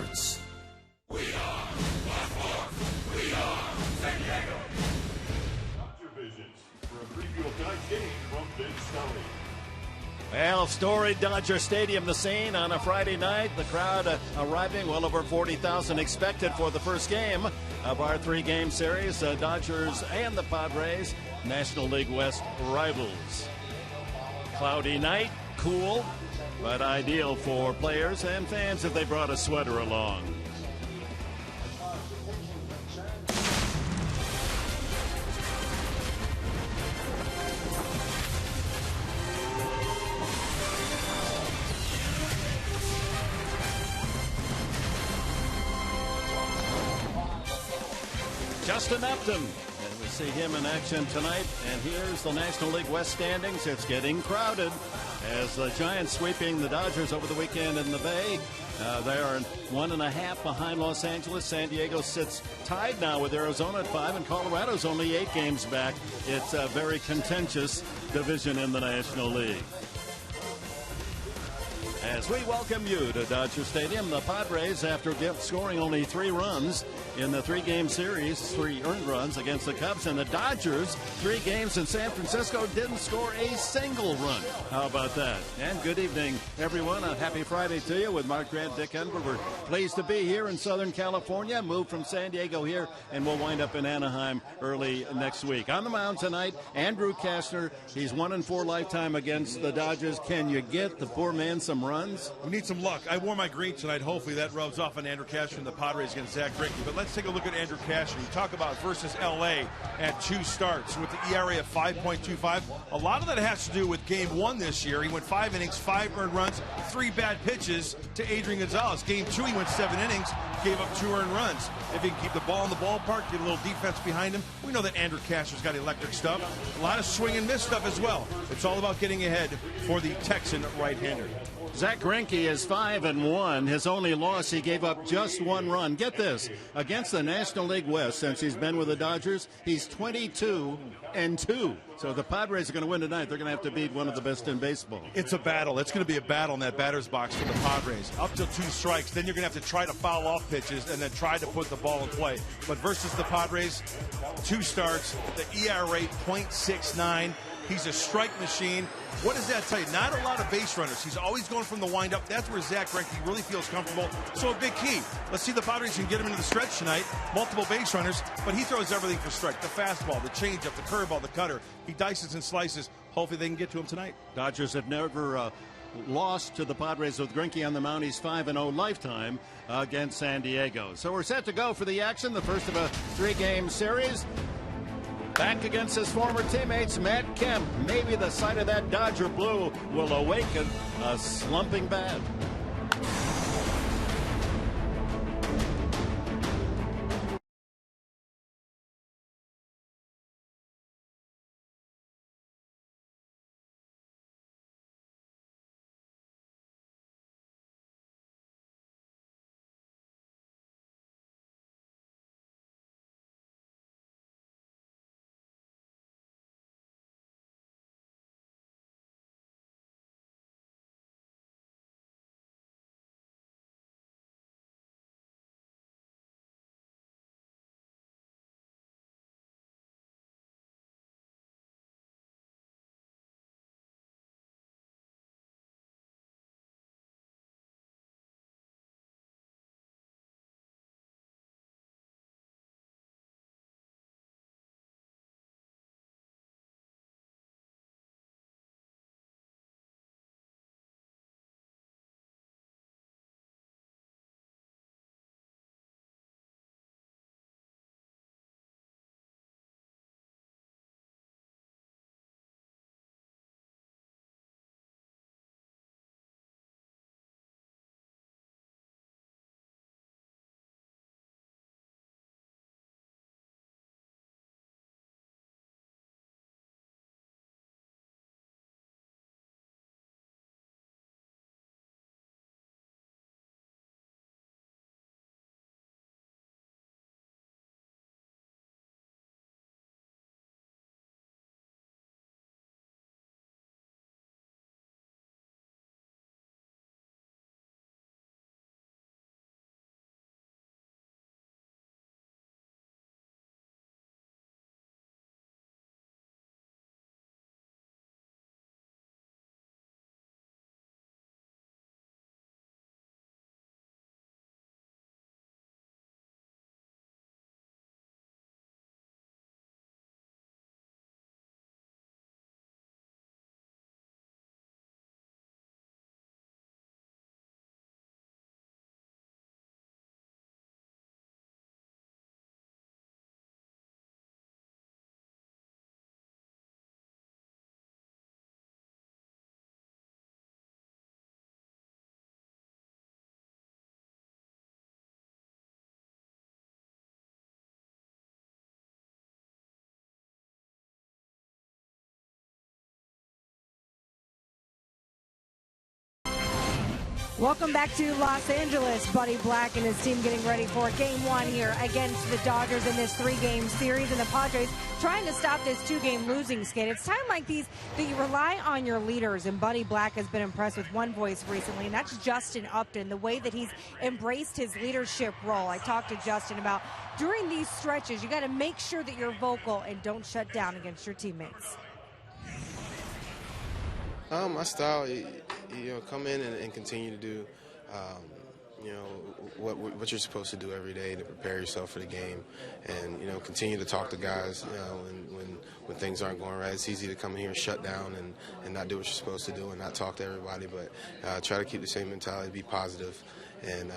sports. We are Baltimore. We are San Diego. Dodger Visions for a preview of tonight's game from Vince Scully. Well, storied Dodger Stadium, the scene on a Friday night. The crowd arriving, well over 40,000 expected for the first game of our three-game series. Dodgers and the Padres, National League West rivals. Cloudy night, cool, but ideal for players and fans if they brought a sweater along. Justin Upton, and we see him in action tonight. And here's the National League West standings. It's getting crowded as the Giants sweeping the Dodgers over the weekend in the Bay. They are 1.5 behind Los Angeles. San Diego sits tied now with Arizona at 5, and Colorado's only 8 games back. It's a very contentious division in the National League. As we welcome you to Dodger Stadium, the Padres, after scoring only 3 runs in the 3-game series, 3 earned runs against the Cubs, and the Dodgers, 3 games in San Francisco, didn't score a single run. How about that? And good evening, everyone. A happy Friday to you with Mark Grant, Dick Enver. We're pleased to be here in Southern California, moved from San Diego here, and we'll wind up in Anaheim early next week. On the mound tonight, Andrew Kastner. He's 1-4 lifetime against the Dodgers. Can you get the poor man some runs? We need some luck. I wore my green tonight. Hopefully that rubs off on Andrew Kastner and the Padres against Zach Greinke. But let's take a look at Andrew Kastner. You talk about versus L.A. at 2 starts with the ERA of 5.25. A lot of that has to do with Game 1 this year. He went 5 innings, 5 earned runs, 3 bad pitches to Adrian Gonzalez. Game 2, he went 7 innings, gave up 2 earned runs. If he can keep the ball in the ballpark, get a little defense behind him, we know that Andrew Kastner's got electric stuff. A lot of swing and miss stuff as well. It's all about getting ahead for the Texan right-hander. Zach Greinke is 5-1. His only loss, he gave up just 1 run. Get this, against the National League West, since he's been with the Dodgers, he's 22-2. So the Padres are going to win tonight. They're going to have to beat one of the best in baseball. It's a battle. It's going to be a battle in that batter's box for the Padres. Up till 2 strikes, then you're going to have to try to foul off pitches and then try to put the ball in play. But versus the Padres, 2 starts, the ERA .69. He's a strike machine. What does that tell you? Not a lot of base runners. He's always going from the windup. That's where Zach Greinke really feels comfortable. So a big key. Let's see the Padres can get him into the stretch tonight. Multiple base runners, but he throws everything for strike. The fastball, the changeup, the curveball, the cutter. He dices and slices. Hopefully they can get to him tonight. Dodgers have never lost to the Padres with Greinke on the mound. He's 5-0 lifetime against San Diego. So we're set to go for the action, the first of a 3-game series. Back against his former teammates, Matt Kemp. Maybe the sight of that Dodger blue will awaken a slumping bat. Welcome back to Los Angeles. Buddy Black and his team getting ready for Game 1 here against the Dodgers in this 3-game series. And the Padres trying to stop this 2-game losing skid. It's time like these that you rely on your leaders. And Buddy Black has been impressed with one voice recently, and that's Justin Upton, the way that he's embraced his leadership role. I talked to Justin about during these stretches, you got to make sure that you're vocal and don't shut down against your teammates. My style, come in and continue to do, what you're supposed to do every day to prepare yourself for the game, and continue to talk to guys. When things aren't going right, it's easy to come in here and shut down and not do what you're supposed to do and not talk to everybody. But try to keep the same mentality, be positive, and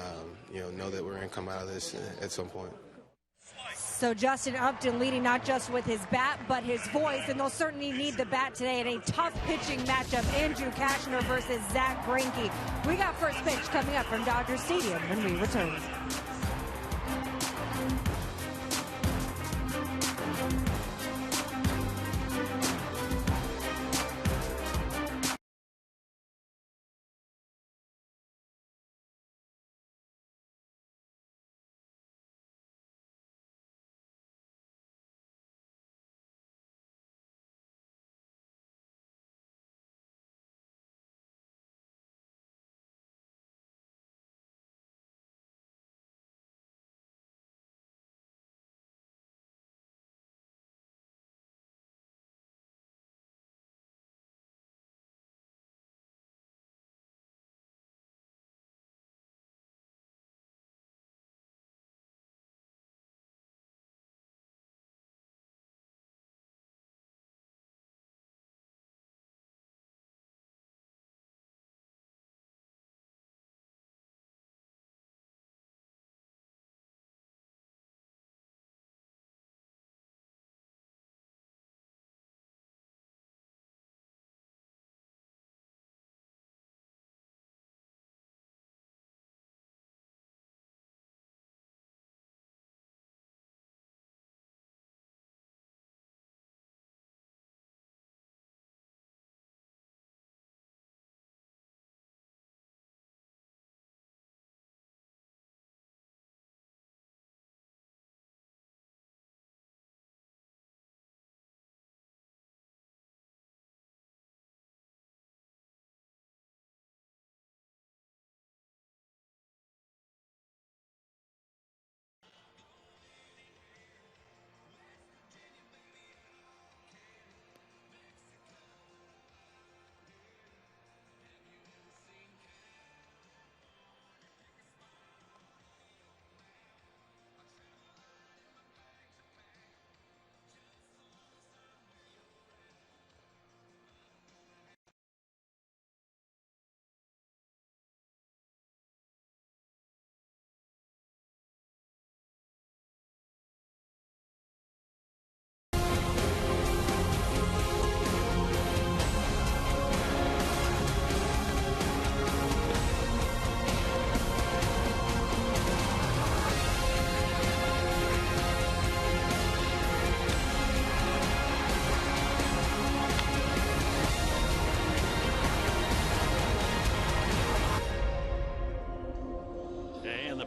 know that we're going to come out of this at some point. So Justin Upton leading not just with his bat, but his voice, and they'll certainly need the bat today in a tough pitching matchup. Andrew Cashner versus Zach Greinke. We got first pitch coming up from Dodger Stadium when we return.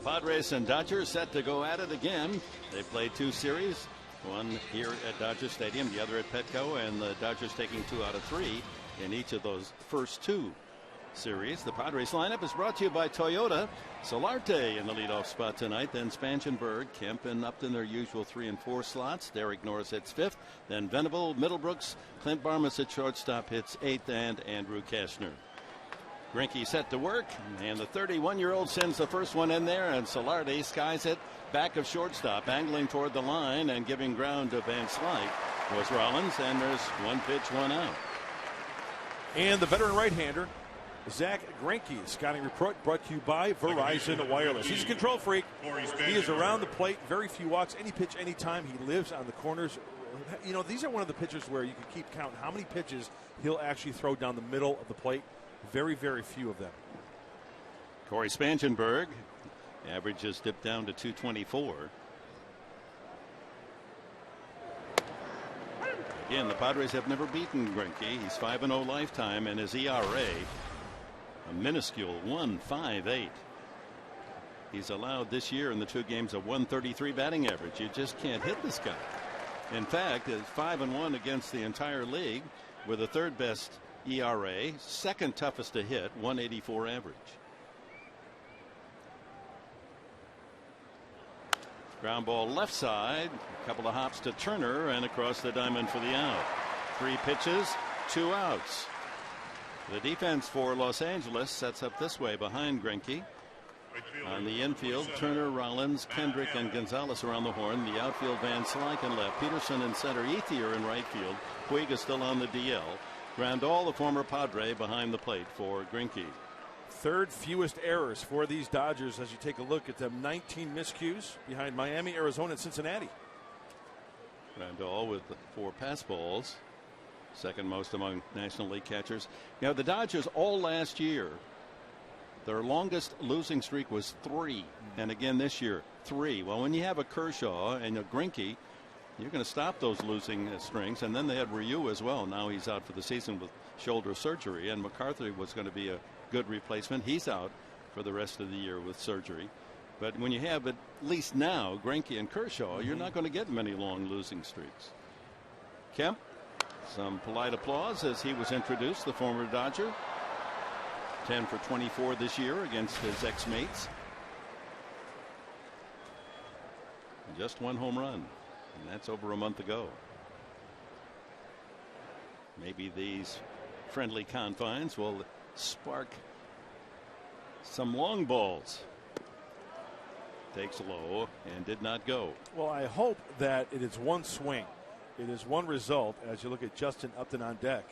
Padres and Dodgers set to go at it again. They played 2 series, one here at Dodger Stadium, the other at Petco, and the Dodgers taking 2 out of 3 in each of those first 2 series. The Padres lineup is brought to you by Toyota. Solarte in the leadoff spot tonight, then Spangenberg, Kemp, and Upton their usual 3 and 4 slots. Derek Norris hits 5th, then Venable, Middlebrooks, Clint Barmas at shortstop hits 8th, and Andrew Cashner. Greinke set to work, and the 31-year-old sends the first one in there, and Solarte skies it back of shortstop, angling toward the line and giving ground to Van Slyke was Rollins, and there's 1 pitch, 1 out. And the veteran right-hander, Zach Greinke, scouting report brought to you by Verizon Wireless. He's a control freak. He is around the plate, very few walks, any pitch, anytime. He lives on the corners. These are one of the pitchers where you can keep count how many pitches he'll actually throw down the middle of the plate. Very, very few of them. Corey Spangenberg, average has dipped down to 224. Again, the Padres have never beaten Greinke. He's 5-0 lifetime, and his ERA A minuscule 1.58. He's allowed this year in the 2 games a 133 batting average. You just can't hit this guy. In fact, it's 5-1 against the entire league with a 3rd best ERA, 2nd toughest to hit, 184 average. Ground ball left side, a couple of hops to Turner and across the diamond for the out. 3 pitches, 2 outs. The defense for Los Angeles sets up this way behind Greinke. On the infield, Turner, Rollins, Kendrick, and Gonzalez around the horn. The outfield, Van Slyke in left, Peterson in center, Ethier in right field. Puig is still on the DL. Grandal, the former Padre, behind the plate for Greinke. 3rd fewest errors for these Dodgers as you take a look at them. 19 miscues behind Miami, Arizona, and Cincinnati. Grandal with 4 pass balls. 2nd most among National League catchers. Now, the Dodgers all last year, their longest losing streak was 3. And again this year, 3. Well, when you have a Kershaw and a Greinke, you're going to stop those losing strings. And then they had Ryu as well. Now he's out for the season with shoulder surgery. And McCarthy was going to be a good replacement. He's out for the rest of the year with surgery. But when you have at least now Greinke and Kershaw, you're not going to get many long losing streaks. Kemp, some polite applause as he was introduced, the former Dodger. 10 for 24 this year against his ex-mates. Just 1 home run, and that's over a month ago. Maybe these friendly confines will spark some long balls. Takes low and did not go. Well, I hope that it is one swing. It is one result as you look at Justin Upton on deck.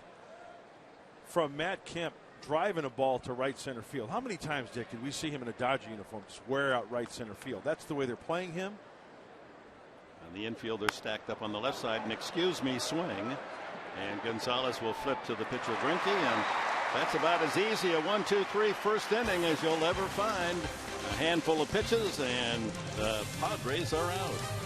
From Matt Kemp driving a ball to right center field. How many times, Dick, did we see him in a Dodger uniform square out right center field? That's the way they're playing him. And the infielder stacked up on the left side. An excuse me swing. And Gonzalez will flip to the pitcher Greinke. And that's about as easy a 1-2-3 first inning as you'll ever find. A handful of pitches and the Padres are out.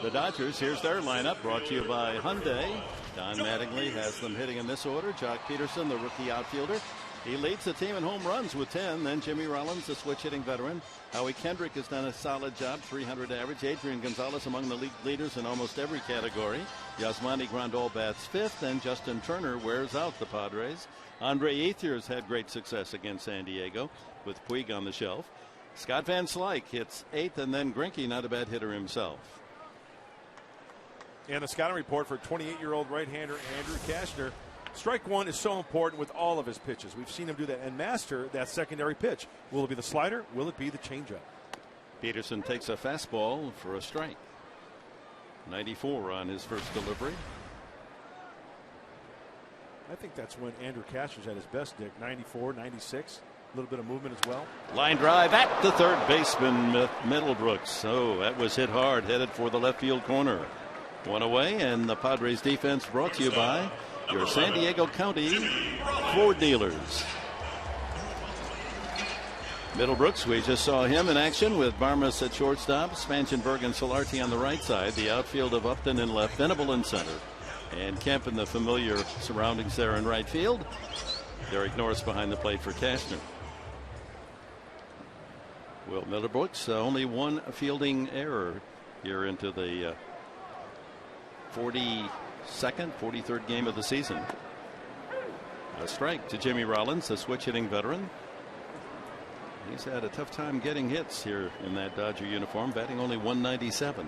The Dodgers, here's their lineup, brought to you by Hyundai. Don Mattingly has them hitting in this order. Jock Peterson, the rookie outfielder. He leads the team in home runs with 10. Then Jimmy Rollins, the switch-hitting veteran. Howie Kendrick has done a solid job, 300 average. Adrian Gonzalez among the league leaders in almost every category. Yasmani Grandal bats 5th, and Justin Turner wears out the Padres. Andre Ethier's had great success against San Diego with Puig on the shelf. Scott Van Slyke hits 8th, and then Greinke, not a bad hitter himself. And the scouting report for 28-year-old right-hander Andrew Cashner. Strike one is so important with all of his pitches. We've seen him do that and master that secondary pitch. Will it be the slider? Will it be the changeup? Peterson takes a fastball for a strike. 94 on his first delivery. I think that's when Andrew Cashner's at his best, Dick. 94, 96. A little bit of movement as well. Line drive at the third baseman, Middlebrooks. Oh, that was hit hard, headed for the left field corner. One away, and the Padres defense brought to you by your San Diego County Ford dealers. Middlebrooks, we just saw him in action with Barmas at shortstop, Spangenberg and Solarte on the right side, the outfield of Upton in left, Venable in center, and Kemp in the familiar surroundings there in right field. Derek Norris behind the plate for Cashner. Will Middlebrooks, only one fielding error here into the 43rd game of the season. A strike to Jimmy Rollins, the switch hitting veteran. He's had a tough time getting hits here in that Dodger uniform, batting only .197.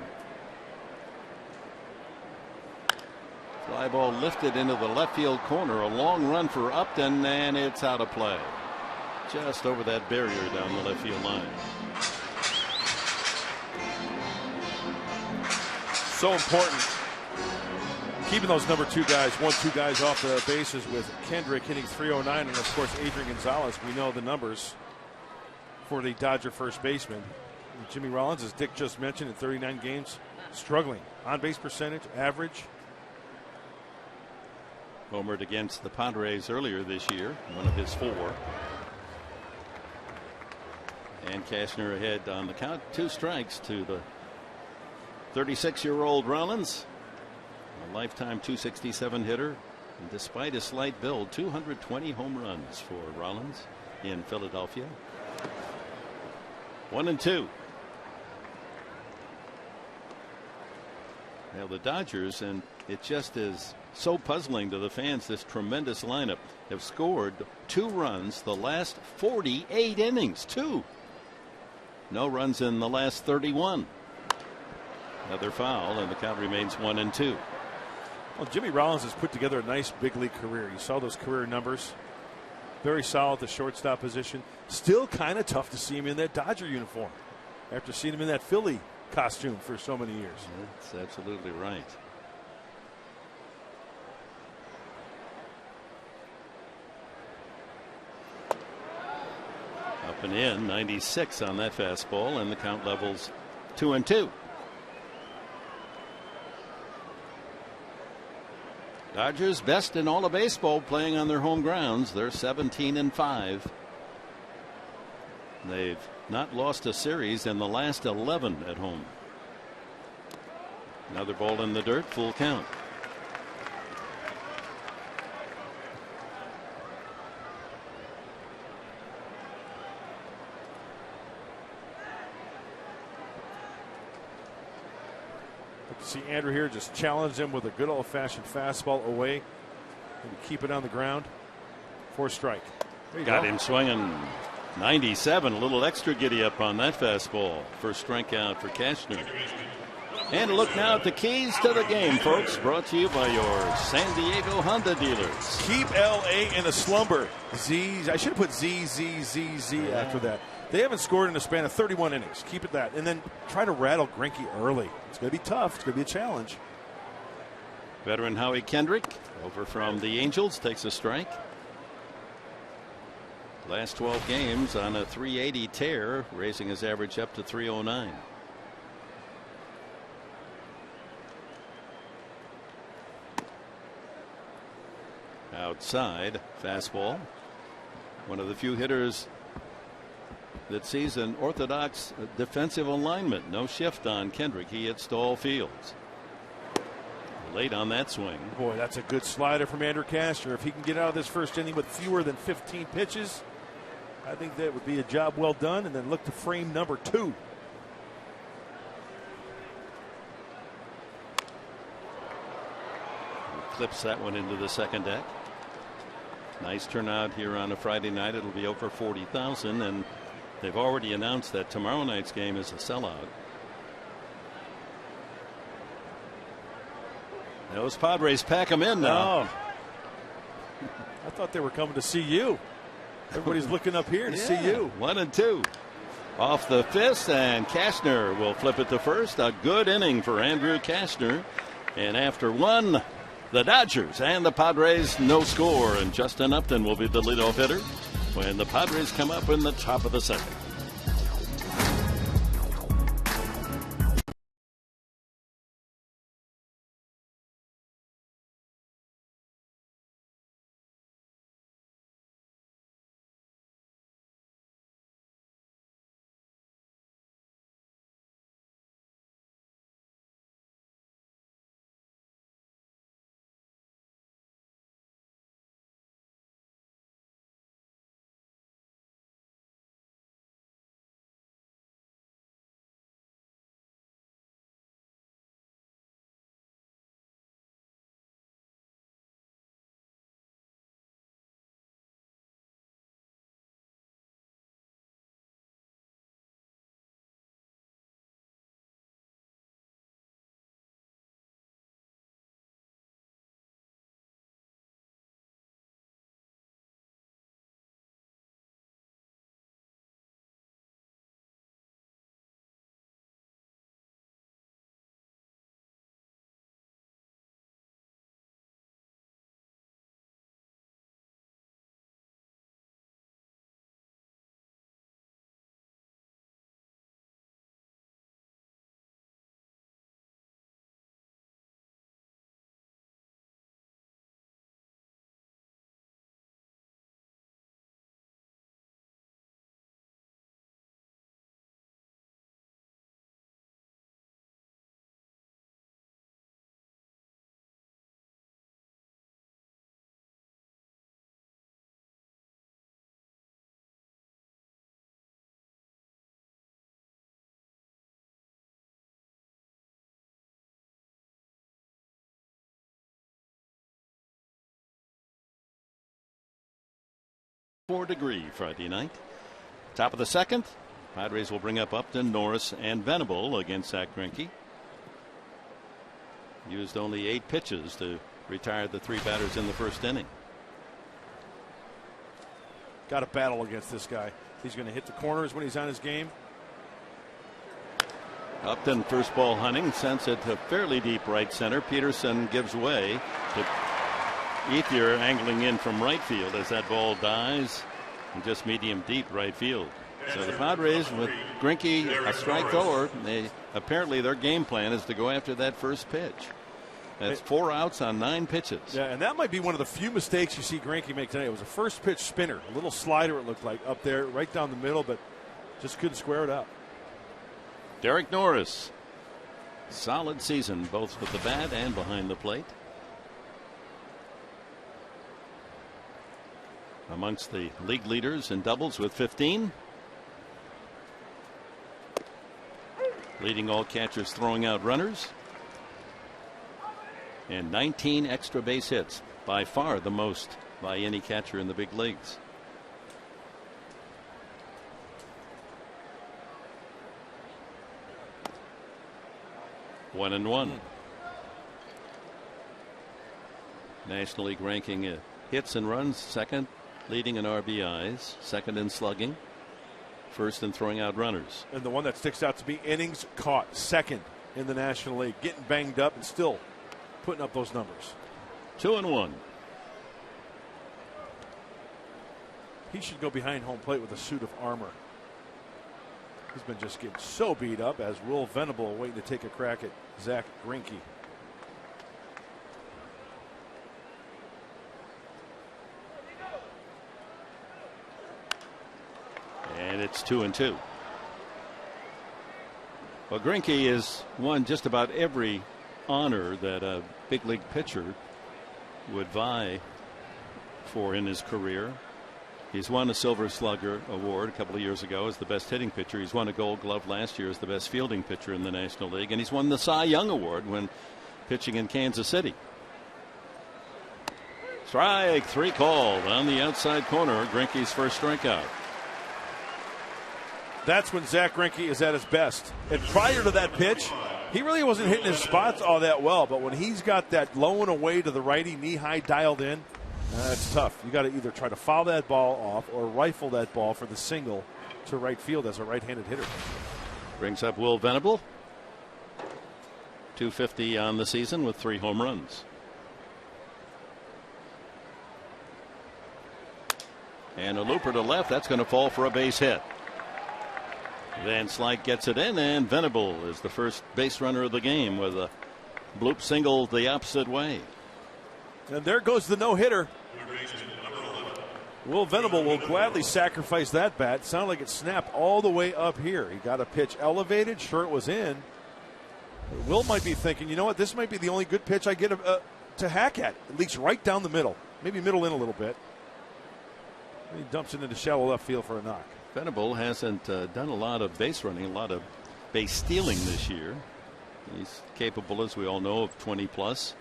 Fly ball lifted into the left field corner. A long run for Upton, and it's out of play. Just over that barrier down the left field line. So important. Keeping those number 2 guys, 1-2 guys off the bases with Kendrick hitting .309, and of course Adrian Gonzalez. We know the numbers for the Dodger first baseman. Jimmy Rollins, as Dick just mentioned, in 39 games, struggling. On base percentage, average. Homered against the Padres earlier this year, one of his 4. And Cashner ahead on the count. 2 strikes to the 36-year-old Rollins. A lifetime .267 hitter. And despite his slight build, 220 home runs for Rollins in Philadelphia. 1-2. Now the Dodgers, and it just is so puzzling to the fans, this tremendous lineup, have scored 2 runs the last 48 innings. 2. No runs in the last 31. Another foul, and the count remains 1-2. Well, Jimmy Rollins has put together a nice big league career. You saw those career numbers. Very solid at the shortstop position. Still kind of tough to see him in that Dodger uniform after seeing him in that Philly costume for so many years. That's absolutely right. Up and in, 96 on that fastball, and the count levels 2-2. Dodgers best in all of baseball playing on their home grounds. They're 17-5. They've not lost a series in the last 11 at home. Another ball in the dirt, full count. See Andrew here just challenge him with a good old-fashioned fastball away and keep it on the ground for a strike. Got him swinging. 97, a little extra giddy up on that fastball. First strikeout for Cashner. And look now at the keys to the game, folks. Brought to you by your San Diego Honda dealers. Keep LA in a slumber. I should have put Z after that. They haven't scored in a span of 31 innings. Keep it that. And then try to rattle Greinke early. It's going to be tough. It's going to be a challenge. Veteran Howie Kendrick over from the Angels takes a strike. Last 12 games on a .380 tear, raising his average up to .309. Outside fastball. One of the few hitters that sees an orthodox defensive alignment. No shift on Kendrick. He hits to all fields. Late on that swing. Boy, that's a good slider from Andrew Cashner. If he can get out of this first inning with fewer than 15 pitches, I think that would be a job well done. And then look to frame number 2. He clips that one into the second deck. Nice turnout here on a Friday night. It'll be over 40,000, and they've already announced that tomorrow night's game is a sellout. Those Padres pack them in now. Oh. I thought they were coming to see you. Everybody's looking up here to see you. 1-2. Off the fist, and Cashner will flip it to first. A good inning for Andrew Cashner. And after one, the Dodgers and the Padres no score, and Justin Upton will be the leadoff hitter. when the Padres come up in the top of the second. Degree Friday night. Top of the second. Padres will bring up Upton, Norris, and Venable against Zach Greinke. Used only 8 pitches to retire the 3 batters in the first inning. Got to battle against this guy. He's going to hit the corners when he's on his game. Upton, first ball hunting, sends it to fairly deep right center. Peterson gives way to Ethier, angling in from right field as that ball dies and just medium deep right field. So the Padres, with Greinke a strike thrower, apparently their game plan is to go after that first pitch. That's 4 outs on 9 pitches. Yeah, and that might be one of the few mistakes you see Greinke make tonight. It was a first pitch spinner, a little slider it looked like up there, right down the middle, but just couldn't square it up. Derek Norris, solid season both with the bat and behind the plate. Amongst the league leaders in doubles with 15. Leading all catchers throwing out runners. And 19 extra base hits, by far the most by any catcher in the big leagues. One and one. National League ranking hits and runs, second. Leading in RBIs, second in slugging, first in throwing out runners. And the one that sticks out to me, innings caught, second in the National League, getting banged up and still putting up those numbers. 2 and 1. He should go behind home plate with a suit of armor. He's been just getting so beat up, as Will Venable waiting to take a crack at Zach Greinke. And it's 2 and 2. Well, Greinke has won just about every honor that a big league pitcher would vie for in his career. He's won a Silver Slugger award a couple of years ago as the best hitting pitcher. He's won a Gold Glove last year as the best fielding pitcher in the National League, and he's won the Cy Young Award when pitching in Kansas City. Strike 3 called on the outside corner. Greinke's first strikeout. That's when Zach Greinke is at his best. And prior to that pitch, he really wasn't hitting his spots all that well. But when he's got that low and away to the righty, knee high dialed in, it's tough. You got to either try to foul that ball off or rifle that ball for the single to right field as a right-handed hitter. Brings up Will Venable. .250 on the season with 3 home runs. And a looper to left. That's going to fall for a base hit. Van Slyke gets it in, and Venable is the first base runner of the game with a bloop single the opposite way. And there goes the no-hitter. Will Venable will gladly sacrifice that bat. Sounded like it snapped all the way up here. He got a pitch elevated. Sure, it was in. Will might be thinking, you know what, this might be the only good pitch I get to hack at least right down the middle. Maybe middle in a little bit. And he dumps it into shallow left field for a knock. Venable hasn't done a lot of base running, a lot of base stealing this year. He's capable, as we all know, of 20 plus.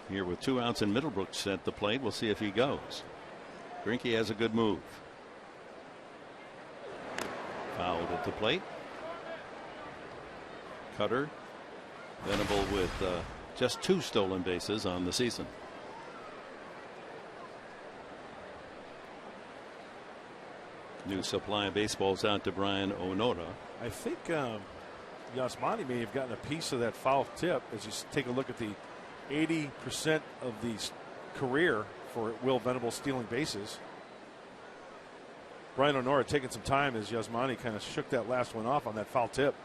Here with 2 outs and Middlebrooks at the plate. We'll see if he goes. Greinke has a good move. Fouled at the plate. Cutter. Venable with just 2 stolen bases on the season. New supply of baseballs out to Brian Onoda. I think Yasmani may have gotten a piece of that foul tip as you take a look at the 80% of the career for Will Venable stealing bases. Brian Onoda taking some time as Yasmani kind of shook that last one off on that foul tip.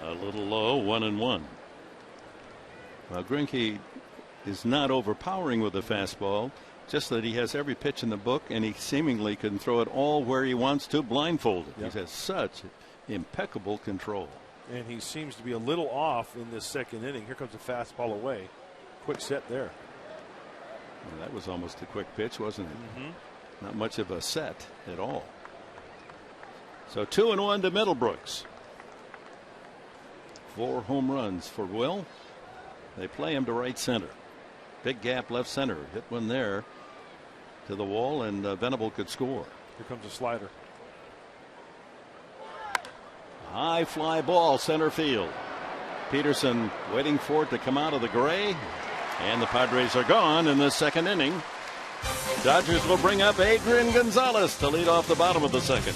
A little low, 1-1. Well, Greinke is not overpowering with the fastball, just that he has every pitch in the book, and he seemingly can throw it all where he wants to blindfolded. Yep. He has such impeccable control. And he seems to be a little off in this second inning. Here comes a fastball away. Quick set there. Well, that was almost a quick pitch, wasn't it? Mm-hmm. Not much of a set at all. So 2-1 to Middlebrooks. 4 home runs for Will. They play him to right center. Big gap left center. Hit one there to the wall, and Venable could score. Here comes a slider. High fly ball, center field. Peterson waiting for it to come out of the gray. And the Padres are gone in the second inning. Dodgers will bring up Adrian Gonzalez to lead off the bottom of the second.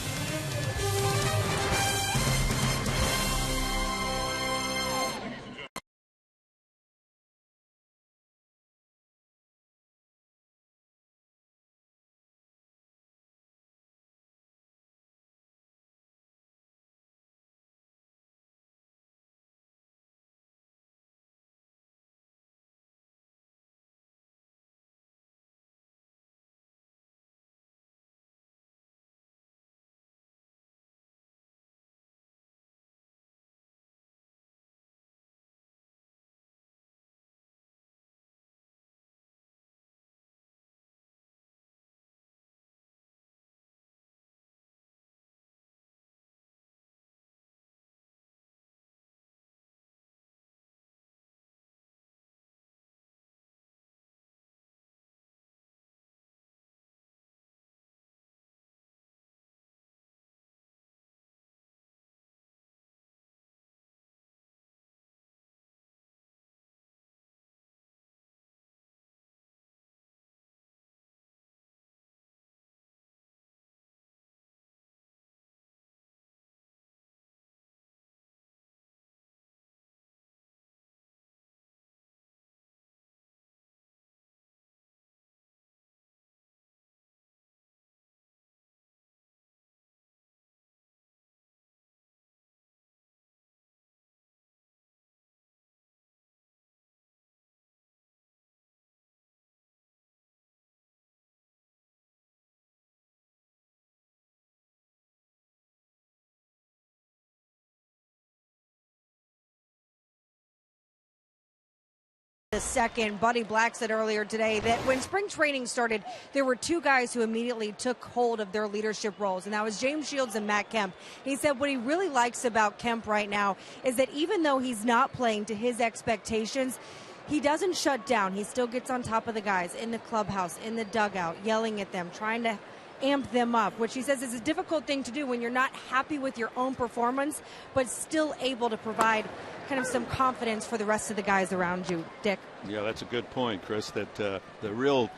The second. Buddy Black said earlier today that when spring training started, there were 2 guys who immediately took hold of their leadership roles, and that was James Shields and Matt Kemp. He said what he really likes about Kemp right now is that even though he's not playing to his expectations, he doesn't shut down. He still gets on top of the guys in the clubhouse, in the dugout, yelling at them, trying to amp them up, which he says is a difficult thing to do when you're not happy with your own performance, but still able to provide kind of some confidence for the rest of the guys around you. Dick. Yeah, that's a good point, Chris, that the real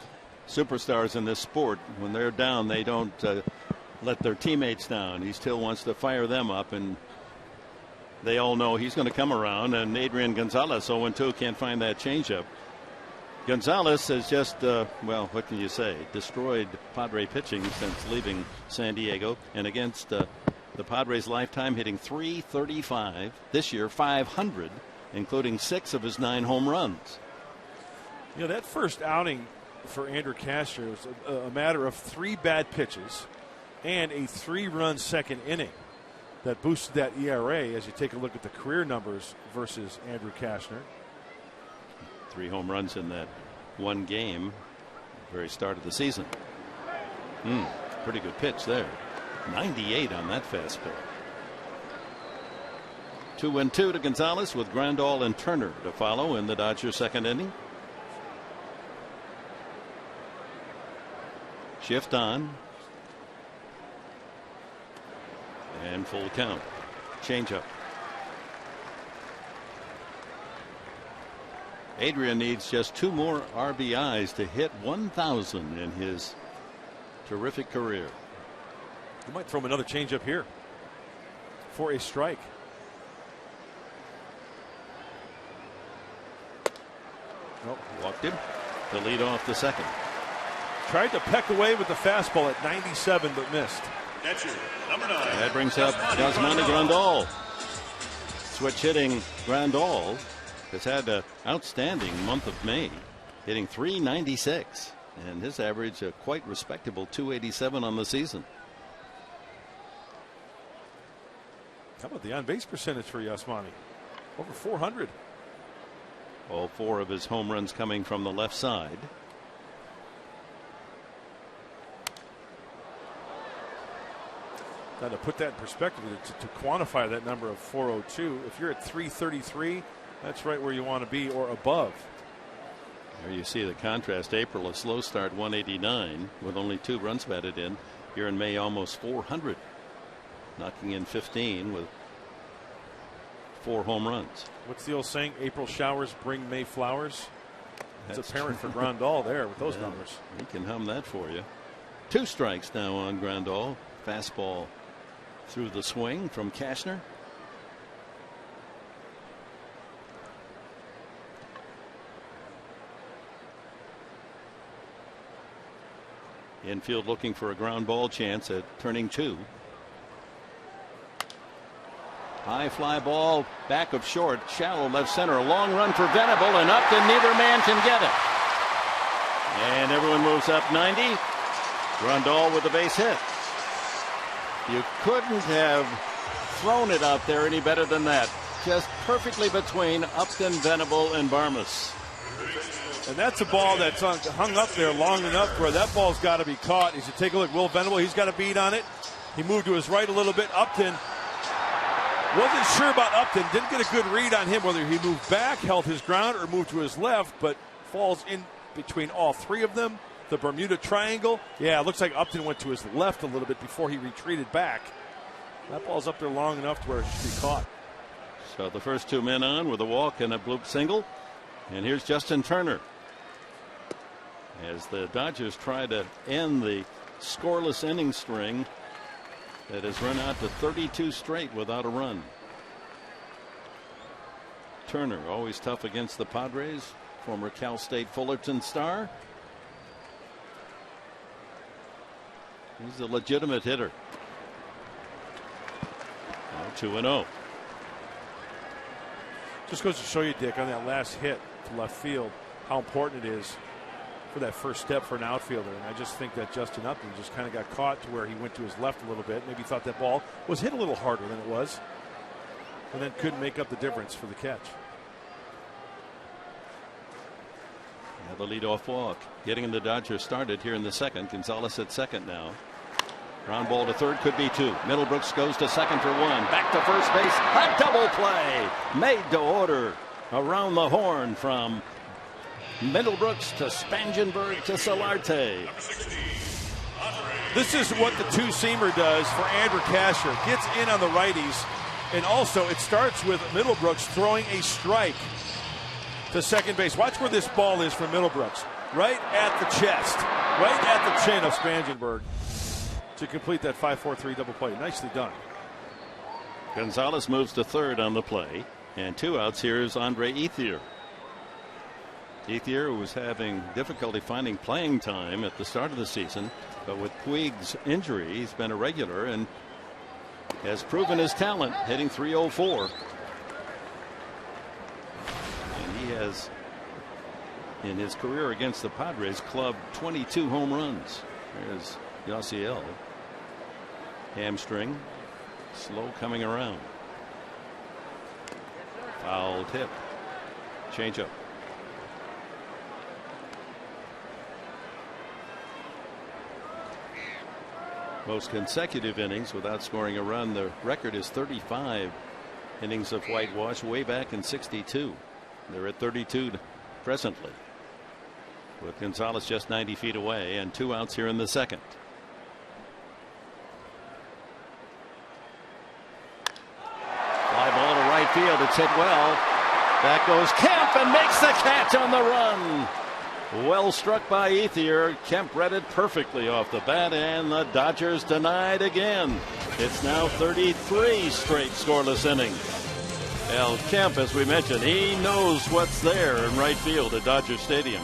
superstars in this sport, when they're down, they don't let their teammates down. He still wants to fire them up, and they all know he's going to come around. And Adrian Gonzalez, 0-2, can't find that changeup. Gonzalez has just, well, what can you say, destroyed Padre pitching since leaving San Diego. And against the Padres' lifetime, hitting .335. This year, .500, including 6 of his 9 home runs. You know, that first outing for Andrew Cashner was a matter of 3 bad pitches and a 3-run second inning that boosted that ERA as you take a look at the career numbers versus Andrew Cashner. 3 home runs in that one game, very start of the season. Pretty good pitch there. 98 on that fastball. 2-2 to Gonzalez with Grandal and Turner to follow in the Dodgers' second inning. Shift on. And full count. Changeup. Adrian needs just 2 more RBIs to hit 1,000 in his terrific career. He might throw him another changeup here for a strike. Nope, walked him to lead off the second. Tried to peck away with the fastball at 97, but missed. Catcher, number 9. That brings up Yasmani Grandal. Switch hitting Grandal has had an outstanding month of May, hitting .396, and his average a quite respectable .287 on the season. How about the on-base percentage for Yasmani? Over 400. All 4 of his home runs coming from the left side. Now, to put that in perspective, to quantify that number of 402, if you're at 333, that's right where you want to be or above. There you see the contrast. April, a slow start, 189 with only 2 runs batted in. Here in May, almost 400, knocking in 15 with 4 home runs. What's the old saying? April showers bring May flowers. It's That's apparent true. for Grandal there with those numbers. He can hum that for you. 2 strikes now on Grandal. Fastball through the swing from Cashner. Infield looking for a ground ball chance at turning 2. High fly ball back of short, shallow left center. A long run for Venable, and Upton, neither man can get it. And everyone moves up 90. Grandal with the base hit. You couldn't have thrown it out there any better than that. Just perfectly between Upton, Venable, and Barmas. And that's a ball that's hung up there long enough where that ball's got to be caught. As you take a look, Will Venable, he's got a beat on it. He moved to his right a little bit. Upton wasn't sure about Upton. Didn't get a good read on him, whether he moved back, held his ground, or moved to his left, but falls in between all 3 of them. The Bermuda Triangle. Yeah, it looks like Upton went to his left a little bit before he retreated back. That ball's up there long enough to where it should be caught. So the first 2 men on with a walk and a bloop single. And here's Justin Turner, as the Dodgers try to end the scoreless inning string that has run out to 32 straight without a run. Turner, always tough against the Padres, former Cal State Fullerton star. He's a legitimate hitter. 2-0. Just goes to show you, Dick, on that last hit to left field, how important it is for that first step for an outfielder. And I just think that Justin Upton just kind of got caught to where he went to his left a little bit. Maybe thought that ball was hit a little harder than it was, and then couldn't make up the difference for the catch. Now the leadoff walk, getting the Dodgers started here in the second. Gonzalez at second now. Ground ball to third, could be 2. Middlebrooks goes to second for 1. Back to first base. A double play made to order around the horn from Middlebrooks to Spangenberg to Solarte. This is what the 2-seamer does for Andrew Cashner. Gets in on the righties, and also it starts with Middlebrooks throwing a strike to second base. Watch where this ball is for Middlebrooks. right at the chest, right at the chin of Spangenberg to complete that 5-4-3 double play. Nicely done. Gonzalez moves to third on the play, and 2 outs. Here's Andre Ethier. Ethier was having difficulty finding playing time at the start of the season, but with Puig's injury, he's been a regular and has proven his talent, hitting .304. And he has, in his career against the Padres, clubbed 22 home runs. There's Yasiel. Hamstring, slow coming around. Foul tip. Changeup. Most consecutive innings without scoring a run. The record is 35 innings of whitewash way back in '62. They're at 32 presently, with Gonzalez just 90 feet away and 2 outs here in the second. Fly ball to right field. It's hit well. Back goes Kemp and makes the catch on the run. Well struck by Ethier. Kemp read it perfectly off the bat, and the Dodgers denied again. It's now 33 straight scoreless innings. Well, Kemp, as we mentioned, he knows what's there in right field at Dodger Stadium.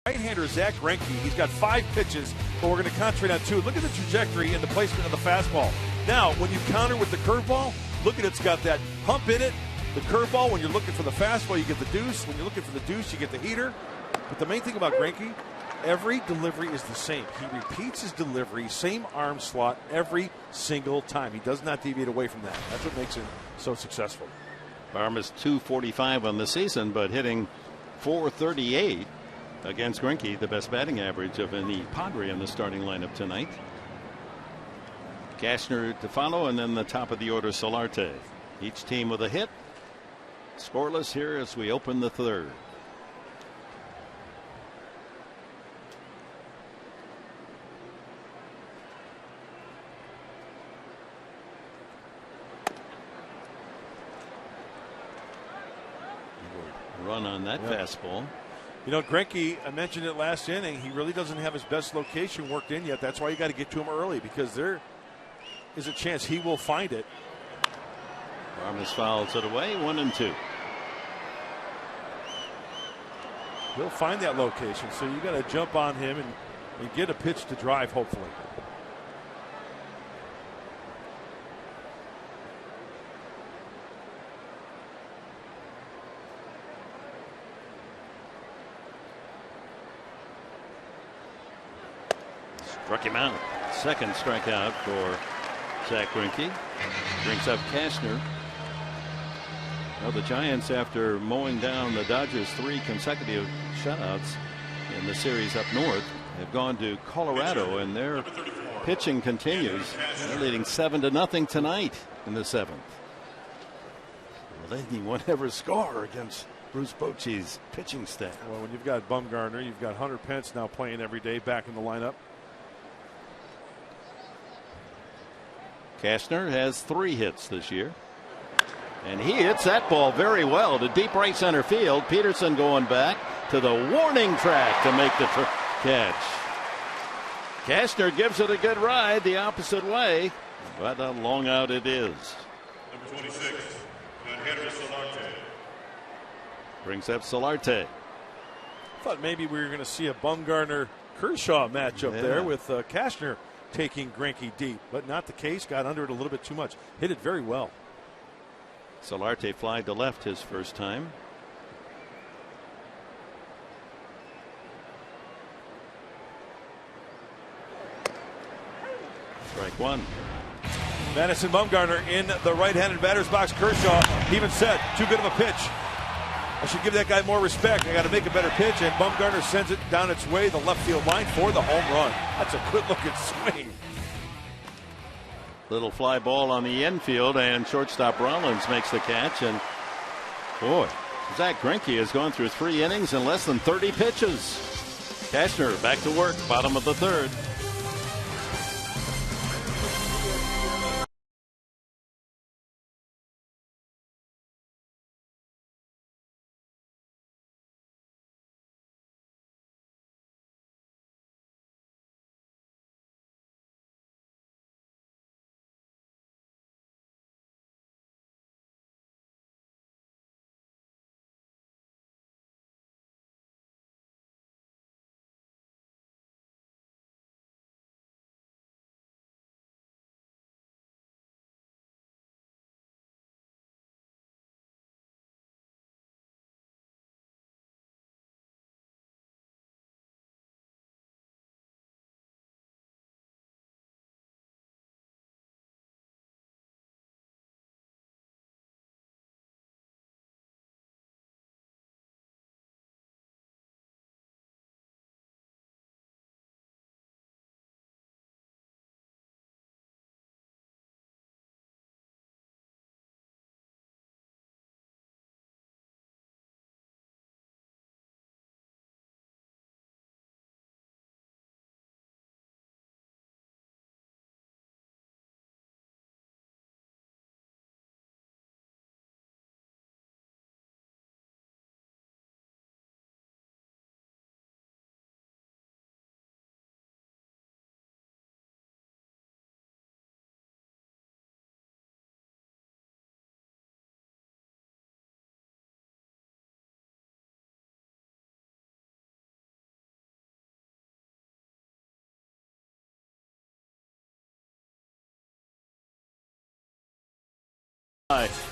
Right-hander Zach Greinke, he's got 5 pitches, but we're going to concentrate on 2. Look at the trajectory and the placement of the fastball. Now, when you counter with the curveball, look at it's got that hump in it. The curveball, when you're looking for the fastball, you get the deuce. When you're looking for the deuce, you get the heater. But the main thing about Greinke, every delivery is the same. He repeats his delivery, same arm slot every single time. He does not deviate away from that. That's what makes him so successful. Farm is .245 on the season, but hitting .438 against Greinke, the best batting average of any Padre in the starting lineup tonight. Cashner to follow, and then the top of the order, Solarte. Each team with a hit. Scoreless here as we open the third. Run on that fastball. You know, Greinke, I mentioned it last inning, he really doesn't have his best location worked in yet. That's why you got to get to him early, because there is a chance he will find it. Armas fouls it away, 1-2. He'll find that location, so you got to jump on him and get a pitch to drive, hopefully. Struck him out. Second strikeout for Zach Greinke. Brings up Cashner. Well, the Giants, after mowing down the Dodgers 3 consecutive shutouts in the series up north, have gone to Colorado, and their pitching continues. They're leading 7-0 tonight in the 7th. Will anyone ever score against Bruce Bochy's pitching staff? Well, when you've got Bumgarner, you've got Hunter Pence now playing every day back in the lineup. Kastner has 3 hits this year. And he hits that ball very well to deep right center field. Peterson going back to the warning track to make the catch. Kastner gives it a good ride the opposite way, but a long out it is. Number 26, Henry Solarte. Brings up Solarte. Thought maybe we were going to see a Bumgarner-Kershaw matchup there with Kastner taking Greinke deep, but not the case. Got under it a little bit too much. Hit it very well. Solarte flied to left his first time. Strike 1. Madison Bumgarner in the right-handed batter's box. Kershaw even said, too good of a pitch. I should give that guy more respect. I got to make a better pitch, and Bumgarner sends it down its way, the left field line for the home run. That's a good-looking swing. Little fly ball on the infield, and shortstop Rollins makes the catch. And boy, Zach Greinke has gone through 3 innings in less than 30 pitches. Kastner back to work, bottom of the 3rd.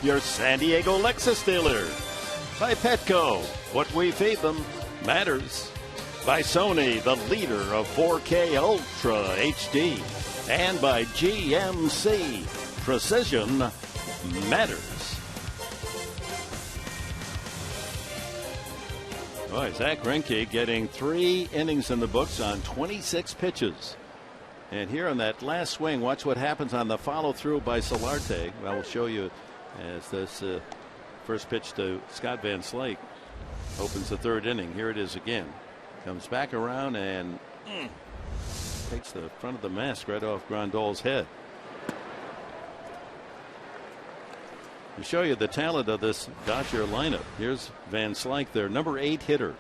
Your San Diego Lexus dealer. By Petco, what we feed them matters. By Sony, the leader of 4K Ultra HD. And by GMC, precision matters. Boy, Zach Greinke getting 3 innings in the books on 26 pitches. And here on that last swing, watch what happens on the follow through by Solarte. I will show you as this first pitch to Scott Van Slyke opens the 3rd inning. Here it is again. Comes back around and takes the front of the mask right off Grandal's head. To show you the talent of this Dodger lineup, here's Van Slyke, their number 8 hitter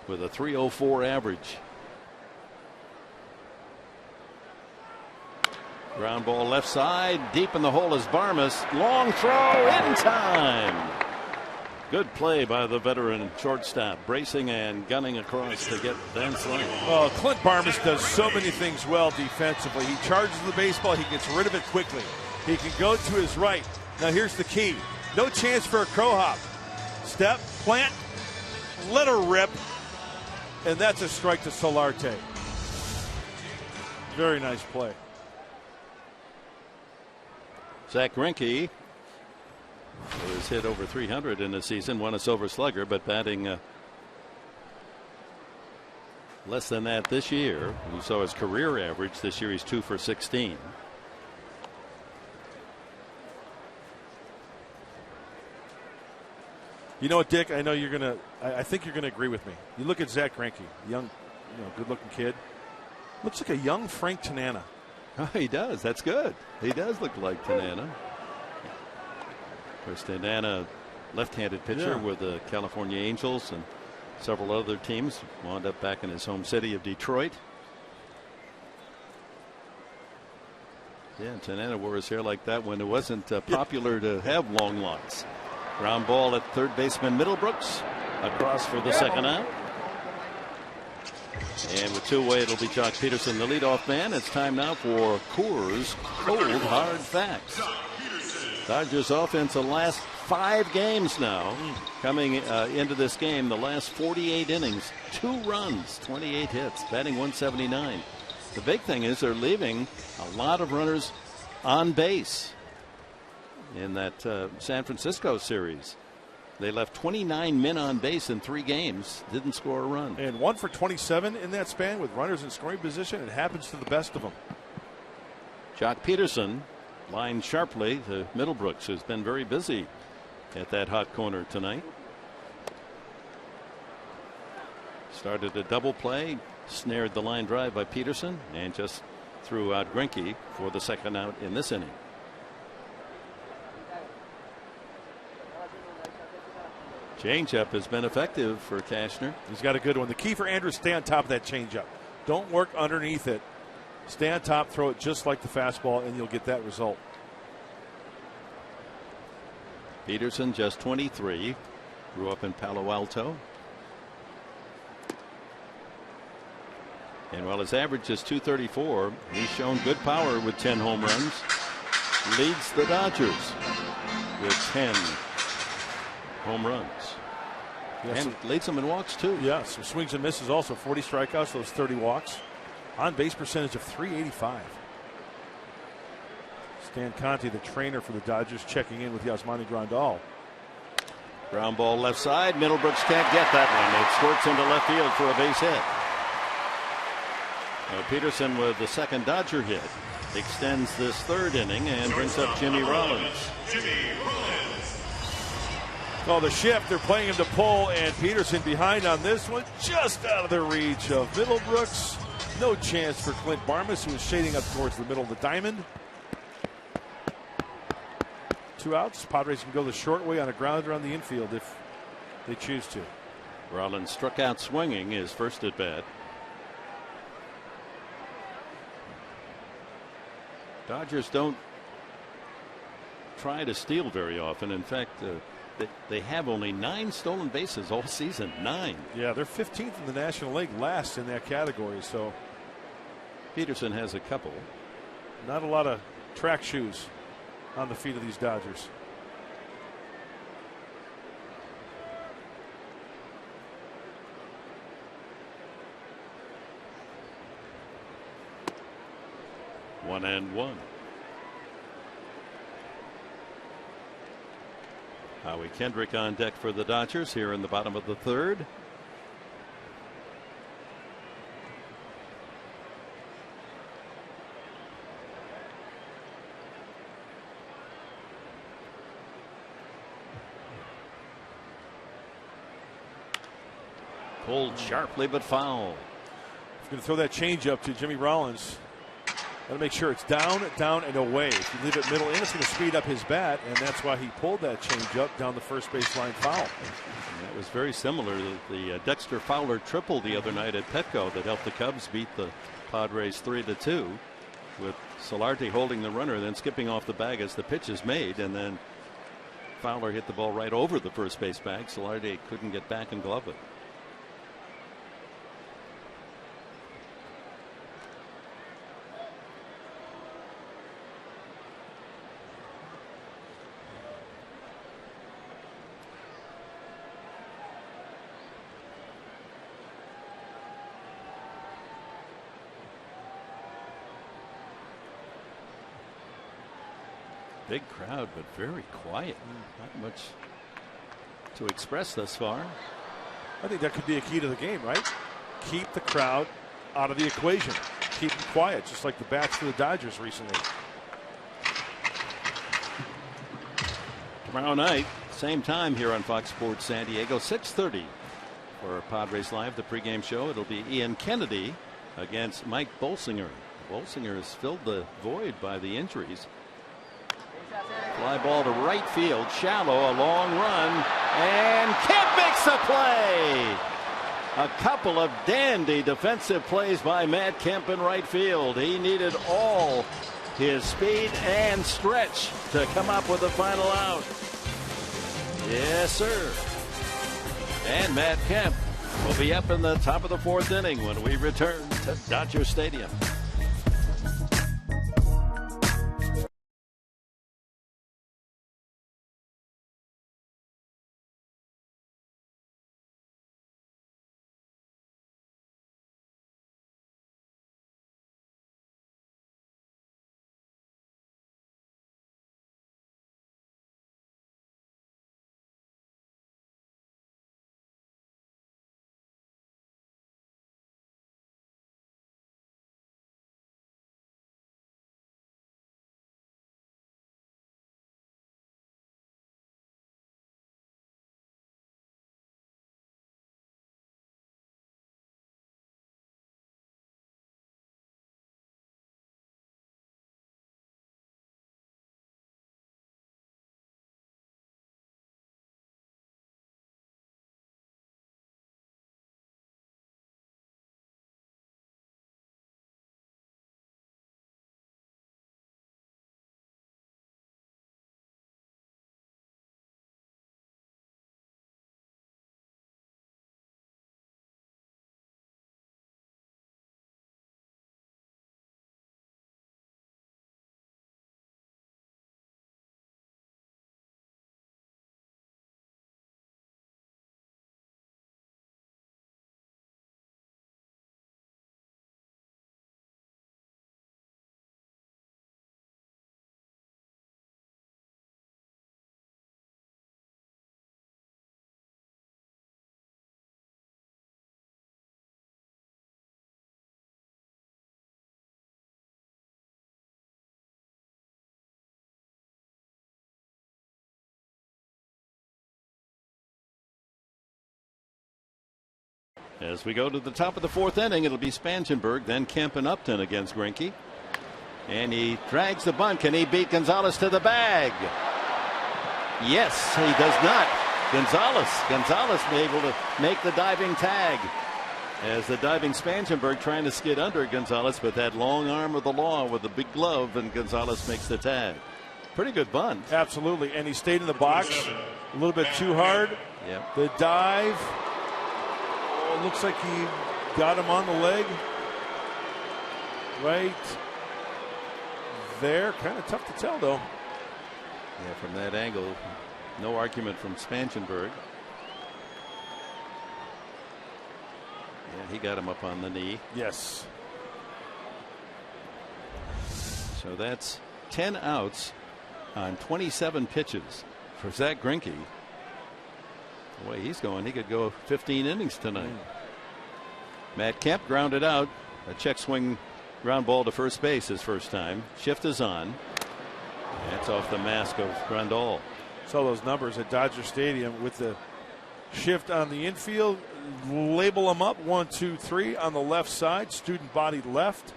with a .304 average. Ground ball left side, deep in the hole is Barmes. Long throw in time. Good play by the veteran shortstop, bracing and gunning across to get Van Slyke. Oh, Clint Barmes does so many things well defensively. He charges the baseball, he gets rid of it quickly. He can go to his right. Now here's the key. No chance for a crow hop. Step, plant, let her rip, and that's a strike to Solarte. Very nice play. Zach Greinke who has hit over 300 in the season, won a Silver Slugger, but batting less than that this year. You saw his career average this year. He's 2 for 16. You know what, Dick? I know you're gonna. I think you're gonna agree with me. You look at Zach Greinke, young, good-looking kid. Looks like a young Frank Tanana. Oh, he does. That's good. He does look like Tanana. Of course, Tanana, left-handed pitcher with the California Angels and several other teams. Wound up back in his home city of Detroit. Yeah, Tanana wore his hair like that when it wasn't popular to have long locks. Ground ball at third baseman Middlebrooks. Across for the second out. And with 2 away, it'll be Jock Peterson, the leadoff man. It's time now for Coors Cold Hard Facts. Dodgers offense the last 5 games now. Coming into this game, the last 48 innings, 2 runs, 28 hits, batting 179. The big thing is they're leaving a lot of runners on base. In that San Francisco series, they left 29 men on base in 3 games, didn't score a run. And 1 for 27 in that span with runners in scoring position. It happens to the best of them. Jock Peterson lined sharply to Middlebrooks, who's been very busy at that hot corner tonight. Started a double play, snared the line drive by Peterson, and just threw out Greinke for the second out in this inning. Changeup has been effective for Cashner. He's got a good one. The key for Andrew is stay on top of that changeup. Don't work underneath it. Stay on top, throw it just like the fastball, and you'll get that result. Peterson, just 23, grew up in Palo Alto. And while his average is .234, he's shown good power with 10 home runs. Leads the Dodgers with 10 home runs. Yes, and leads them in walks too. Yeah, some swings and misses also. 40 strikeouts, those 30 walks. On base percentage of .385. Stan Conte, the trainer for the Dodgers, checking in with Yasmani Grandal. Ground ball left side. Middlebrooks can't get that one. It squirts into left field for a base hit. Peterson with the second Dodger hit extends this 3rd inning and brings up Jimmy Rollins. Oh, the shift. They're playing him to pull, and Peterson behind on this one, just out of the reach of Middlebrooks. No chance for Clint Barmas, who is shading up towards the middle of the diamond. 2 outs. Padres can go the short way on a grounder on the infield if they choose to. Rollins struck out swinging his first at bat. Dodgers don't try to steal very often. In fact, they have only 9 stolen bases all season. 9. Yeah, they're 15th in the National League, last in that category. So Peterson has a couple. Not a lot of track shoes on the feet of these Dodgers. One and one. Howie Kendrick on deck for the Dodgers here in the bottom of the 3rd. Pulled sharply but foul. He's going to throw that changeup to Jimmy Rollins. Got to make sure it's down, down, and away. If you leave it middle in, it's going to speed up his bat, and that's why he pulled that changeup down the first baseline foul. And that was very similar to the Dexter Fowler triple the other night at Petco that helped the Cubs beat the Padres 3-2, with Solarte holding the runner, then skipping off the bag as the pitch is made, and then Fowler hit the ball right over the first base bag. Solarte couldn't get back and glove it. Big crowd, but very quiet. Not much to express thus far. I think that could be a key to the game, right? Keep the crowd out of the equation. Keep them quiet, just like the bats for the Dodgers recently. Tomorrow night, same time here on Fox Sports San Diego, 6:30 for Padres Live, the pregame show. It'll be Ian Kennedy against Mike Bolsinger. Bolsinger has filled the void by the injuries. Fly ball to right field, shallow, a long run, and Kemp makes the play. A couple of dandy defensive plays by Matt Kemp in right field. He needed all his speed and stretch to come up with the final out. Yes, sir. And Matt Kemp will be up in the top of the 4th inning when we return to Dodger Stadium. As we go to the top of the 4th inning, it'll be Spangenberg, then Kemp and Upton against Greinke. And he drags the bunt. Can he beat Gonzalez to the bag? Yes, he does not. Gonzalez be able to make the diving tag. As the diving Spangenberg trying to skid under Gonzalez, but that long arm of the law with the big glove, and Gonzalez makes the tag. Pretty good bunt. Absolutely, and he stayed in the box a little bit too hard. Yep. The dive. It looks like he got him on the leg right there. Kind of tough to tell, though. Yeah, from that angle, no argument from Spangenberg. Yeah, he got him up on the knee. Yes. So that's 10 outs on 27 pitches for Zach Greinke. The way he's going, he could go 15 innings tonight. Matt Kemp grounded out. A check swing ground ball to first base his first time. Shift is on. That's off the mask of Grandal. Saw those numbers at Dodger Stadium with the shift on the infield. Label them up 1, 2, 3 on the left side. Student body left.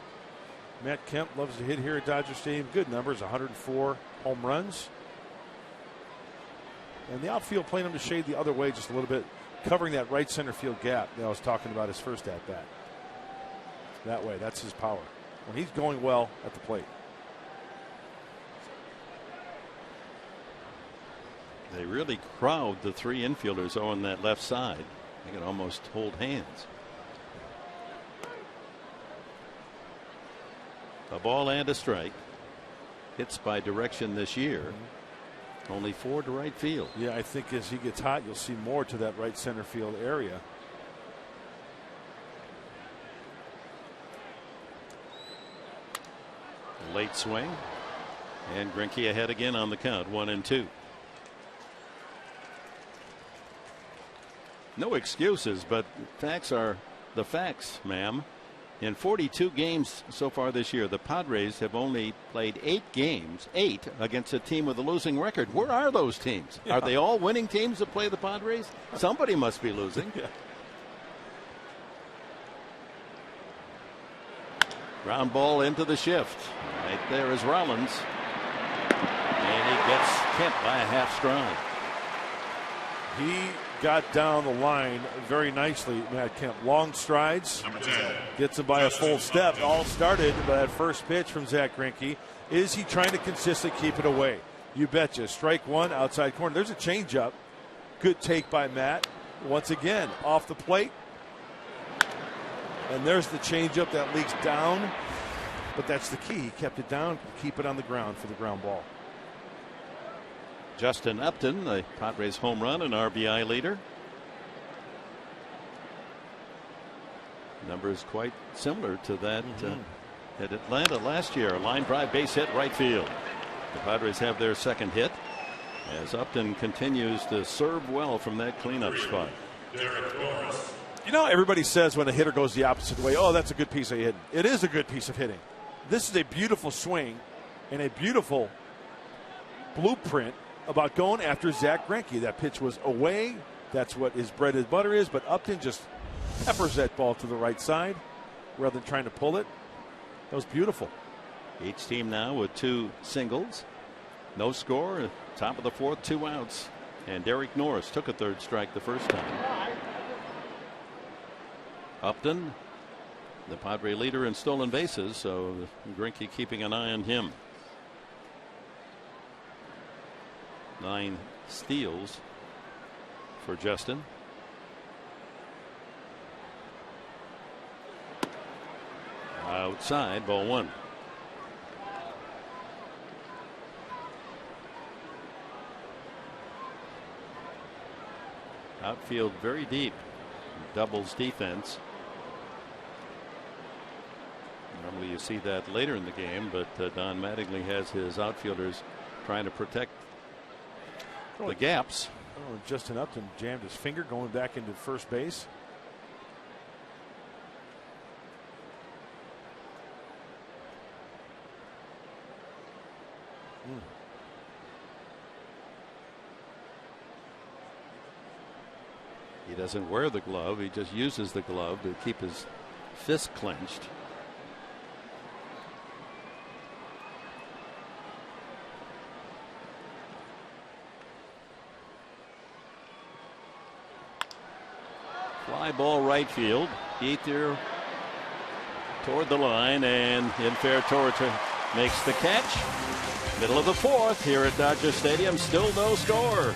Matt Kemp loves to hit here at Dodger Stadium. Good numbers, 104 home runs. And the outfield playing him to shade the other way just a little bit, covering that right center field gap that I was talking about his first at bat. That way, that's his power. When he's going well at the plate. They really crowd the 3 infielders on that left side. They can almost hold hands. A ball and a strike. Hits by direction this year. Only 4 to right field. Yeah, I think as he gets hot, you'll see more to that right center field area. Late swing. And Greinke ahead again on the count, 1-2. No excuses, but facts are the facts, ma'am. In 42 games so far this year, the Padres have only played 8 games, 8 against a team with a losing record. Where are those teams? Yeah. Are they all winning teams that play the Padres? Somebody must be losing. Yeah. Ground ball into the shift. Right there is Rollins. And he gets Kemp by a half stride. He got down the line very nicely, Matt Kemp. Long strides. Number 10. Gets him by a full step. All started by that first pitch from Zach Greinke. Is he trying to consistently keep it away? You betcha. Strike one, outside corner. There's a changeup. Good take by Matt. Once again, off the plate. And there's the changeup that leaks down. But that's the key. He kept it down. Keep it on the ground for the ground ball. Justin Upton, the Padres home run and RBI leader. Numbers quite similar to that at Atlanta last year. A line drive base hit right field. The Padres have their second hit as Upton continues to serve well from that cleanup spot. You know, everybody says when a hitter goes the opposite way, oh, that's a good piece of hitting. It is a good piece of hitting. This is a beautiful swing and a beautiful blueprint about going after Zach Greinke. That pitch was away. That's what his bread and butter is. But Upton just peppers that ball to the right side rather than trying to pull it. That was beautiful. Each team now with 2 singles. No score. Top of the 4th, 2 outs. And Derek Norris took a 3rd strike the first time. Upton, the Padre leader in stolen bases, so Greinke keeping an eye on him. 9 steals for Justin. Outside, ball 1. Outfield very deep. Doubles defense. Normally you see that later in the game, but Don Mattingly has his outfielders trying to protect the gaps. Oh, Justin Upton jammed his finger going back into first base. He doesn't wear the glove. He just uses the glove to keep his fist clenched. Fly ball right field. Ether toward the line, and in fair territory makes the catch. Middle of the 4th here at Dodger Stadium. Still no score.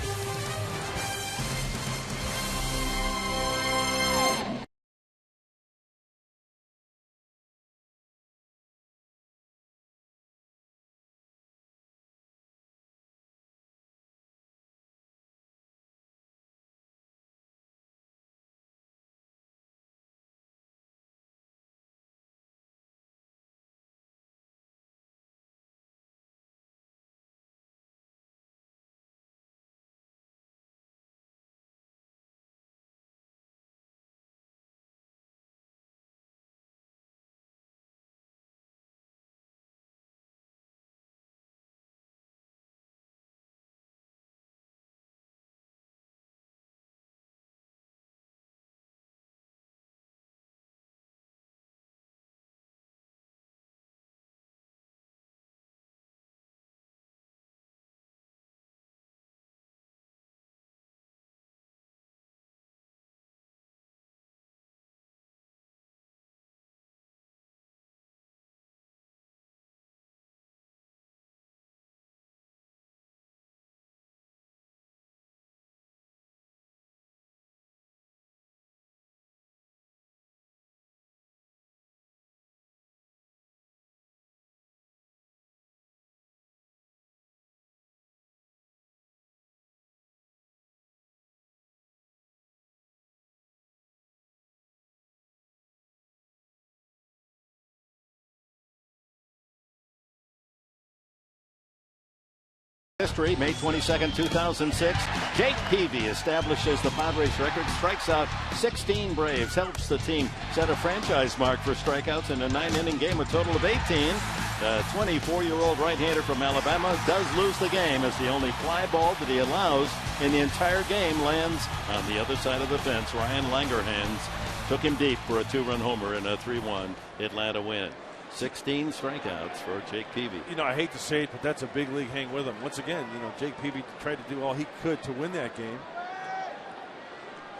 History, May 22nd, 2006. Jake Peavy establishes the Padres record, strikes out 16 Braves, helps the team set a franchise mark for strikeouts in a 9-inning game, a total of 18. The 24-year-old right-hander from Alabama does lose the game as the only fly ball that he allows in the entire game lands on the other side of the fence. Ryan Langerhans took him deep for a 2-run homer in a 3-1 Atlanta win. 16 strikeouts for Jake Peavy. You know, I hate to say it, but that's a big league hang with him. Once again, you know, Jake Peavy tried to do all he could to win that game.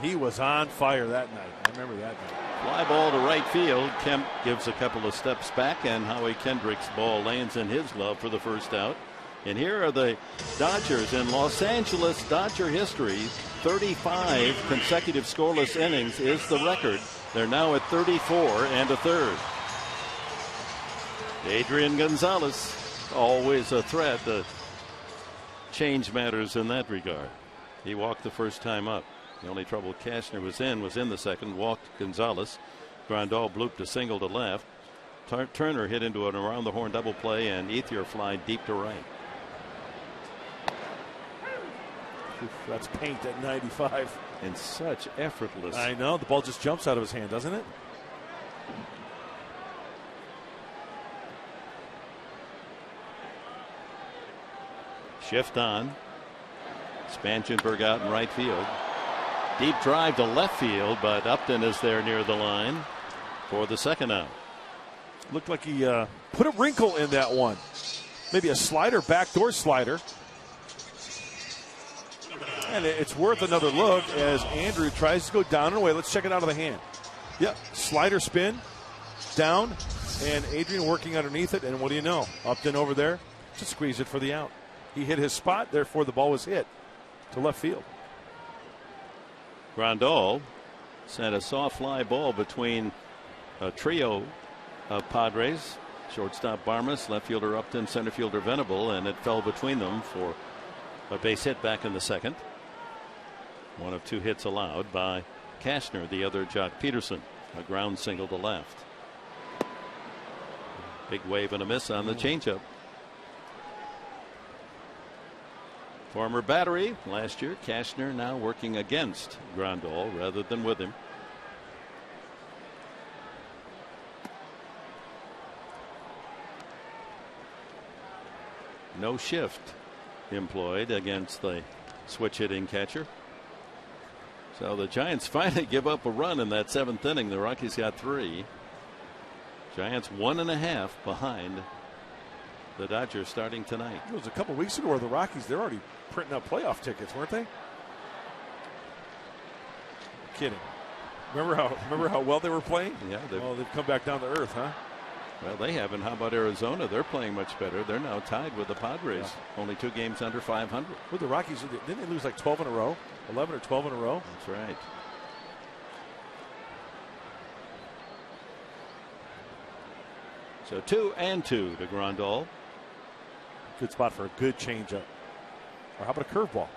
He was on fire that night. I remember that night. Fly ball to right field. Kemp gives a couple of steps back, and Howie Kendrick's ball lands in his glove for the first out. And here are the Dodgers in Los Angeles Dodger history. 35 consecutive scoreless innings is the record. They're now at 34 1/3. Adrian Gonzalez, always a threat. The change matters in that regard. He walked the first time up. The only trouble Cashner was in the second. Walked Gonzalez. Grandal blooped a single to left. Turner hit into an around the horn double play, and Ethier fly deep to right. That's paint at 95. And such effortless. I know. The ball just jumps out of his hand, doesn't it? Shift on. Spangenberg out in right field. Deep drive to left field, but Upton is there near the line for the second out. Looked like he put a wrinkle in that one. Maybe a slider, backdoor slider. And it's worth another look as Andrew tries to go down and away. Let's check it out of the hand. Yep, slider spin, down, and Adrian working underneath it. And what do you know? Upton over there to squeeze it for the out. He hit his spot, therefore the ball was hit to left field. Grandal sent a soft fly ball between a trio of Padres. Shortstop Barmas, left fielder Upton, center fielder Venable, and it fell between them for a base hit back in the second. One of 2 hits allowed by Cashner, the other Jock Peterson. A ground single to left. Big wave and a miss on the changeup. Former Battery last year. Cashner now working against Grandal rather than with him. No shift employed against the switch hitting catcher. So the Giants finally give up a run in that 7th inning. The Rockies got 3. Giants 1.5 behind the Dodgers starting tonight. It was a couple weeks ago where the Rockies, they're already printing up playoff tickets, weren't they? Kidding. Remember how well they were playing? Yeah. They've come back down to earth, huh? Well, they haven't. How about Arizona? They're playing much better. They're now tied with the Padres. Yeah. Only 2 games under 500. With the Rockies, didn't they lose like 12 in a row? 11 or 12 in a row? That's right. So 2-2 to Grandal. Good spot for a good changeup. Or how about a curveball?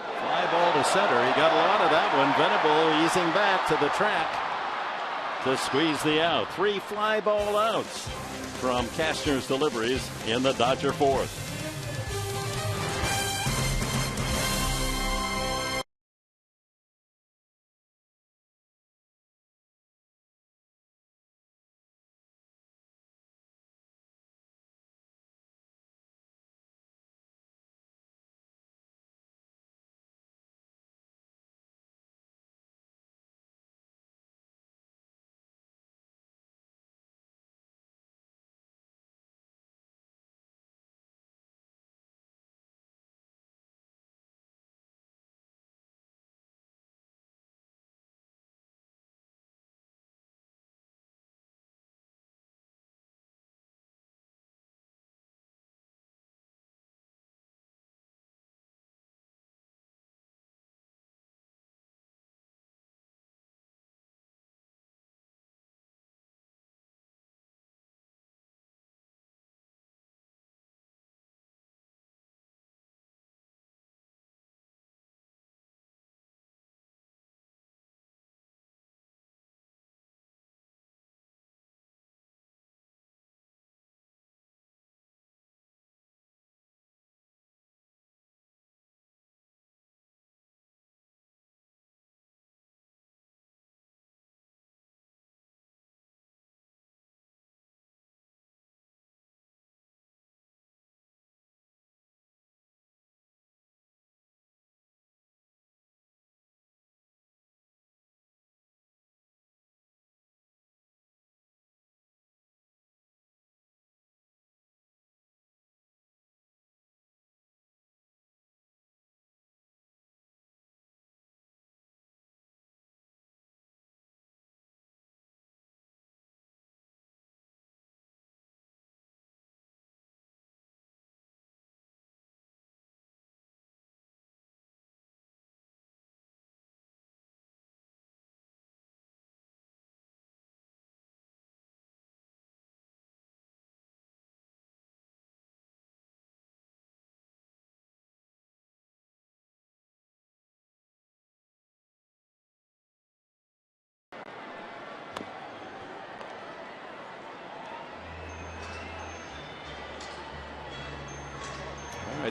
Fly ball to center. He got a lot of that one. Venable easing back to the track to squeeze the out. 3 fly ball outs from Cashner's deliveries in the Dodger 4th.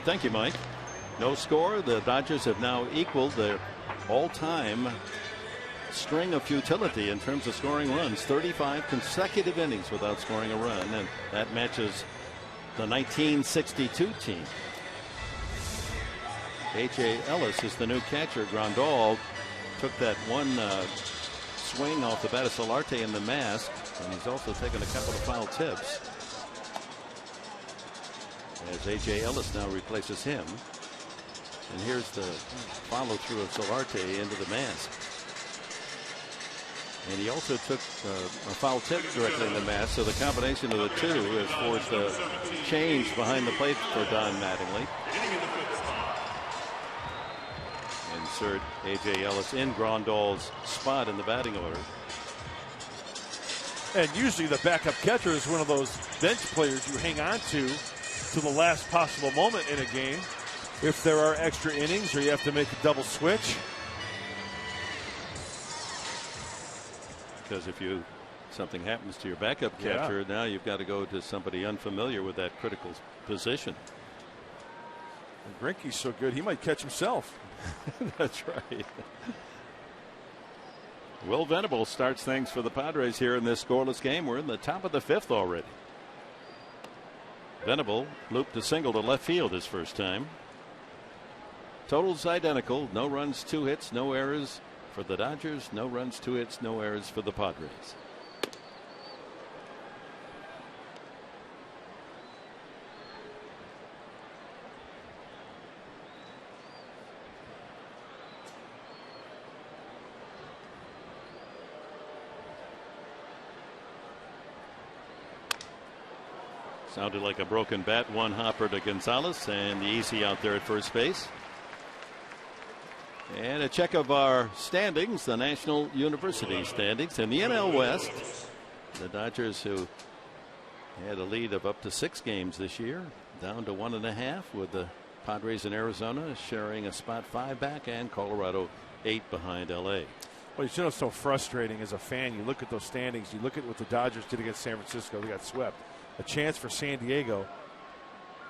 right, thank you, Mike. No score. The Dodgers have now equaled their all-time string of futility in terms of scoring runs. 35 consecutive innings without scoring a run, and that matches the 1962 team. A.J. Ellis is the new catcher. Grandal took that one swing off the bat of Solarte in the mask, and he's also taken a couple of foul tips as A.J. Ellis now replaces him. And here's the follow through of Solarte into the mask. And he also took a foul tip directly in the mask, so the combination of the two has forced a change behind the plate for Don Mattingly. Insert A.J. Ellis in Grandal's spot in the batting order. And usually the backup catcher is one of those bench players you hang on to the last possible moment in a game. If there are extra innings or you have to make a double switch. Because if something happens to your backup catcher, now you've got to go to somebody unfamiliar with that critical position. And Greinke's so good he might catch himself. That's right. Will Venable starts things for the Padres here in this scoreless game. We're in the top of the 5th already. Venable looped a single to left field his first time. Totals identical. No runs, 2 hits, no errors for the Dodgers. No runs, 2 hits, no errors for the Padres. Sounded like a broken bat. One hopper to Gonzalez, and the easy out there at first base. And a check of our standings, the National University standings. In the NL West, the Dodgers, who had a lead of up to 6 games this year, down to 1.5, with the Padres in Arizona sharing a spot 5 back, and Colorado 8 behind L.A. Well, you know, it's so frustrating as a fan. You look at those standings, you look at what the Dodgers did against San Francisco. They got swept. A chance for San Diego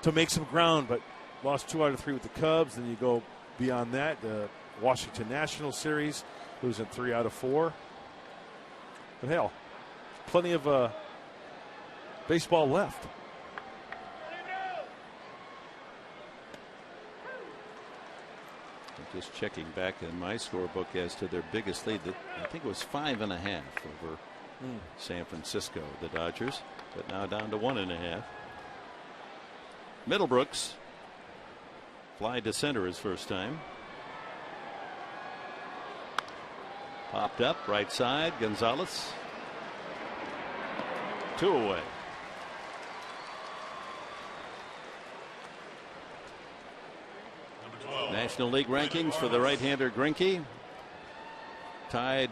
to make some ground, but lost 2 out of 3 with the Cubs. Then you go beyond that, the Washington National Series, losing 3 out of 4. But hell, plenty of baseball left. Just checking back in my scorebook as to their biggest lead. I think it was 5.5 over San Francisco, the Dodgers, but now down to 1.5. Middlebrooks fly to center his first time. Popped up right side. Gonzalez 2 away. National League rankings for the right-hander Greinke. Tied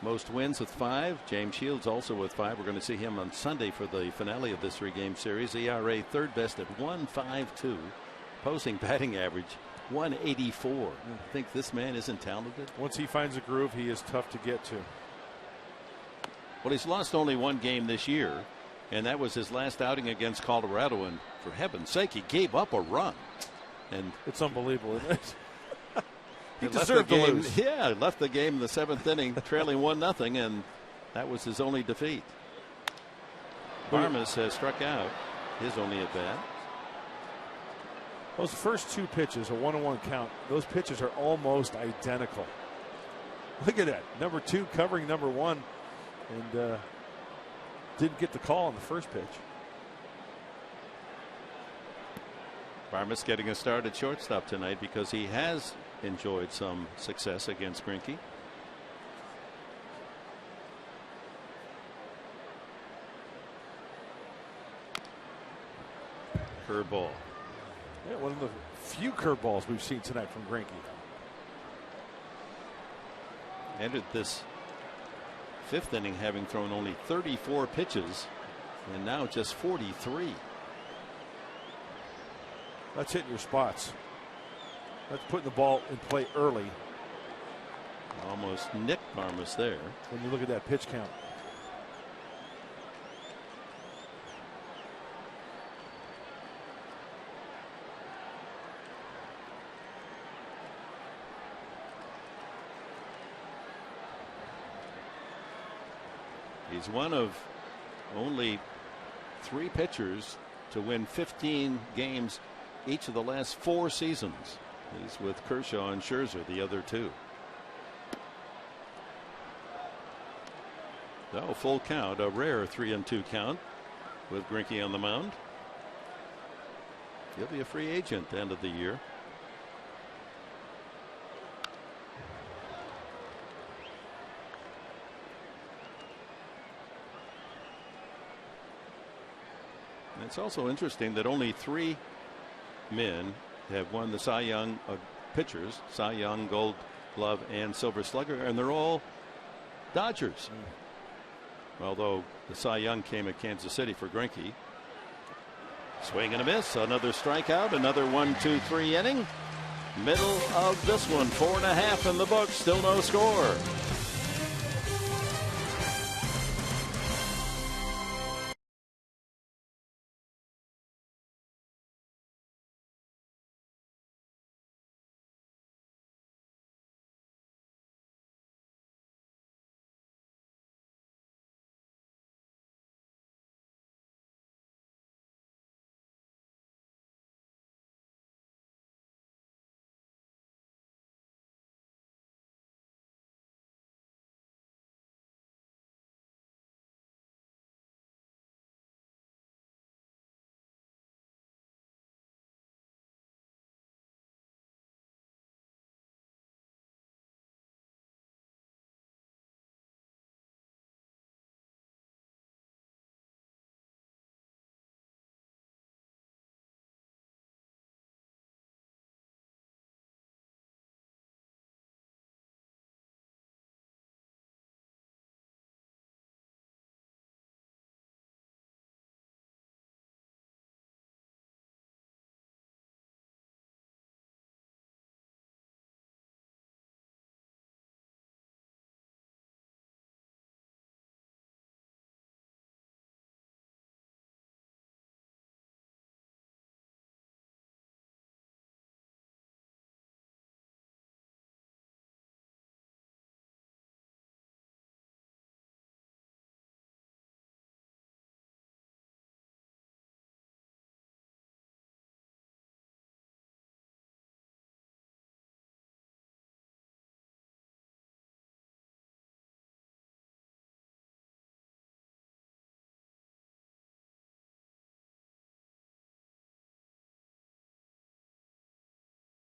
most wins with 5. James Shields also with 5. We're going to see him on Sunday for the finale of this 3-game series. ERA 3rd best at 1.52. Opposing batting average 184. I think this man isn't talented. Once he finds a groove, he is tough to get to. Well, he's lost only 1 game this year, and that was his last outing against Colorado. And for heaven's sake, he gave up a run. And it's unbelievable, isn't it? He deserved to lose. Yeah, left the game in the 7th inning, trailing 1-0, and that was his only defeat. Barmes has struck out his only at bat. Those first 2 pitches, a 1-1 count, those pitches are almost identical. Look at that. Number 2 covering number 1, and didn't get the call on the first pitch. Barmes getting a start at shortstop tonight because he has enjoyed some success against Greinke. Curveball. Yeah, one of the few curveballs we've seen tonight from Greinke. Entered this 5th inning having thrown only 34 pitches, and now just 43. That's hitting your spots. That's putting the ball in play early. Almost nicked Barmes there. When you look at that pitch count. He's one of only 3 pitchers to win 15 games each of the last 4 seasons. He's with Kershaw and Scherzer, the other 2. No, full count, a rare 3-2 count with Greinke on the mound. He'll be a free agent at the end of the year. And it's also interesting that only 3 men have won the Cy Young pitchers, Cy Young, Gold Glove, and Silver Slugger, and they're all Dodgers. Although the Cy Young came at Kansas City for Greinke. Swing and a miss, another strikeout, another 1-2-3 inning. Middle of this one, 4.5 in the books, still no score.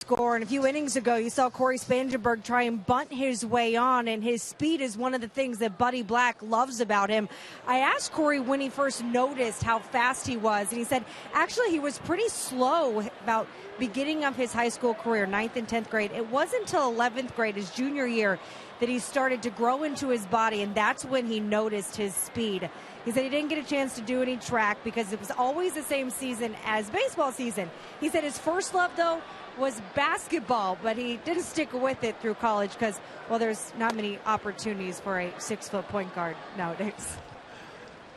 Score. And a few innings ago, you saw Corey Spangenberg try and bunt his way on, and his speed is one of the things that Buddy Black loves about him. I asked Corey when he first noticed how fast he was, and he said actually he was pretty slow about beginning of his high school career, 9th and 10th grade. It wasn't until 11th grade, his junior year, that he started to grow into his body, and that's when he noticed his speed. He said he didn't get a chance to do any track because it was always the same season as baseball season. He said his first love, though, was basketball, but he didn't stick with it through college because, well, there's not many opportunities for a 6-foot point guard nowadays.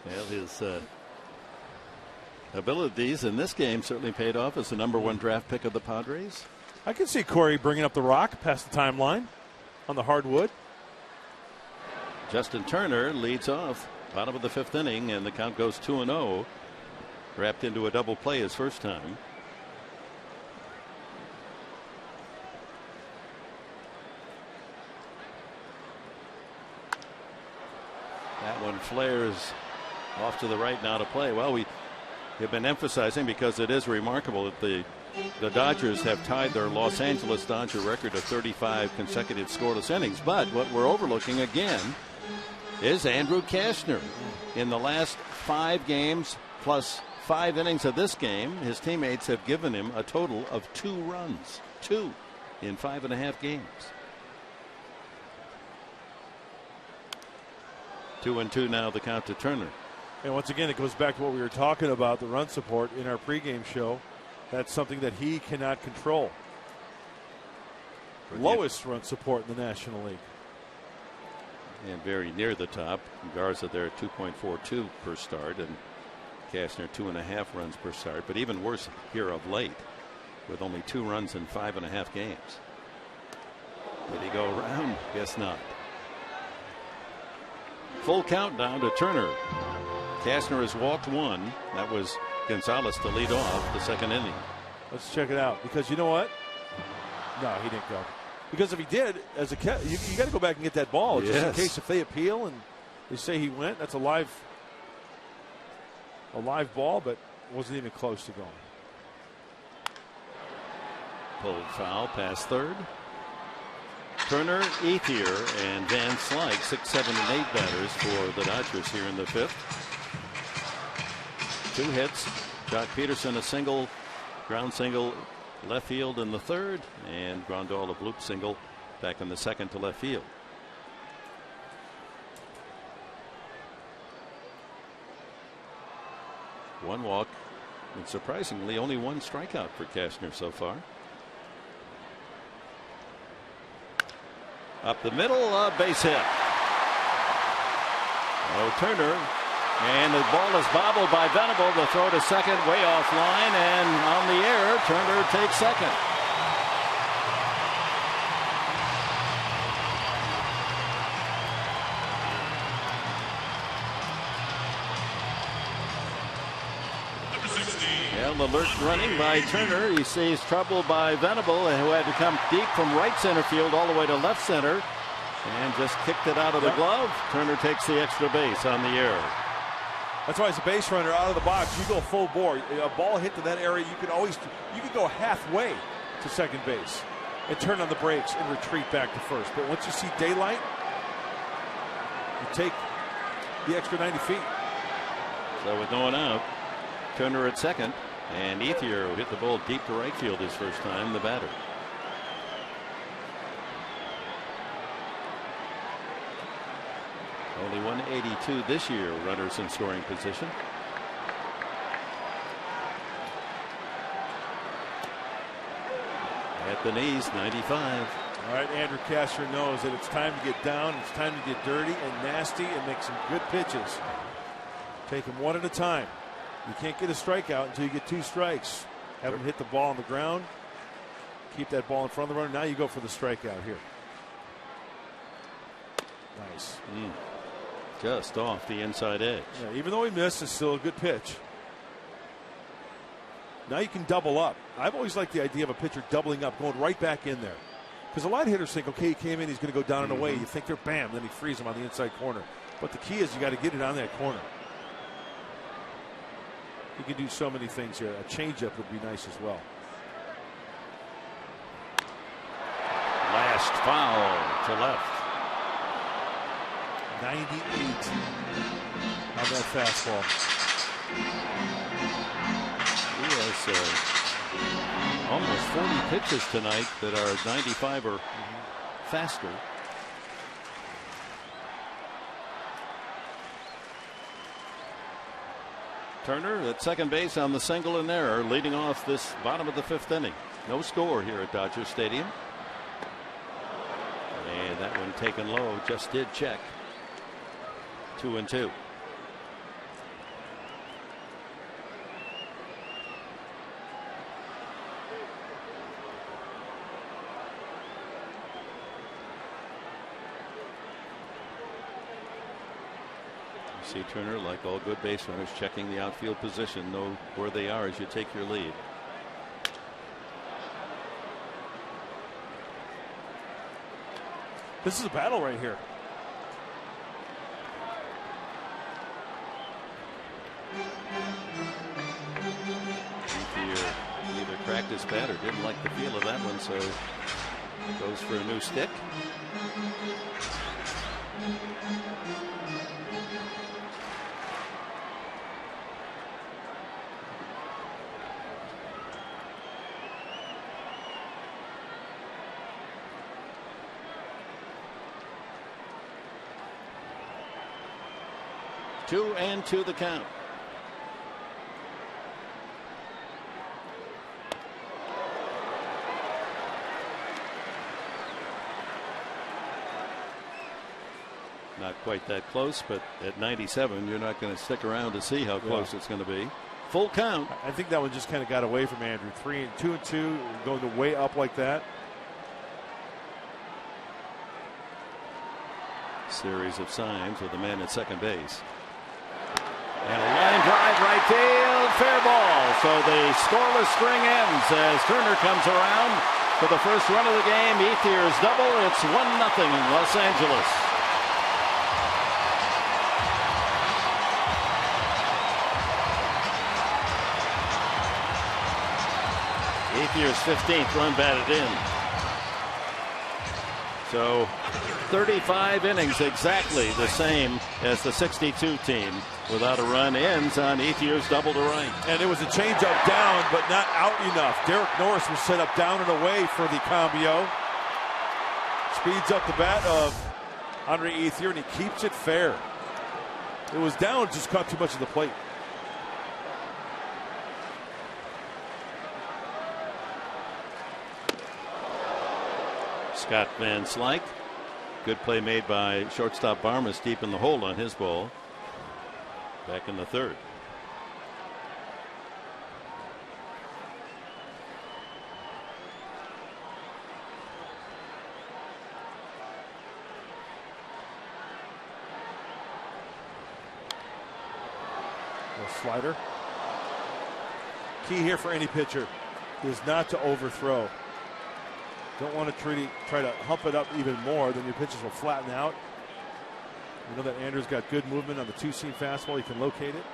Well, his abilities in this game certainly paid off as the #1 draft pick of the Padres. I can see Corey bringing up the rock past the timeline on the hardwood. Justin Turner leads off, bottom of the 5th inning, and the count goes 2-0. Wrapped into a double play his first time. That one flares off to the right now to play. Well, we have been emphasizing, because it is remarkable that the Dodgers have tied their Los Angeles Dodger record of 35 consecutive scoreless innings. But what we're overlooking again is Andrew Cashner. In the last 5 games plus 5 innings of this game, his teammates have given him a total of 2 runs. 2 in 5.5 games. 2-2 now, the count to Turner. And once again, it goes back to what we were talking about, the run support in our pregame show. That's something that he cannot control. Lowest run support in the National League. And very near the top. Garza there at 2.42 per start, and Cashner 2.5 runs per start. But even worse here of late, with only 2 runs in 5.5 games. Did he go around? Guess not. Full count down to Turner. Kastner has walked one. That was Gonzalez to lead off the second inning. Let's check it out, because you know what? No, he didn't go. Because if he did, as a catch, you got to go back and get that ball, just in case if they appeal and they say he went. That's a live ball, but wasn't even close to going. Pulled foul past third. Turner, Ethier, and Van Slyke, 6, 7, and 8 batters for the Dodgers here in the fifth. 2 hits. Jock Peterson a single, ground single, left field in the third, and Grandal a bloop single back in the second to left field. One walk, and surprisingly only one strikeout for Kastner so far. Up the middle, base hit. Oh, Turner, and the ball is bobbled by Venable. The throw to second, way offline, and on the air, Turner takes second. Alert running by Turner. He sees trouble by Venable, who had to come deep from right center field all the way to left center, and just kicked it out of the glove. Turner takes the extra base on the air. That's why as a base runner out of the box, you go full bore. A ball hit to that area, you could go halfway to second base and turn on the brakes and retreat back to first. But once you see daylight, you take the extra 90 feet. So with no one out, Turner at second, and Ethier hit the ball deep to right field his first time, the batter. Only 182 this year, runners in scoring position. At the knees, 95. All right, Andrew Kastner knows that it's time to get down, it's time to get dirty and nasty and make some good pitches. Take them one at a time. You can't get a strikeout until you get 2 strikes. Have him hit the ball on the ground. Keep that ball in front of the runner. Now you go for the strikeout here. Nice. Just off the inside edge. Yeah, even though he missed, it's still a good pitch. Now you can double up. I've always liked the idea of a pitcher doubling up, going right back in there. Because a lot of hitters think, okay, he came in, he's going to go down and away. You think they're bam, then he frees him on the inside corner. But the key is you got to get it on that corner. You can do so many things here. A changeup would be nice as well. Last foul to left. 98 on that fastball. He has almost 40 pitches tonight that are 95 or faster. Turner at second base on the single and error, leading off this bottom of the fifth inning. No score here at Dodger Stadium. And that one taken low, just did check. 2-2. See Turner, like all good base runners, checking the outfield position, know where they are as you take your lead. This is a battle right here. Either cracked his bat or didn't like the feel of that one, so goes for a new stick. Two and two the count. Not quite that close, but at 97, you're not going to stick around to see how close it's going to be. Full count. I think that one just kind of got away from Andrew. 2 and 2, going to way up like that. Series of signs with the man at second base. And a line drive right field, fair ball. So the scoreless string ends as Turner comes around for the first run of the game. Ethier's double. It's 1-0 Los Angeles. Ethier's 15th run batted in. So 35 innings, exactly the same as the 62 team without a run, ends on Ethier's double to right. And it was a changeup down, but not out enough. Derek Norris was set up down and away for the cambio. Speeds up the bat of Andre Ethier, and he keeps it fair. It was down, just caught too much of the plate. Scott Van Slyke. Good play made by shortstop Barmas deep in the hole on his ball. Back in the third. A slider. Key here for any pitcher is not to overthrow. Don't want to try to hump it up even more, then your pitches will flatten out. You know that Andrew's got good movement on the two-seam fastball. He can locate it.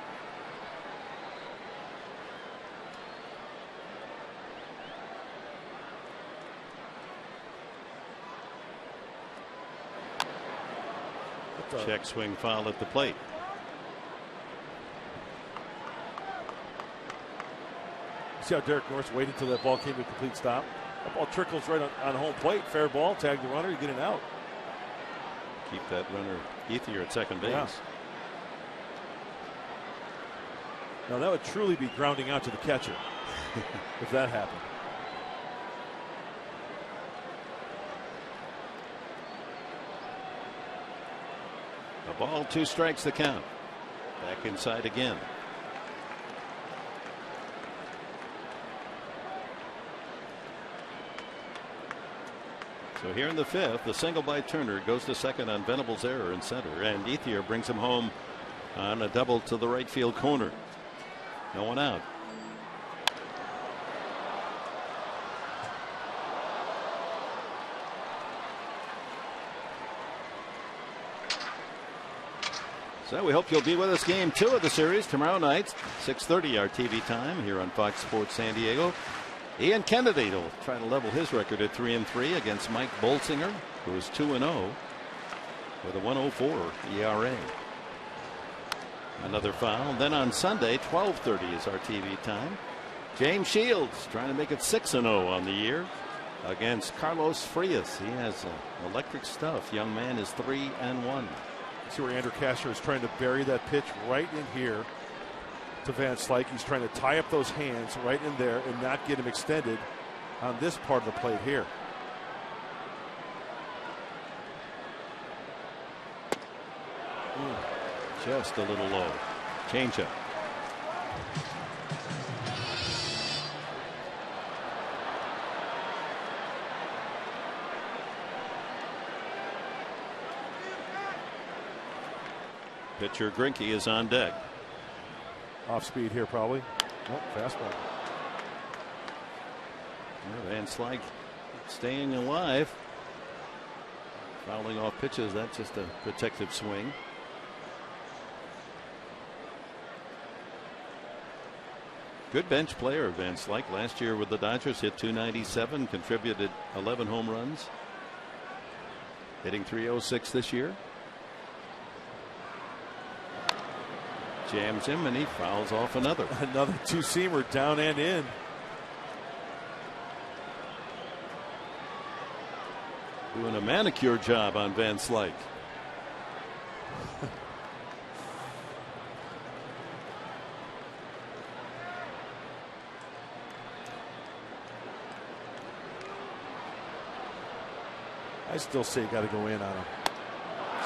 Check swing foul at the plate. See how Derek Norris waited until that ball came to a complete stop? That ball trickles right on home plate. Fair ball. Tag the runner. You get it out. Keep that runner Ethier at second base. Yeah. Now that would truly be grounding out to the catcher if that happened. A ball, 2 strikes the count. Back inside again. So here in the 5th, the single by Turner goes to second on Venable's error in center, and Ethier brings him home on a double to the right field corner. No one out. So we hope you'll be with us game 2 of the series tomorrow night, 6:30 our TV time here on Fox Sports San Diego. Ian Kennedy will try to level his record at 3-3 against Mike Bolsinger, who is 2-0 with a 1.04 ERA. Another foul. Then on Sunday, 12:30 is our TV time. James Shields trying to make it 6-0 on the year against Carlos Frias. He has electric stuff. Young man is 3-1. See where Andrew Castro is trying to bury that pitch right in here to Van Slyke. He's trying to tie up those hands right in there and not get him extended on this part of the plate here. Just a little low. Changeup. Pitcher Greinke is on deck. Off speed here probably. Nope, fastball. Van Slyke staying alive. Fouling off pitches. That's just a protective swing. Good bench player, Van Slyke. Last year with the Dodgers, hit .297, contributed 11 home runs. Hitting .306 this year. Jams him and he fouls off another. Another two-seamer down and in. Doing a manicure job on Van Slyke. I still say you got to go in on him.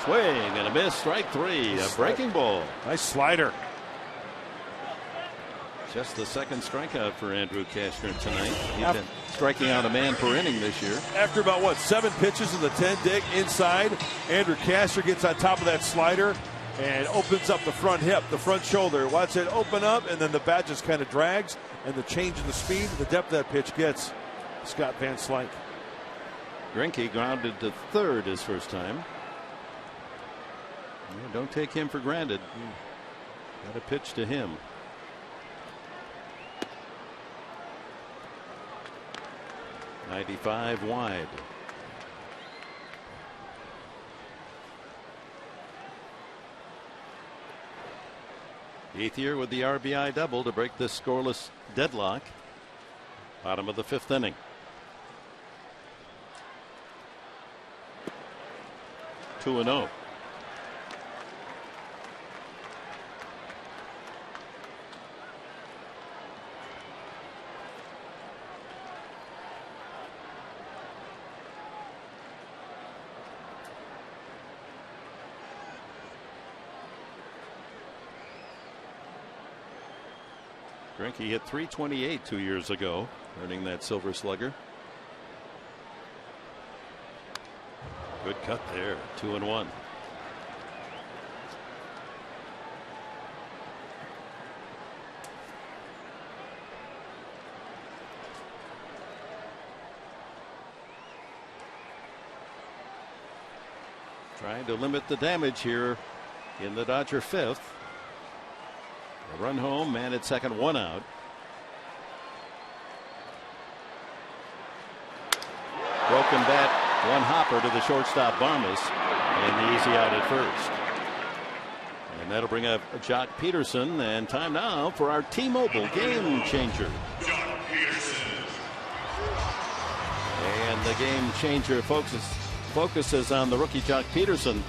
Swing and a miss, strike 3, a breaking ball. Nice slider. Just the second strikeout for Andrew Cashner tonight. He's been striking out a man per inning this year. After about, what, 7 pitches in the 10th dig inside, Andrew Cashner gets on top of that slider and opens up the front hip, the front shoulder. Watch it open up, and then the bat just kind of drags, and the change in the speed, the depth that pitch gets Scott Van Slyke. Greinke grounded to third his first time. Yeah, don't take him for granted. Got a pitch to him. .95 wide. Eighth year with the RBI double to break this scoreless deadlock. Bottom of the 5th inning. Two and 0. Greinke hit .328 2 years ago, earning that Silver Slugger. Good cut there. 2 and 1. Trying to limit the damage here in the Dodger 5th. A run home, man at second, 1 out. Broken bat, 1 hopper to the shortstop Barmes, and the easy out at first. And that'll bring up Jock Peterson, and time now for our T-Mobile game changer. Jock Peterson. And the game changer focuses on the rookie Jock Peterson.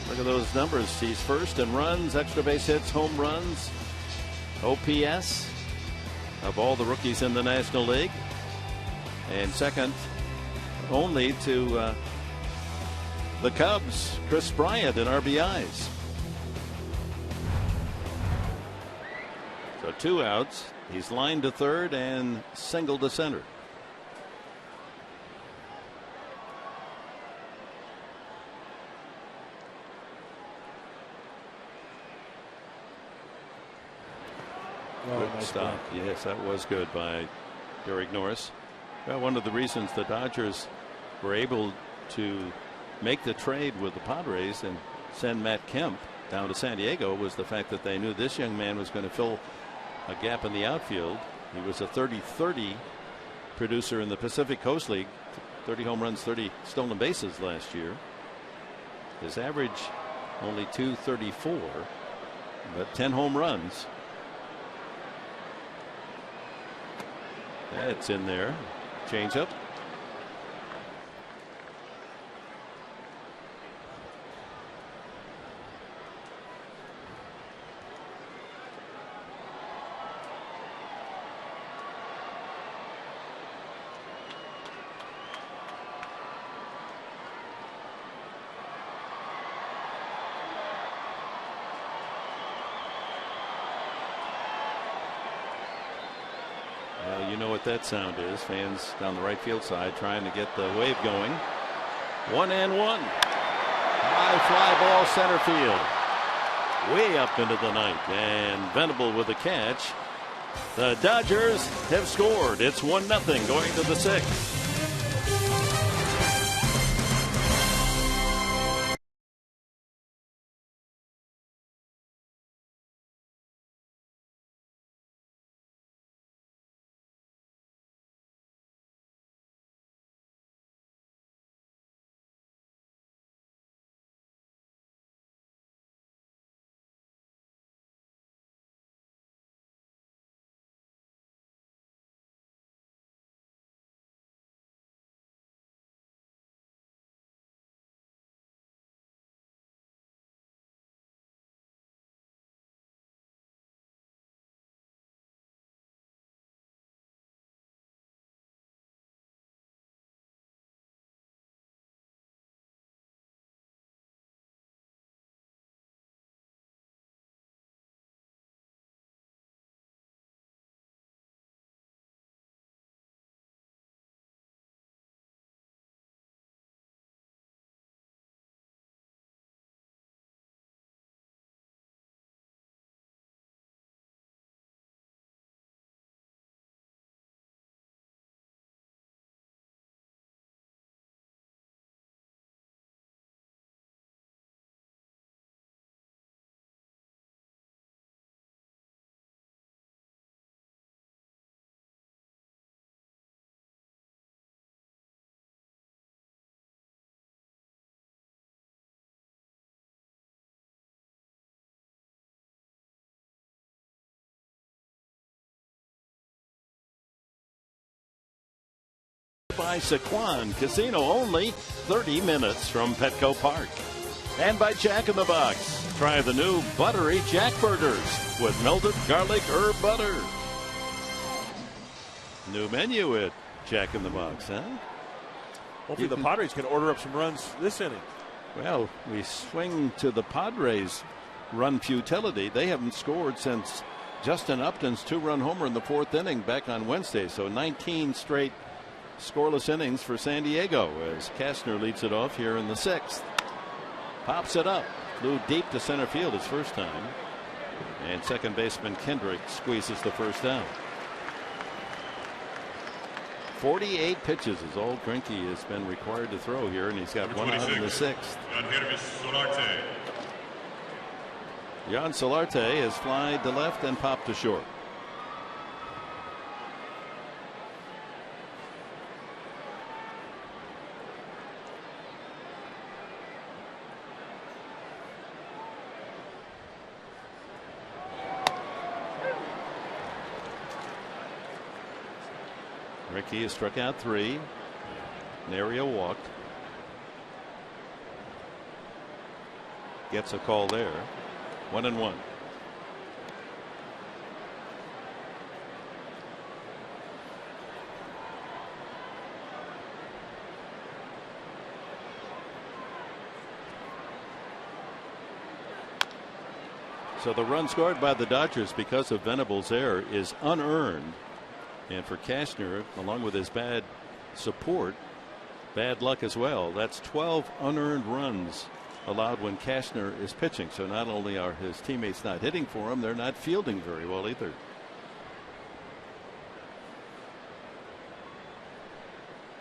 Look at those numbers. He's first in runs, extra base hits, home runs, OPS of all the rookies in the National League, and second only to the Cubs, Chris Bryant, in RBIs. So 2 outs. He's lined to third and single to center. Good nice stop. Yes, that was good by Derek Norris. Well, one of the reasons the Dodgers were able to make the trade with the Padres and send Matt Kemp down to San Diego was the fact that they knew this young man was going to fill a gap in the outfield. He was a 30-30 producer in the Pacific Coast League, 30 home runs, 30 stolen bases last year. His average only .234, but 10 home runs. That's in there. Change up. You know what that sound is. Fans down the right field side trying to get the wave going. 1 and 1. High fly ball center field. Way up into the night. And Venable with a catch. The Dodgers have scored. It's 1-0 going to the 6th. by Sequan Casino, only 30 minutes from Petco Park. And by Jack in the Box. Try the new buttery Jack Burgers with melted garlic herb butter. New menu at Jack in the Box, huh? Hopefully the Padres can order up some runs this inning. Well, we swing to the Padres' run futility. They haven't scored since Justin Upton's 2-run homer in the 4th inning back on Wednesday. So 19 straight scoreless innings for San Diego as Kastner leads it off here in the 6th. Pops it up. Flew deep to center field his first time. And second baseman Kendrick squeezes the first down. 48 pitches is all Greinke has been required to throw here, and he's got one out in the 6th. Jan Solarte has flied to left and popped to short. Ricky has struck out 3. Nary a walk. Gets a call there. 1-1. So the run scored by the Dodgers because of Venable's error is unearned. And for Kastner, along with his bad support, bad luck as well. That's 12 unearned runs allowed when Kastner is pitching. So not only are his teammates not hitting for him, they're not fielding very well either.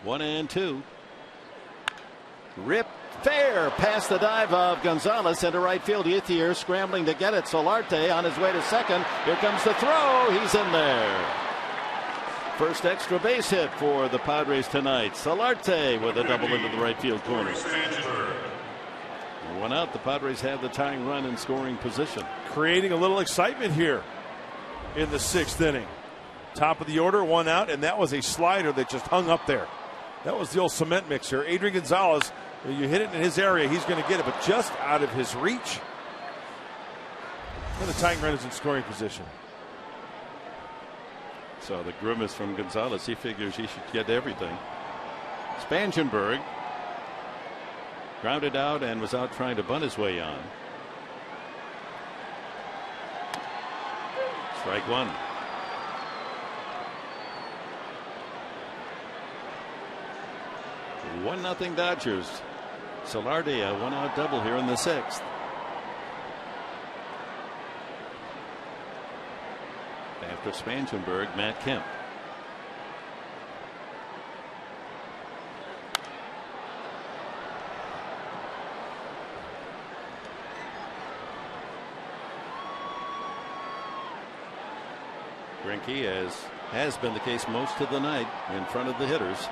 One and two. Rip fair past the dive of Gonzalez into right field. Ethier scrambling to get it. Solarte on his way to second. Here comes the throw. He's in there. First extra base hit for the Padres tonight. Solarte with a double into the right field corner. One out. The Padres have the tying run in scoring position. Creating a little excitement here in the 6th inning. Top of the order, one out, and that was a slider that just hung up there. That was the old cement mixer. Adrian Gonzalez, you hit it in his area, he's going to get it, but just out of his reach. And the tying run is in scoring position. So the grimace from Gonzalez, he figures he should get everything. Spangenberg grounded out and was out trying to bunt his way on. Strike one. 1-0 Dodgers. Solarte a one-out double here in the 6th. After Spangenberg, Matt Kemp. Greinke, as has been the case most of the night, in front of the hitters.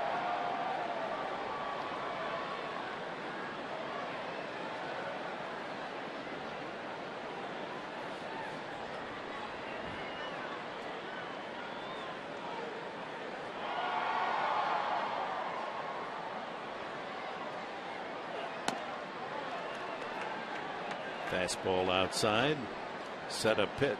Fastball outside. Set up pitch.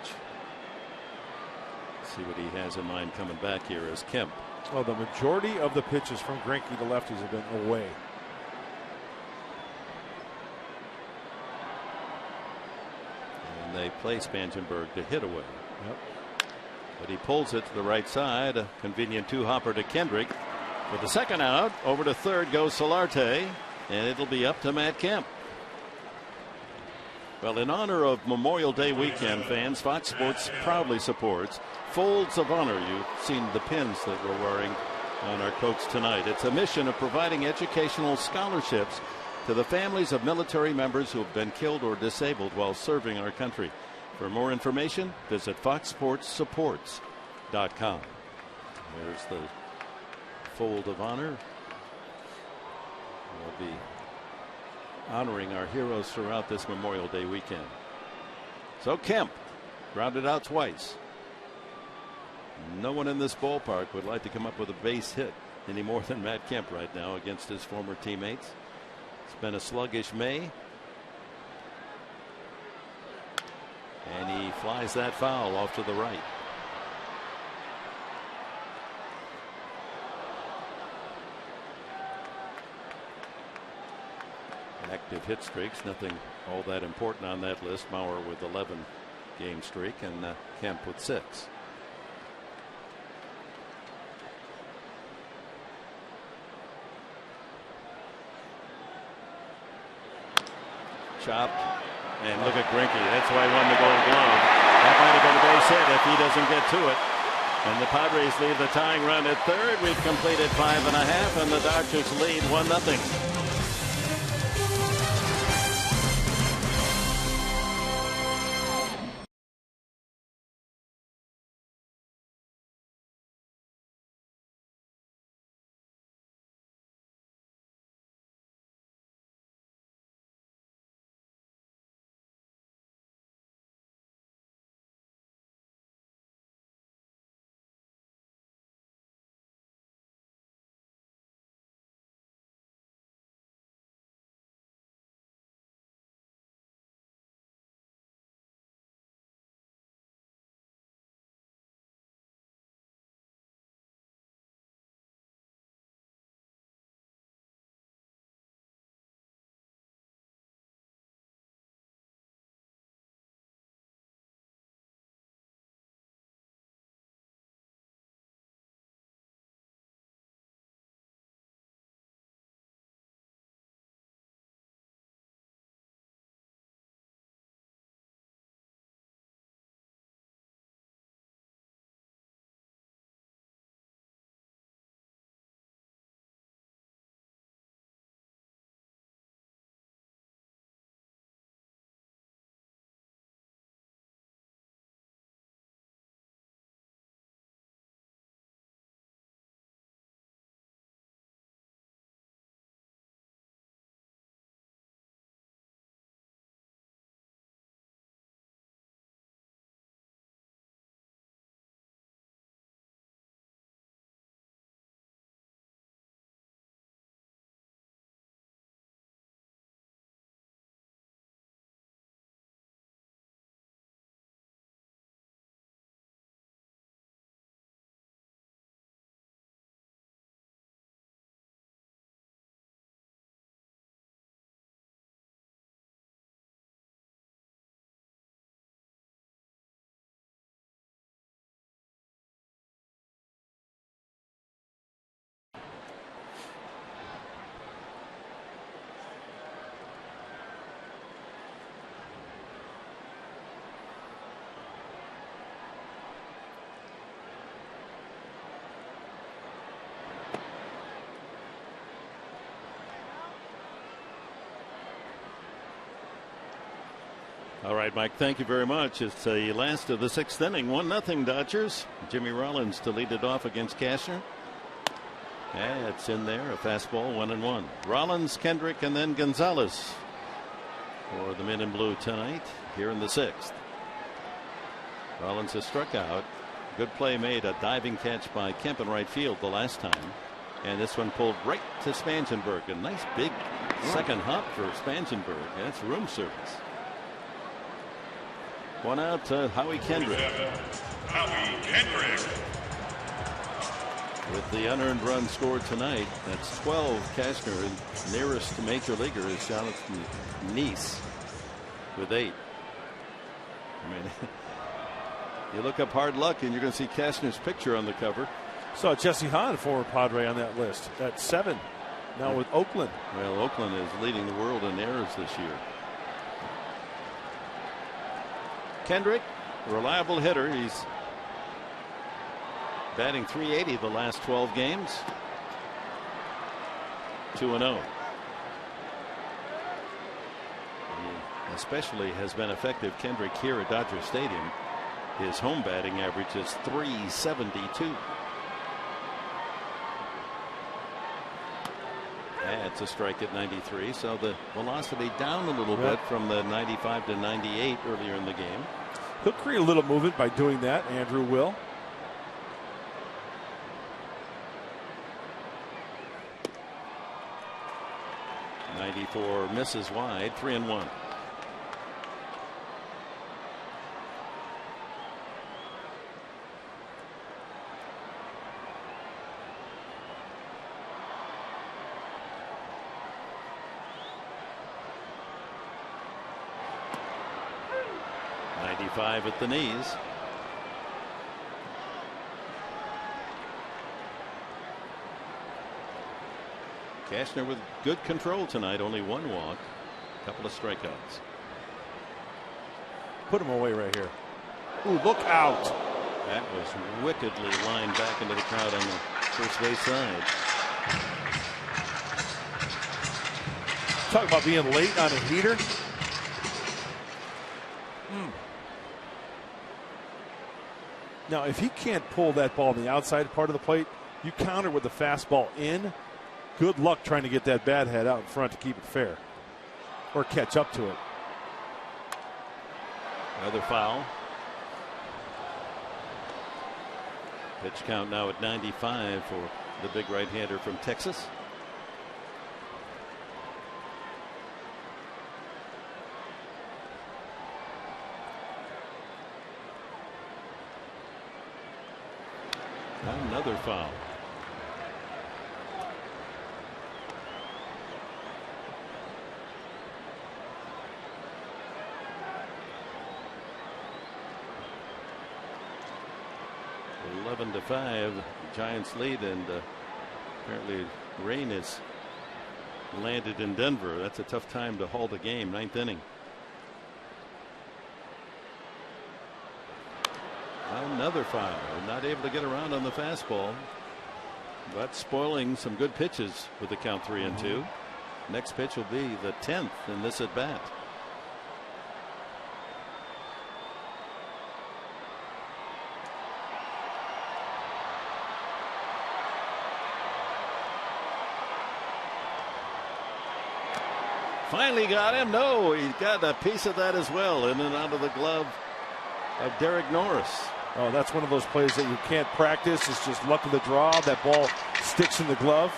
See what he has in mind coming back here as Kemp. Well, the majority of the pitches from Greinke to lefties have been away. And they play Spangenberg to hit away. Yep. But he pulls it to the right side. A convenient two-hopper to Kendrick. With the second out, over to third goes Solarte. And it'll be up to Matt Kemp. Well, in honor of Memorial Day weekend, fans, Fox Sports proudly supports Folds of Honor. You've seen the pins that we're wearing on our coats tonight. It's a mission of providing educational scholarships to the families of military members who have been killed or disabled while serving our country. For more information, visit foxsportssupports.com. There's the Fold of Honor. We'll be honoring our heroes throughout this Memorial Day weekend. So Kemp grounded out twice. No one in this ballpark would like to come up with a base hit any more than Matt Kemp right now against his former teammates. It's been a sluggish May. And he flies that foul off to the right. Active hit streaks, nothing all that important on that list. Mauer with 11 game streak and Kemp with 6. Chopped, and look at Greinke. That's why he won the Gold Glove. That might have been a base hit if he doesn't get to it. And the Padres leave the tying run at third. We've completed 5.5, and the Dodgers lead 1-0. All right, Mike, thank you very much. It's the last of the 6th inning. 1-0 Dodgers. Jimmy Rollins to lead it off against Cashner. Yeah, it's in there. A fastball, 1-1. Rollins, Kendrick, and then Gonzalez for the men in blue tonight here in the 6th. Rollins has struck out. Good play made. A diving catch by Kemp in right field the last time. And this one pulled right to Spangenberg. A nice big second hop for Spangenberg. That's room service. One out to Howie Kendrick. Howie Kendrick. With the unearned run scored tonight, that's 12. Cashner, and nearest major leaguer is Jonathan Neese with 8. I mean, you look up hard luck and you're going to see Cashner's picture on the cover. Saw Jesse Hahn, former Padre, on that list. That's 7. Now with Oakland. Well, Oakland is leading the world in errors this year. Kendrick, reliable hitter. He's batting .380 the last 12 games. 2-0. He especially has been effective, Kendrick, here at Dodger Stadium. His home batting average is .372. That's a strike at 93, so the velocity down a little bit from the 95 to 98 earlier in the game. He'll create a little movement by doing that. Andrew will. 94 misses wide, 3-1. At the knees. Cashner with good control tonight, only one walk, a couple of strikeouts. Put him away right here. Ooh, look out. That was wickedly lined back into the crowd on the first base side. Talk about being late on a heater. Now, if he can't pull that ball on the outside part of the plate, you counter with the fastball in. Good luck trying to get that bat head out in front to keep it fair or catch up to it. Another foul. Pitch count now at 95 for the big right-hander from Texas. Another foul. To 5, the Giants lead, and apparently rain has landed in Denver. That's a tough time to halt a game. 9th inning. Another foul. Not able to get around on the fastball, but spoiling some good pitches with the count 3-2. Next pitch will be the 10th in this at bat. Finally got him. No, he got a piece of that as well, in and out of the glove of Derek Norris. Oh, that's one of those plays that you can't practice. It's just luck of the draw. That ball sticks in the glove.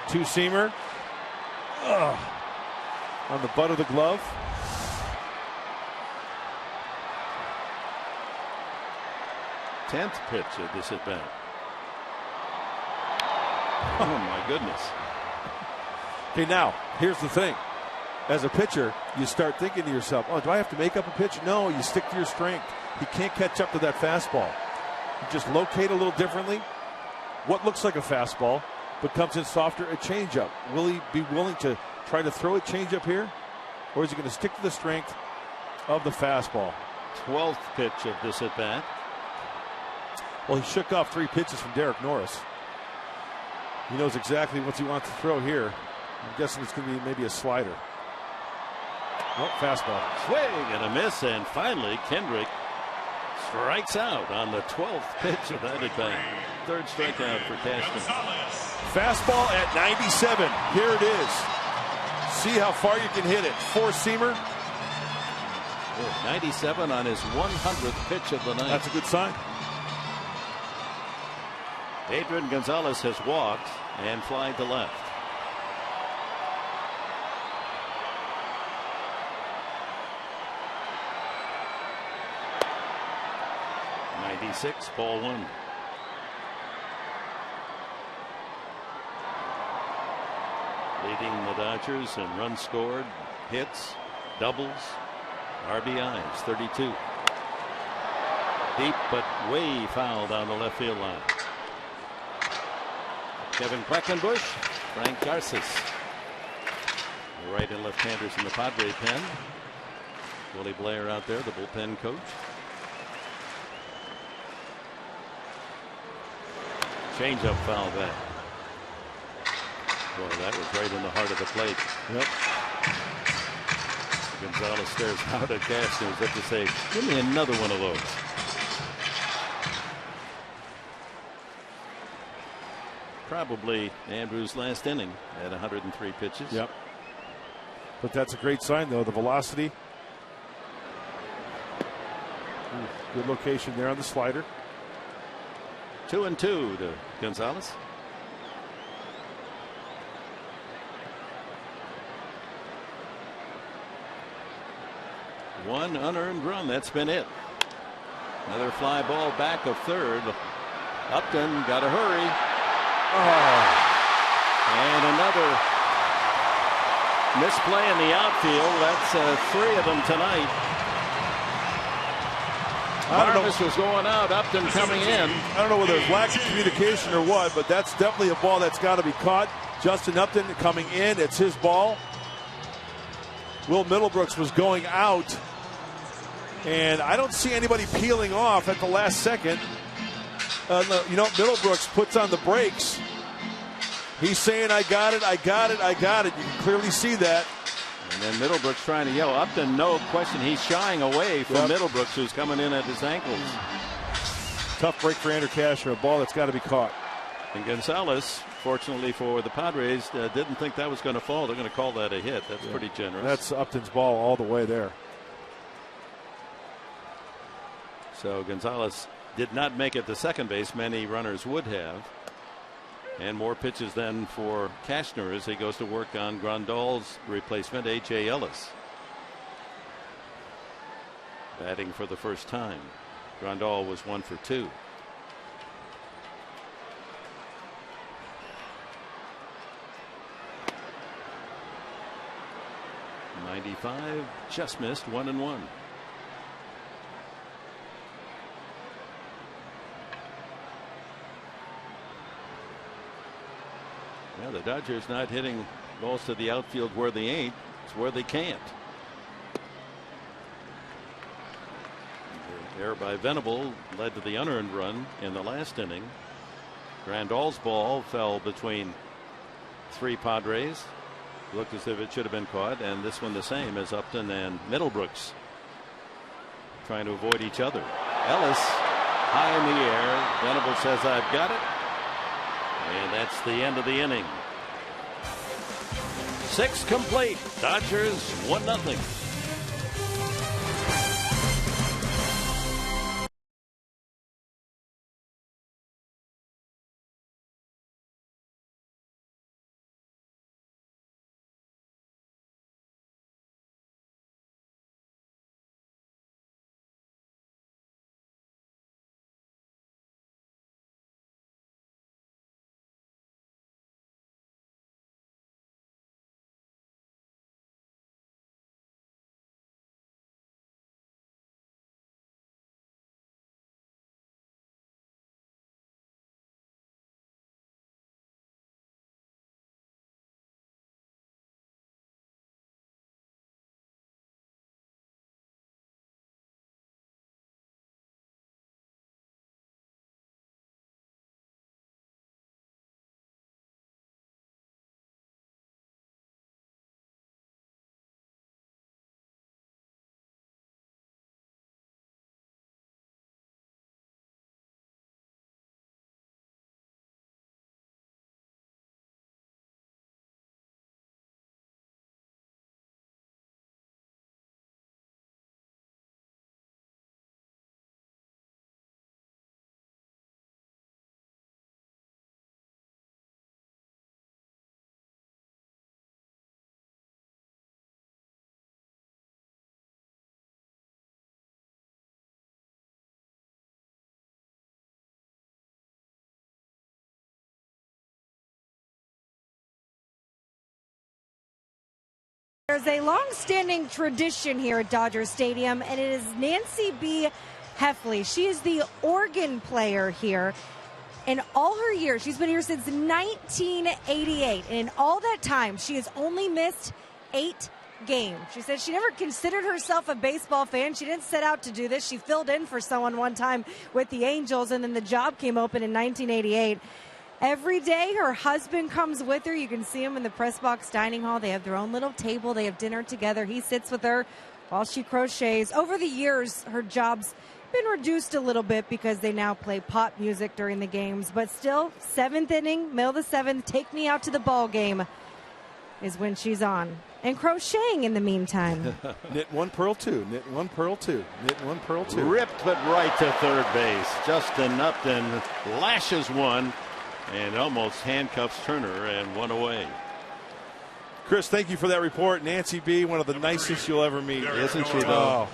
Two-seamer. On the butt of the glove. Tenth pitch of this at bat. Oh my goodness. Okay, now here's the thing. As a pitcher, you start thinking to yourself, oh, do I have to make up a pitch? No, you stick to your strength. He can't catch up to that fastball. You just locate a little differently. What looks like a fastball but comes in softer, a changeup. Will he be willing to try to throw a changeup here? Or is he going to stick to the strength of the fastball? 12th pitch of this at bat. Well, he shook off 3 pitches from Derek Norris. He knows exactly what he wants to throw here. I'm guessing it's going to be maybe a slider. Nope, fastball. Swing and a miss, and finally Kendrick strikes out on the 12th pitch of that at bat. 3rd strikeout for Cashman. Fastball at 97. Here it is. See how far you can hit it. 4-seamer. 97 on his 100th pitch of the night. That's a good sign. Adrian Gonzalez has walked and flied to left. Ball 1. Leading the Dodgers in runs scored, hits, doubles, RBIs, 32. Deep but way foul down the left field line. Kevin Quackenbush, Frank Garces. The right and left-handers in the Padres pen. Willie Blair out there, the bullpen coach. Change-up foul back. Boy, that was right in the heart of the plate. Yep. Gonzalez stares out at Cashner as if to say, give me another one of those. Probably Andrews' last inning at 103 pitches. Yep. But that's a great sign, though. The velocity. Good location there on the slider. 2-2 to Gonzalez. One unearned run. That's been it. Another fly ball back of third. Upton got to hurry. And another misplay in the outfield. That's 3 of them tonight. Marlins was going out. Upton coming in. I don't know whether it's lack of communication or what, but that's definitely a ball that's got to be caught. Justin Upton coming in. It's his ball. Will Middlebrooks was going out. And I don't see anybody peeling off at the last second. Middlebrooks puts on the brakes. He's saying, I got it, I got it, I got it. You can clearly see that. And then Middlebrooks trying to yell. Upton, no question, he's shying away from Middlebrooks, who's coming in at his ankles. Tough break for Andrew Casher, a ball that's got to be caught. And Gonzalez, fortunately for the Padres, didn't think that was going to fall. They're going to call that a hit. That's pretty generous. That's Upton's ball all the way there. So Gonzalez did not make it to second base. Many runners would have. And more pitches then for Cashner as he goes to work on Grandal's replacement, A.J. Ellis. Batting for the first time. Grandal was 1 for 2. .95 just missed, 1-1. Yeah, the Dodgers not hitting balls to the outfield where they ain't. It's where they can't. The error by Venable led to the unearned run in the last inning. Grandal's ball fell between 3 Padres. Looked as if it should have been caught, and this one the same as Upton and Middlebrooks trying to avoid each other. Ellis high in the air. Venable says, I've got it. And that's the end of the inning. 6 complete. Dodgers 1-0. There's a long-standing tradition here at Dodger Stadium, and it is Nancy B. Heffley. She is the organ player here. In all her years, she's been here since 1988, and in all that time, she has only missed 8 games. She said she never considered herself a baseball fan. She didn't set out to do this. She filled in for someone one time with the Angels, and then the job came open in 1988. Every day, her husband comes with her. You can see him in the press box dining hall. They have their own little table. They have dinner together. He sits with her while she crochets. Over the years, her job's been reduced a little bit because they now play pop music during the games. But still, 7th inning, middle of the 7th, take me out to the ball game is when she's on. And crocheting in the meantime. Knit 1, purl 2. Knit 1, purl 2. Knit 1, purl 2. Ripped but right to third base. Justin Upton lashes one and almost handcuffs Turner, and 1 away. Chris, thank you for that report. Nancy B., one of the nicest you'll ever meet. Isn't she, though?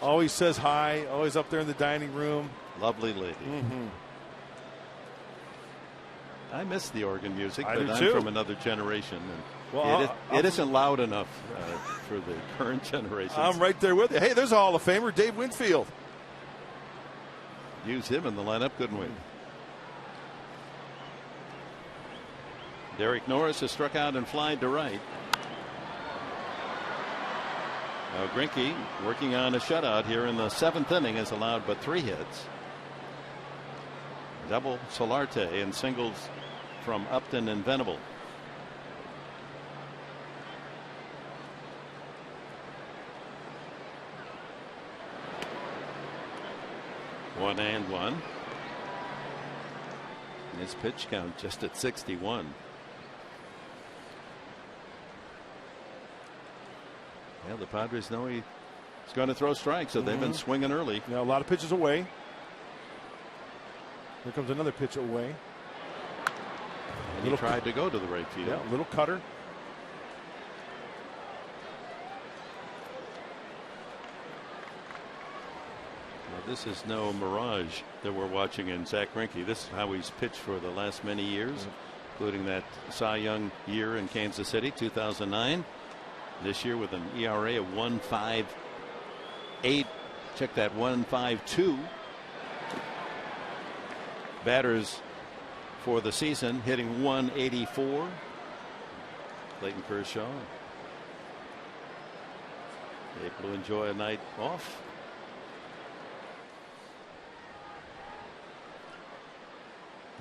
Always says hi, always up there in the dining room. Lovely lady. I miss the organ music, I but do I'm too. from another generation. And Well, it isn't loud enough for the current generation. I'm right there with you. Hey, there's a Hall of Famer, Dave Winfield. Use him in the lineup, couldn't we? Derek Norris has struck out and flied to right. Now Greinke, working on a shutout here in the 7th inning, has allowed but 3 hits. Double Solarte and singles from Upton and Venable. One and one. His pitch count just at 61. Yeah, the Padres know he's going to throw strikes, so they've been swinging early. Yeah, a lot of pitches away. Here comes another pitch away. And he tried to go to the right field. Yeah, little cutter. Now, this is no mirage that we're watching in Zach Greinke. This is how he's pitched for the last many years, including that Cy Young year in Kansas City, 2009. This year with an ERA of 1.58. Check that, 1.52. Batters for the season hitting 184. Clayton Kershaw able to enjoy a night off.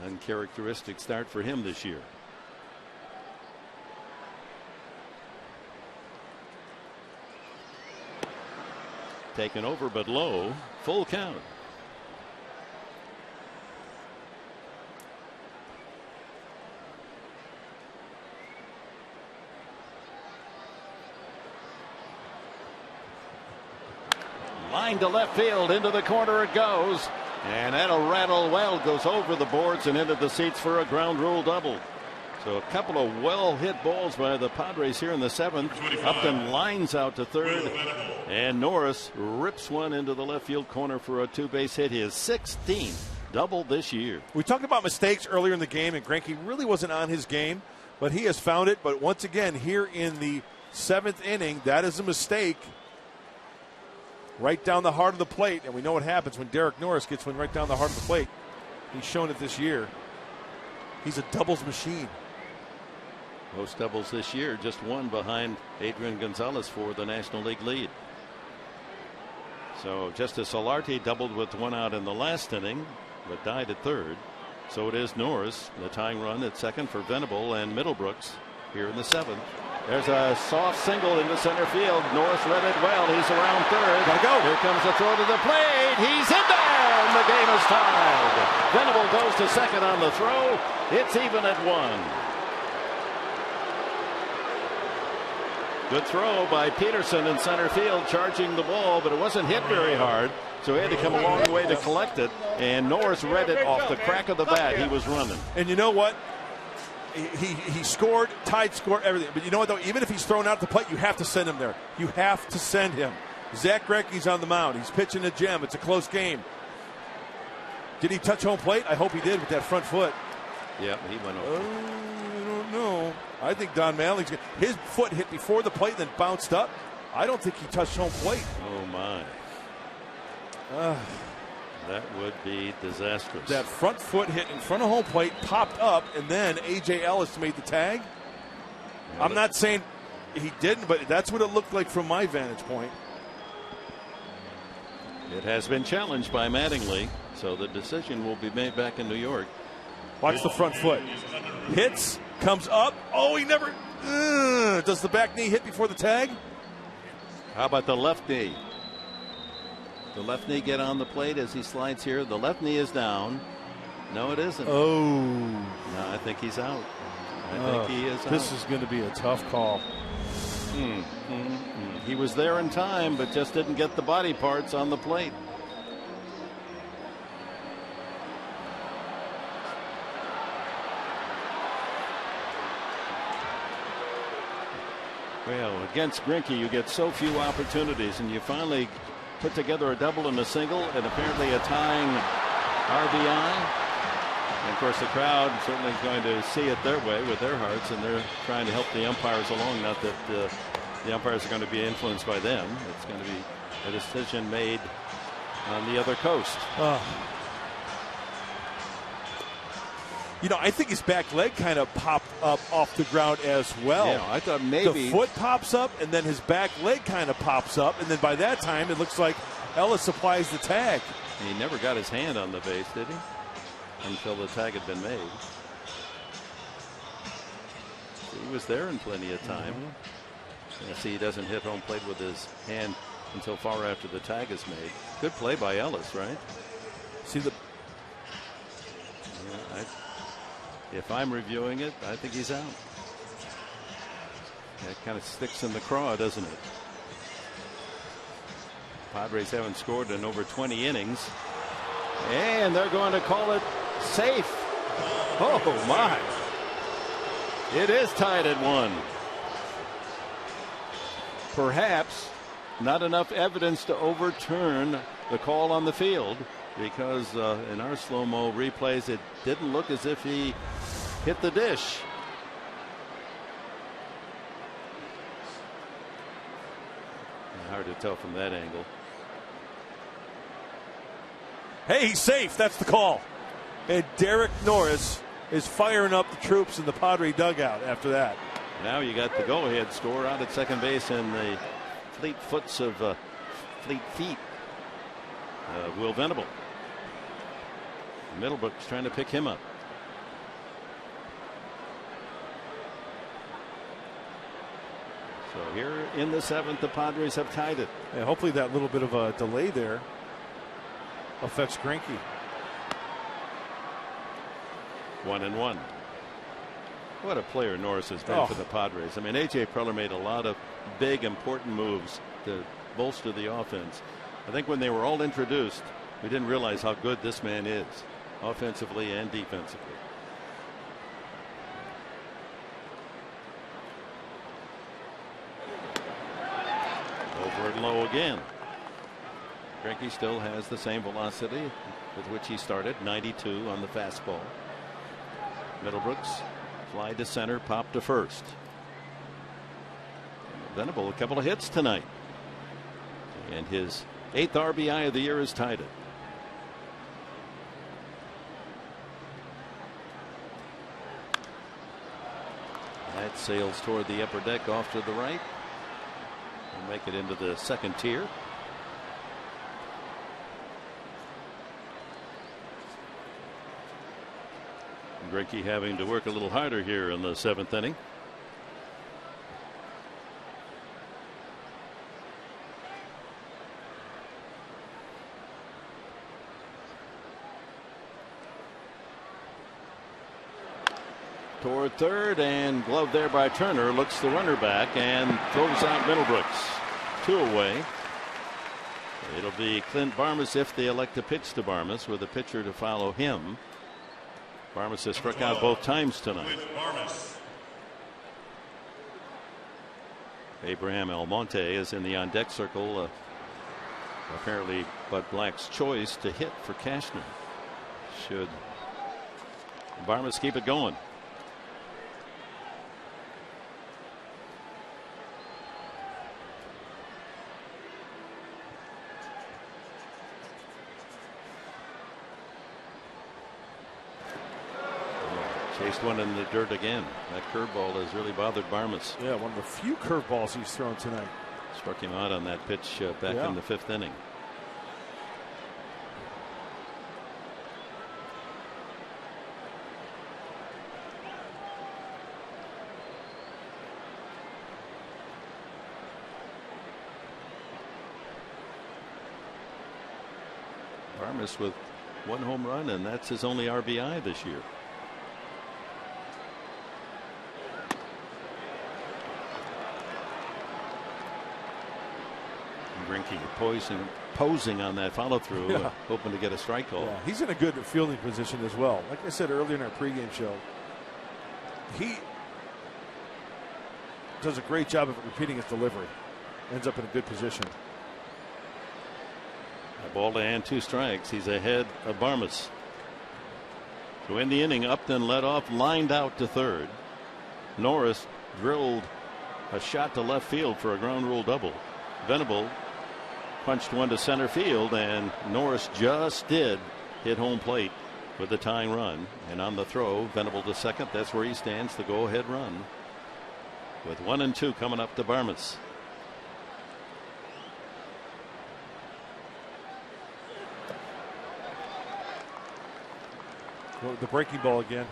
Uncharacteristic start for him this year. Taken over but low, full count. Line to left field, into the corner it goes, and that'll rattle well, goes over the boards and into the seats for a ground rule double. So a couple of well hit balls by the Padres here in the 7th. Upton lines out to third, and Norris rips one into the left field corner for a 2-base hit, his 16th double this year. We talked about mistakes earlier in the game, and Greinke really wasn't on his game, but he has found it. But once again, here in the 7th inning, that is a mistake. Right down the heart of the plate, and we know what happens when Derek Norris gets one right down the heart of the plate. He's shown it this year. He's a doubles machine. Most doubles this year, just one behind Adrian Gonzalez for the National League lead. So Justice Solarte doubled with one out in the last inning, but died at third. So it is Norris, the tying run at second for Venable and Middlebrooks here in the 7th. There's a soft single into center field. Norris read it well. He's around third. Gotta go. Here comes the throw to the plate. He's in there, and the game is tied. Venable goes to second on the throw. It's even at 1. Good throw by Peterson in center field, charging the ball, but it wasn't hit very hard, so he had to come a long way to collect it, and Norris read it off the crack of the bat. He was running. And you know what? He scored, tied score, everything. But you know what, though? Even if he's thrown out the plate, you have to send him there. You have to send him. Zach Greinke's on the mound. He's pitching a gem. It's a close game. Did he touch home plate? I hope he did with that front foot. Yeah, he went over. I don't know. I think Don Mattingly's his foot hit before the plate, then bounced up. I don't think he touched home plate. Oh my! That would be disastrous. That front foot hit in front of home plate, popped up, and then A.J. Ellis made the tag. Yeah, I'm not saying he didn't, but that's what it looked like from my vantage point. It has been challenged by Mattingly, so the decision will be made back in New York. Watch the front foot. Hits, comes up. Oh, he never. Does the back knee hit before the tag? How about the left knee? The left knee get on the plate as he slides here. The left knee is down. No, it isn't. Oh. No, I think he's out. I think he is out. This is going to be a tough call. He was there in time, but just didn't get the body parts on the plate. Well, against Greinke, you get so few opportunities, and you finally put together a double and a single, and apparently a tying RBI. And of course, the crowd certainly is going to see it their way with their hearts, and they're trying to help the umpires along. Not that the umpires are going to be influenced by them. It's going to be a decision made on the other coast. You know, I think his back leg kind of popped up off the ground as well. Yeah, I thought maybe the foot pops up, and then his back leg kind of pops up, and then by that time, it looks like Ellis supplies the tag. He never got his hand on the base, did he? Until the tag had been made. He was there in plenty of time. You see, he doesn't hit home plate with his hand until far after the tag is made. Good play by Ellis, right? See the. Yeah, if I'm reviewing it, I think he's out. That kind of sticks in the craw, doesn't it? Padres haven't scored in over 20 innings. And they're going to call it safe. Oh, my. It is tied at 1. Perhaps not enough evidence to overturn the call on the field, because in our slow-mo replays, it didn't look as if he hit the dish. Hard to tell from that angle. Hey, he's safe. That's the call. And Derek Norris is firing up the troops in the Padre dugout after that. Now you got the go-ahead score out at second base, and the fleet feet. Will Venable. Middlebrook's trying to pick him up. So here in the 7th, the Padres have tied it. Yeah, hopefully that little bit of a delay there affects Greinke. 1-1. What a player Norris has been for the Padres. I mean, A.J. Preller made a lot of big, important moves to bolster the offense. I think when they were all introduced, we didn't realize how good this man is, offensively and defensively. Over and low again. Greinke still has the same velocity with which he started, 92 on the fastball. Middlebrooks fly to center, pop to first. Venable, a couple of hits tonight, and his 8th RBI of the year is tied it. That sails toward the upper deck off to the right. We'll make it into the second tier. Greinke having to work a little harder here in the 7th inning. Toward third, and glove there by Turner. Looks the runner back and throws out Middlebrooks. 2 away. It'll be Clint Barmas if they elect to pitch to Barmas, with a pitcher to follow him. Barmas has struck out both times tonight. Abraham Almonte is in the on deck circle. Apparently Bud Black's choice to hit for Cashner. Should Barmas keep it going? Chased one in the dirt again. That curveball has really bothered Barmas. Yeah, one of the few curveballs he's thrown tonight. Struck him out on that pitch back in the 5th inning. Barmas with 1 home run, and that's his only RBI this year. Greinke posing on that follow through, hoping to get a strike call. Yeah, he's in a good fielding position as well. Like I said earlier in our pregame show, does a great job of repeating his delivery. Ends up in a good position. A ball and 2 strikes. He's ahead of Barmas. So in the inning, Upton led off, lined out to third. Norris drilled a shot to left field for a ground rule double. Venable punched one to center field, and Norris just did hit home plate with the tying run. And on the throw, Venable to second. That's where he stands, the go-ahead run. With 1 and 2 coming up to Barmas. Well, the breaking ball again.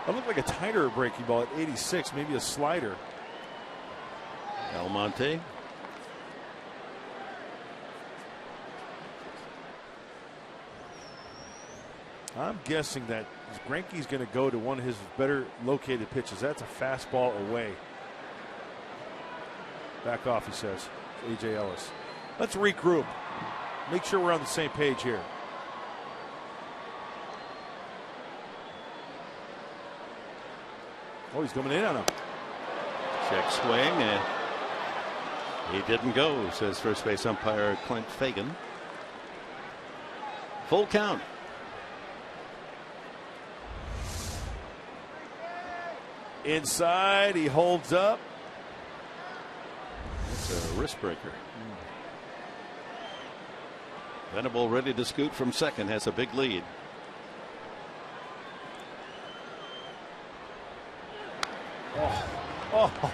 That looked like a tighter breaking ball at 86, maybe a slider. Almonte. I'm guessing that Greinke's going to go to one of his better located pitches. That's a fastball away. Back off, he says. A.J. Ellis. Let's regroup. Make sure we're on the same page here. Oh, he's coming in on him. Check swing, and he didn't go, says first base umpire Clint Fagan. Full count. Inside, he holds up. It's a wrist breaker. Venable ready to scoot from second, has a big lead. Oh.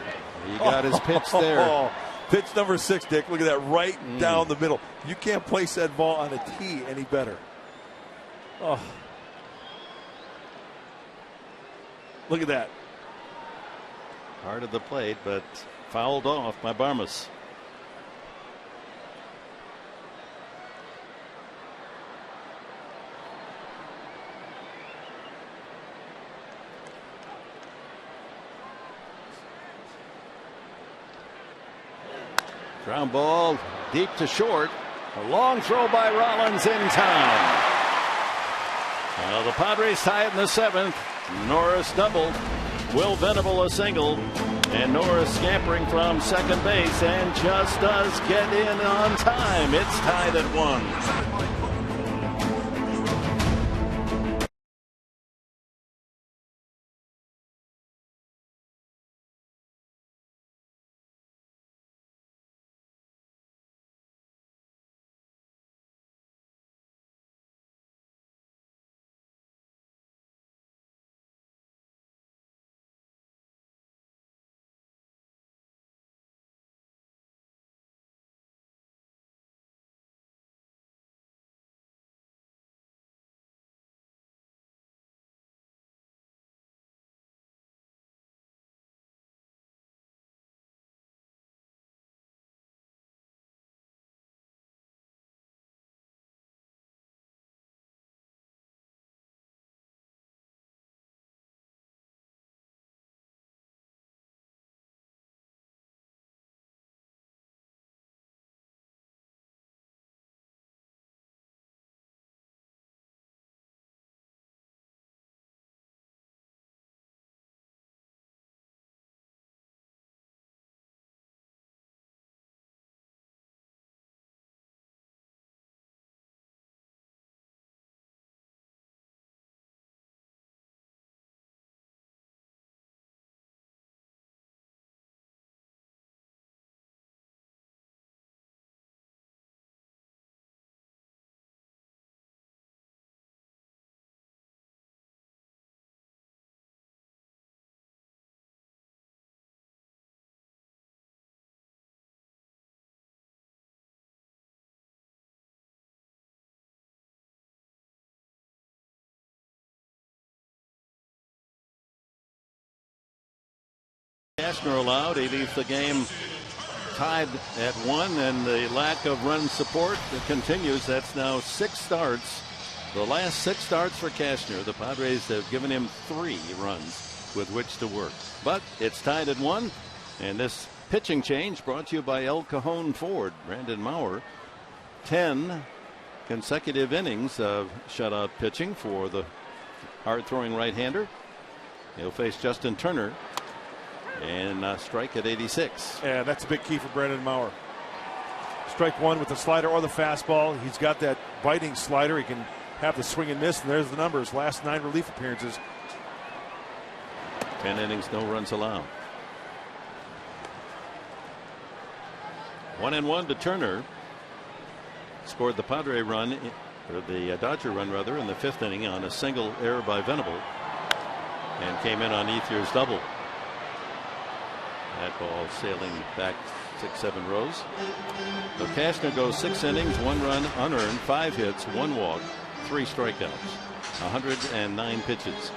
He got his pitch there. Pitch number 6, Dick. Look at that, right down the middle. You can't place that ball on a tee any better. Oh. Look at that. Hard of the plate, but fouled off by Barmas. Ground ball deep to short. A long throw by Rollins in time. Well, the Padres tie it in the 7th. Norris doubled. Will Venable a single. And Norris scampering from second base and just does get in on time. It's tied at 1. Cashner allowed. He leaves the game tied at 1, and the lack of run support continues. That's now 6 starts. The last 6 starts for Cashner. The Padres have given him 3 runs with which to work. But it's tied at 1, and this pitching change brought to you by El Cajon Ford. Brandon Maurer, 10 consecutive innings of shutout pitching for the hard-throwing right-hander. He'll face Justin Turner And strike at 86. Yeah, that's a big key for Brandon Maurer. Strike one with the slider or the fastball. He's got that biting slider. He can have the swing and miss, and there's the numbers. Last 9 relief appearances. 10 innings, no runs allowed. 1-1 to Turner. Scored the Padre run, or the Dodger run rather, in the 5th inning on a single error by Venable, and came in on Ethier's double. That ball sailing back 6-7 rows. So Cashner goes 6 innings, 1 run unearned, 5 hits, 1 walk, 3 strikeouts, 109 pitches.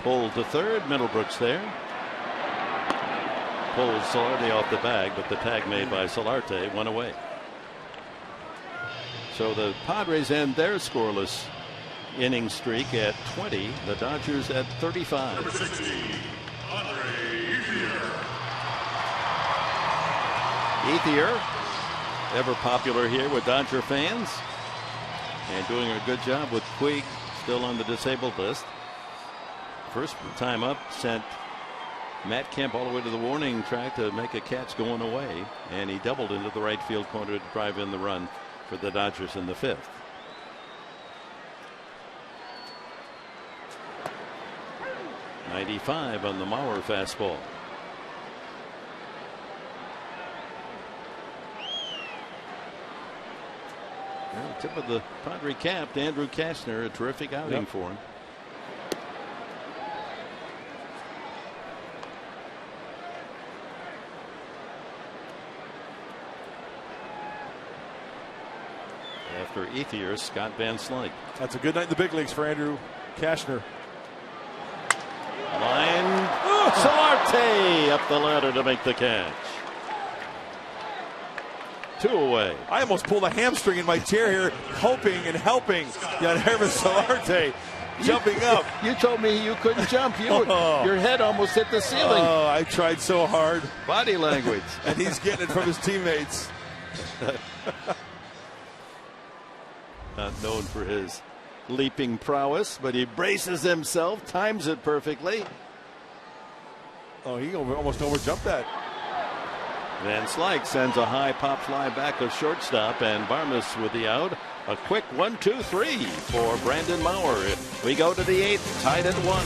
Pulled to third. Middlebrooks there. Pulls Solarte off the bag, but the tag made by Solarte, 1 away. So the Padres end their scoreless inning streak at 20. The Dodgers at 35. Number 60, Ethier, ever popular here with Dodger fans, and doing a good job with Puig still on the disabled list. First time up sent Matt Kemp all the way to the warning track to make a catch going away, and he doubled into the right field corner to drive in the run for the Dodgers in the 5th. .95 on the Maurer fastball. Well, tip of the Padre cap to Andrew Cashner, a terrific outing for him. After Ethier, Scott Van Slyke. That's a good night in the big leagues for Andrew Cashner. Line, Solarte up the ladder to make the catch. 2 away. I almost pulled a hamstring in my chair here, hoping and helping Yangervis Solarte jumping up. You told me you couldn't jump. Your head almost hit the ceiling. Oh, I tried so hard. Body language. And he's getting it from his teammates. Not known for his leaping prowess, but he braces himself, times it perfectly. Oh, he almost overjumped that. Van Slyke sends a high pop fly back to shortstop, and Barmes with the out. A quick 1-2-3 for Brandon Maurer. We go to the 8th, tied at 1.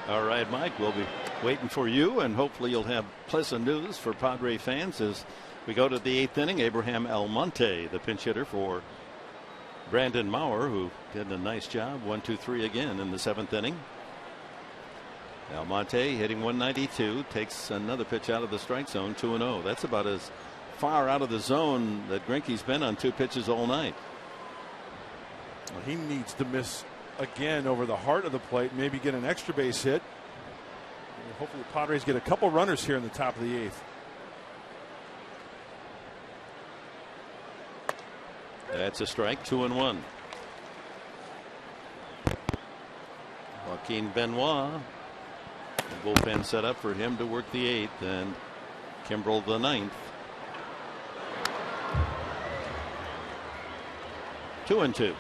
All right, Mike, we'll be waiting for you, and hopefully you'll have pleasant news for Padre fans as we go to the 8th inning. Abraham Almonte, the pinch hitter for Brandon Maurer, who did a nice job. 1-2-3 again in the 7th inning. Almonte hitting 192, takes another pitch out of the strike zone, 2-0. That's about as far out of the zone that Greinke's been on 2 pitches all night. Well, he needs to miss again over the heart of the plate, maybe get an extra base hit. And hopefully the Padres get a couple runners here in the top of the 8th. That's a strike, 2-1. Joaquin Benoit. The bullpen set up for him to work the 8th, and Kimbrel the 9th. 2-2.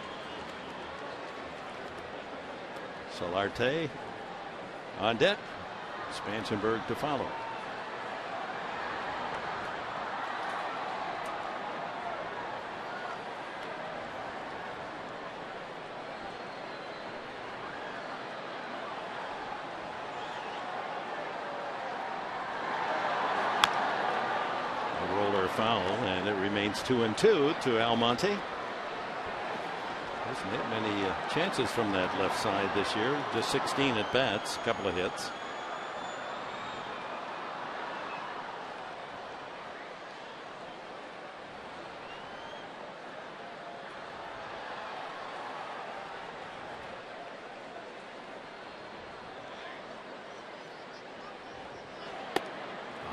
Solarte on deck. Spangenberg to follow. A roller foul, and it remains 2-2 to Almonte. Hasn't hit many chances from that left side this year. Just 16 at bats, a couple of hits.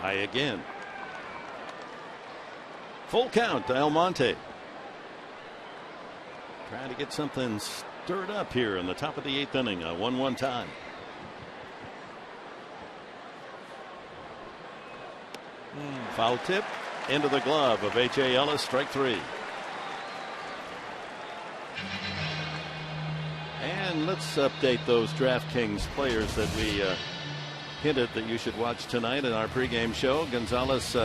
High again. Full count to Almonte. Trying to get something stirred up here in the top of the 8th inning. A 1-1 tie. Foul tip into the glove of H.A. Ellis. Strike 3. And let's update those DraftKings players that we hinted that you should watch tonight in our pregame show. Gonzalez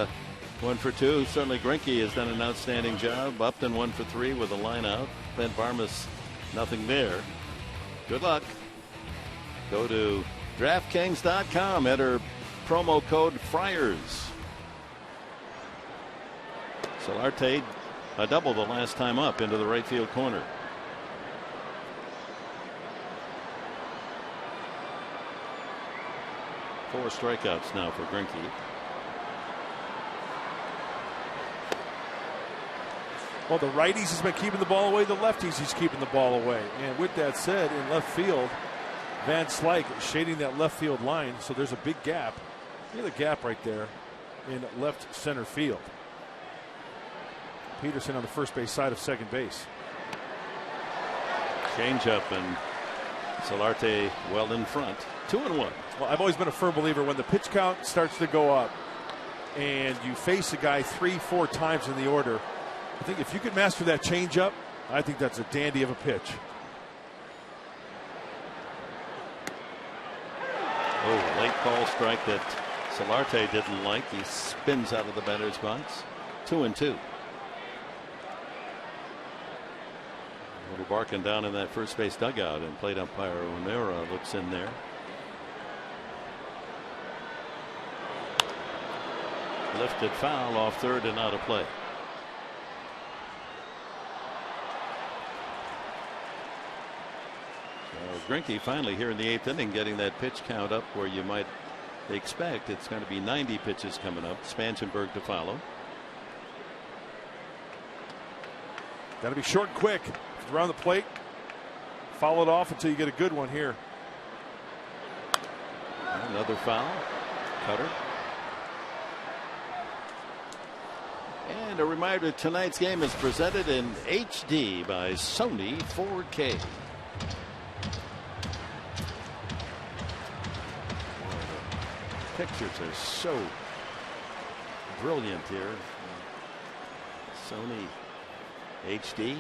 1 for 2. Certainly Greinke has done an outstanding job. Upton 1 for 3 with a line out. Ben Barmas, nothing there. Good luck. Go to DraftKings.com. Enter promo code Friars. Solarte a double the last time up into the right field corner. Four strikeouts now for Greinke. Well, the righties has been keeping the ball away. The lefties he's keeping the ball away. And with that said, in left field, Van Slyke shading that left field line. So there's a big gap. Look at the gap right there in left center field. Peterson on the first base side of second base. Change up and Solarte well in front. 2-1. Well, I've always been a firm believer when the pitch count starts to go up and you face a guy 3-4 times in the order. I think if you could master that changeup, I think that's a dandy of a pitch. Oh, late ball strike that Solarte didn't like. He spins out of the batter's box. 2-2. Little barking down in that first base dugout, and plate umpire O'Meara looks in there. Lifted foul off third and out of play. So Greinke finally here in the 8th inning getting that pitch count up where you might expect. It's going to be 90 pitches coming up. Spangenberg to follow. Got to be short and quick. Around the plate, foul it off until you get a good one here. Another foul. Cutter. And a reminder, tonight's game is presented in HD by Sony 4K. Pictures are so brilliant here. Sony HD.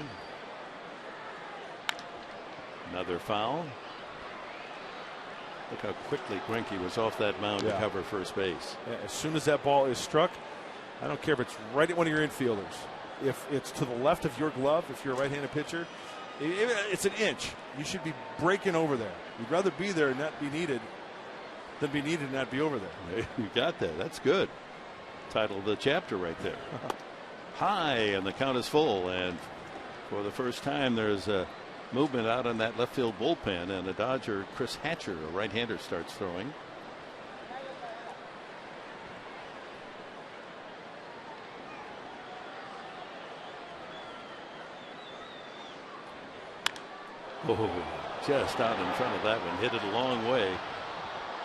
Another foul. Look how quickly Greinke was off that mound to cover first base. Yeah, as soon as that ball is struck, I don't care if it's right at one of your infielders. If it's to the left of your glove, if you're a right-handed pitcher, it's an inch. You should be breaking over there. You'd rather be there and not be needed than be needed and not be over there. You got that. That's good. Title of the chapter right there. High, and the count is full. And for the first time, there's a movement out on that left field bullpen, and the Dodger, Chris Hatcher, a right-hander, starts throwing. Oh, just out in front of that one. Hit it a long way.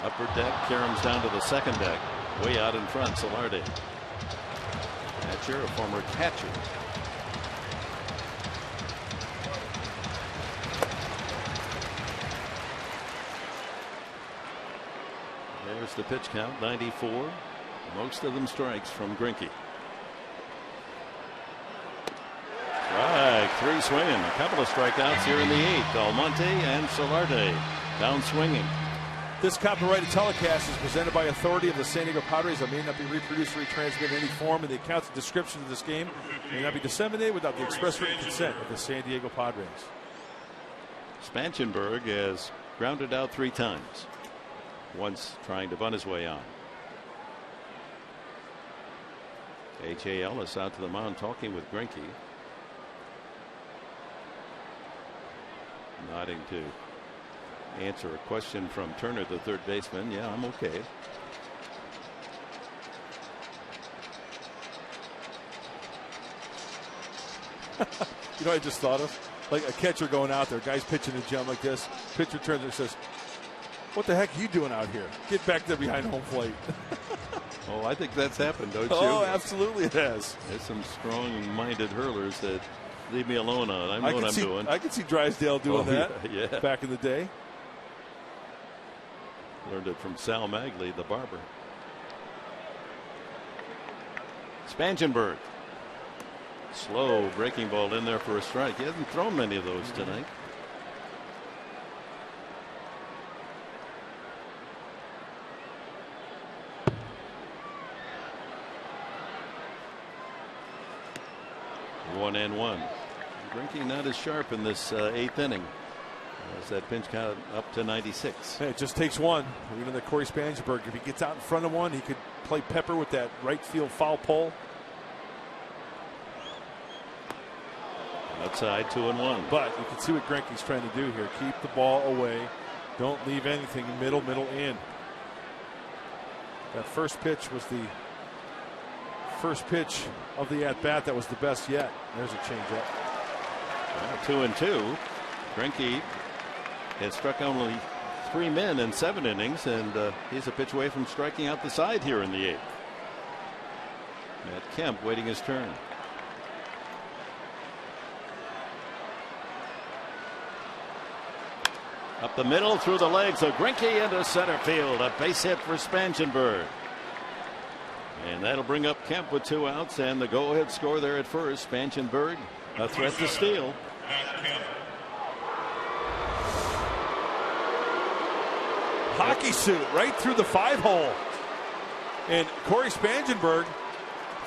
Upper deck, Karam's down to the second deck. Way out in front, Solarte. Hatcher, a former catcher. There's the pitch count, 94. Most of them strikes from Greinke. Strike, 3 swinging. A couple of strikeouts here in the 8th. Almonte and Solarte down swinging. This copyrighted telecast is presented by authority of the San Diego Padres and may not be reproduced or retransmitted in any form, and the accounts and description of this game may not be disseminated without the express written consent of the San Diego Padres. Spanchenberg has grounded out 3 times. Once trying to bunt his way on. H.A. Ellis out to the mound talking with Greinke. Nodding to answer a question from Turner, the third baseman. Yeah, I'm okay. You know what I just thought of? Like a catcher going out there, guy's pitching a jump like this. Pitcher turns and says, "What the heck are you doing out here? Get back there behind home plate." Oh, I think that's happened, don't you? Oh, absolutely it has. There's some strong-minded hurlers that leave me alone on. I know what I'm doing. I could see Drysdale doing that yeah. back in the day. Learned it from Sal Magley, the barber. Spanchenberg. Slow breaking ball in there for a strike. He hasn't thrown many of those tonight. One and one. Greinke not as sharp in this 8th inning. As that pinch count up to 96. Hey, it just takes one. Even that Corey Spansberg, if he gets out in front of one, he could play pepper with that right field foul pole. Outside, 2-1. But you can see what Greinke's trying to do here. Keep the ball away. Don't leave anything middle in. That first pitch was the first pitch of the at-bat that was the best yet. There's a changeup. Well, 2-2. Greinke has struck only 3 men in 7 innings, and he's a pitch away from striking out the side here in the 8th. Matt Kemp waiting his turn. Up the middle, through the legs of Greinke into center field. A base hit for Spanchenberg. And that'll bring up Kemp with 2 outs, and the go-ahead score there at first. Spanchenberg, a threat to steal. Hockey suit right through the 5-hole. And Corey Spansberg,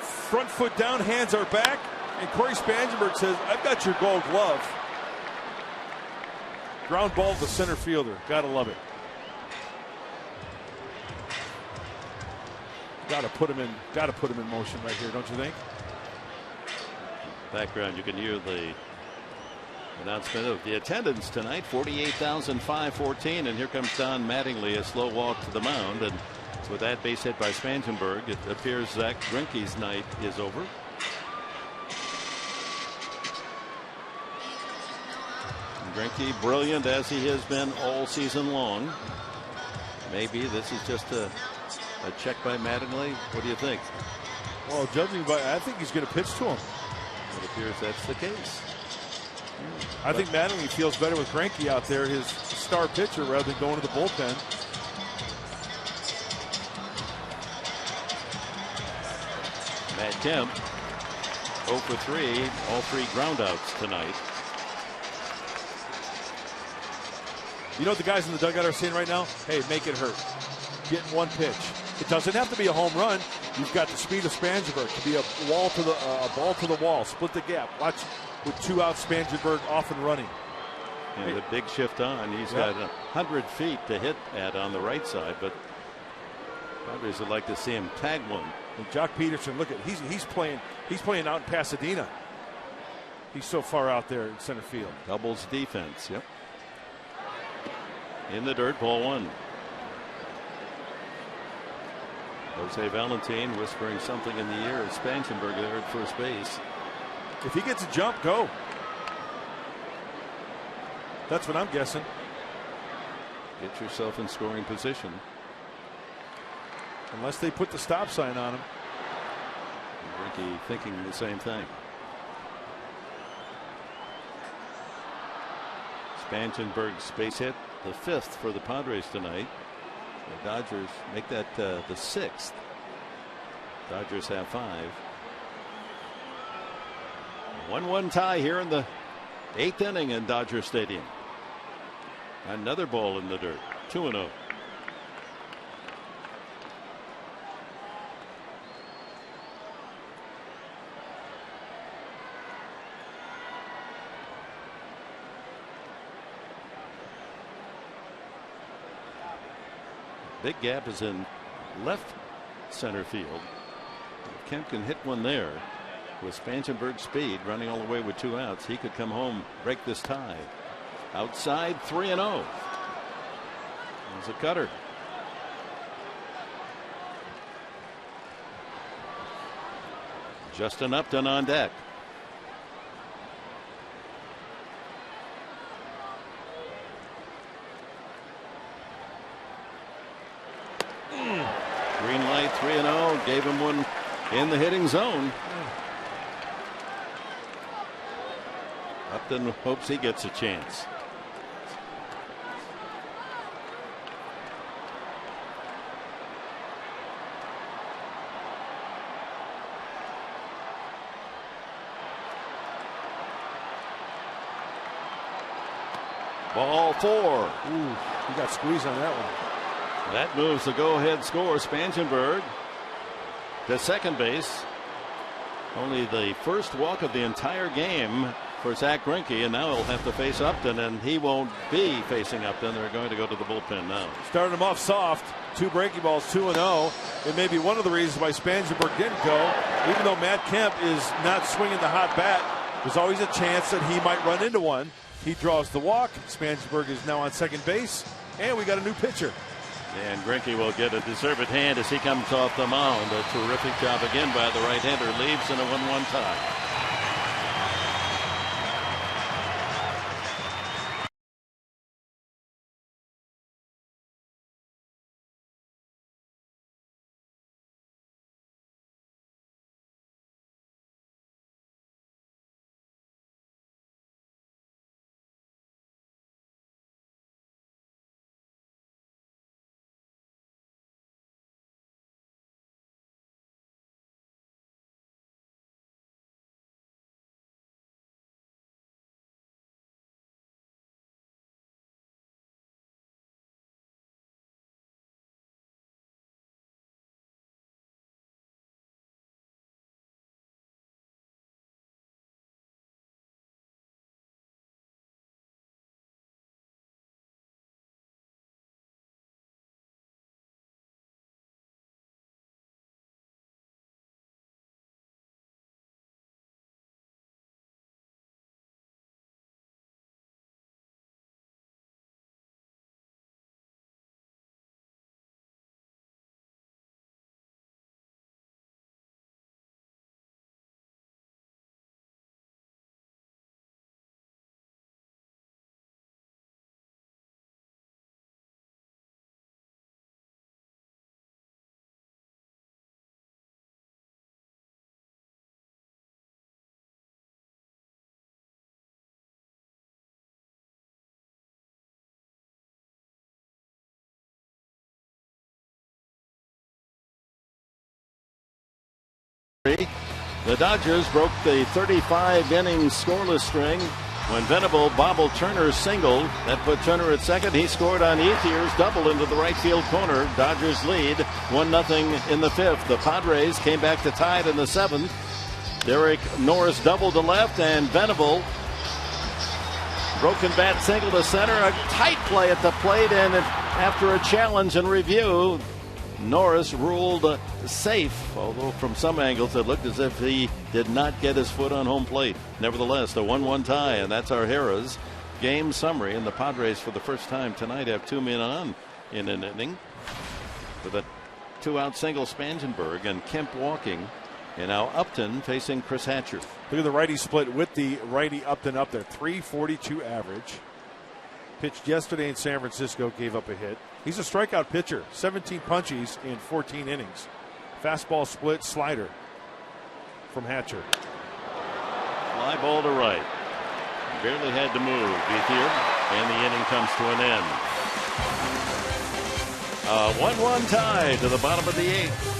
front foot down, hands are back, and Corey Spansberg says, "I've got your gold glove." Ground ball to the center fielder. Gotta love it. Gotta put him in motion right here, don't you think? Background, you can hear the announcement of the attendance tonight, 48,514, and here comes Don Mattingly, a slow walk to the mound, and with that base hit by Spanchenberg, it appears Zach Greinke's night is over. Greinke brilliant as he has been all season long. Maybe this is just a check by Mattingly. What do you think? Well, judging by, I think he's going to pitch to him. It appears that's the case. I think Mattingly feels better with Greinke out there, his star pitcher, rather than going to the bullpen. Matt Kemp 0 for 3, all 3 groundouts tonight. You know what the guys in the dugout are saying right now? Hey, make it hurt. Get in one pitch. It doesn't have to be a home run. You've got the speed of Spansberg to be a ball to the wall, split the gap. Watch with 2 outs, Spansberg off and running. And the big shift on. He's got 100 feet to hit at on the right side, but Padres would like to see him tag one. And Jock Peterson, look at he's playing out in Pasadena. He's so far out there in center field. Doubles defense. Yep. In the dirt, ball one. Jose Valentin whispering something in the ear of Spangenberg there at first base. If he gets a jump, go. That's what I'm guessing. Get yourself in scoring position. Unless they put the stop sign on him. Ricky thinking the same thing. Spangenberg's base hit, the 5th for the Padres tonight. The Dodgers make that the 6th. Dodgers have 5. 1-1 tie here in the 8th inning in Dodger Stadium. Another ball in the dirt. 2-0. Big gap is in left center field. If Kemp can hit one there with Spangenberg's speed running all the way with 2 outs, he could come home, break this tie. Outside, 3-0. There's a cutter. Justin Upton on deck. Green light, 3-0. Gave him one in the hitting zone. Upton hopes he gets a chance. Ball 4. Ooh, he got squeezed on that one. That moves the go-ahead score. Spangenberg to second base. Only the first walk of the entire game for Zach Greinke, and now he'll have to face Upton, and he won't be facing Upton. They're going to go to the bullpen now. Started him off soft. 2 breaking balls, 2-0. It may be one of the reasons why Spangenberg didn't go. Even though Matt Kemp is not swinging the hot bat, there's always a chance that he might run into one. He draws the walk. Spangenberg is now on second base, and we got a new pitcher. And Greinke will get a deserved hand as he comes off the mound. A terrific job again by the right-hander. Leaves in a 1-1 tie. The Dodgers broke the 35-inning scoreless string when Venable bobbled Turner single. That put Turner at second. He scored on Ethier's double into the right field corner. Dodgers lead 1-0 in the 5th. The Padres came back to tie it in the 7th. Derek Norris doubled to left, and Venable broken bat single to center. A tight play at the plate, and after a challenge and review, Norris ruled safe, although from some angles it looked as if he did not get his foot on home plate. Nevertheless, a 1-1 tie, and that's our Harrah's game summary. And the Padres, for the first time tonight, have 2 men on in an inning with a 2-out single. Spangenberg and Kemp walking, and now Upton facing Chris Hatcher. Look at the righty split with the righty Upton up there. 342 average. Pitched yesterday in San Francisco, gave up a hit. He's a strikeout pitcher. 17 punchies in 14 innings. Fastball split, slider from Hatcher. Fly ball to right. Barely had to move here, and the inning comes to an end. A 1-1 tie to the bottom of the 8th.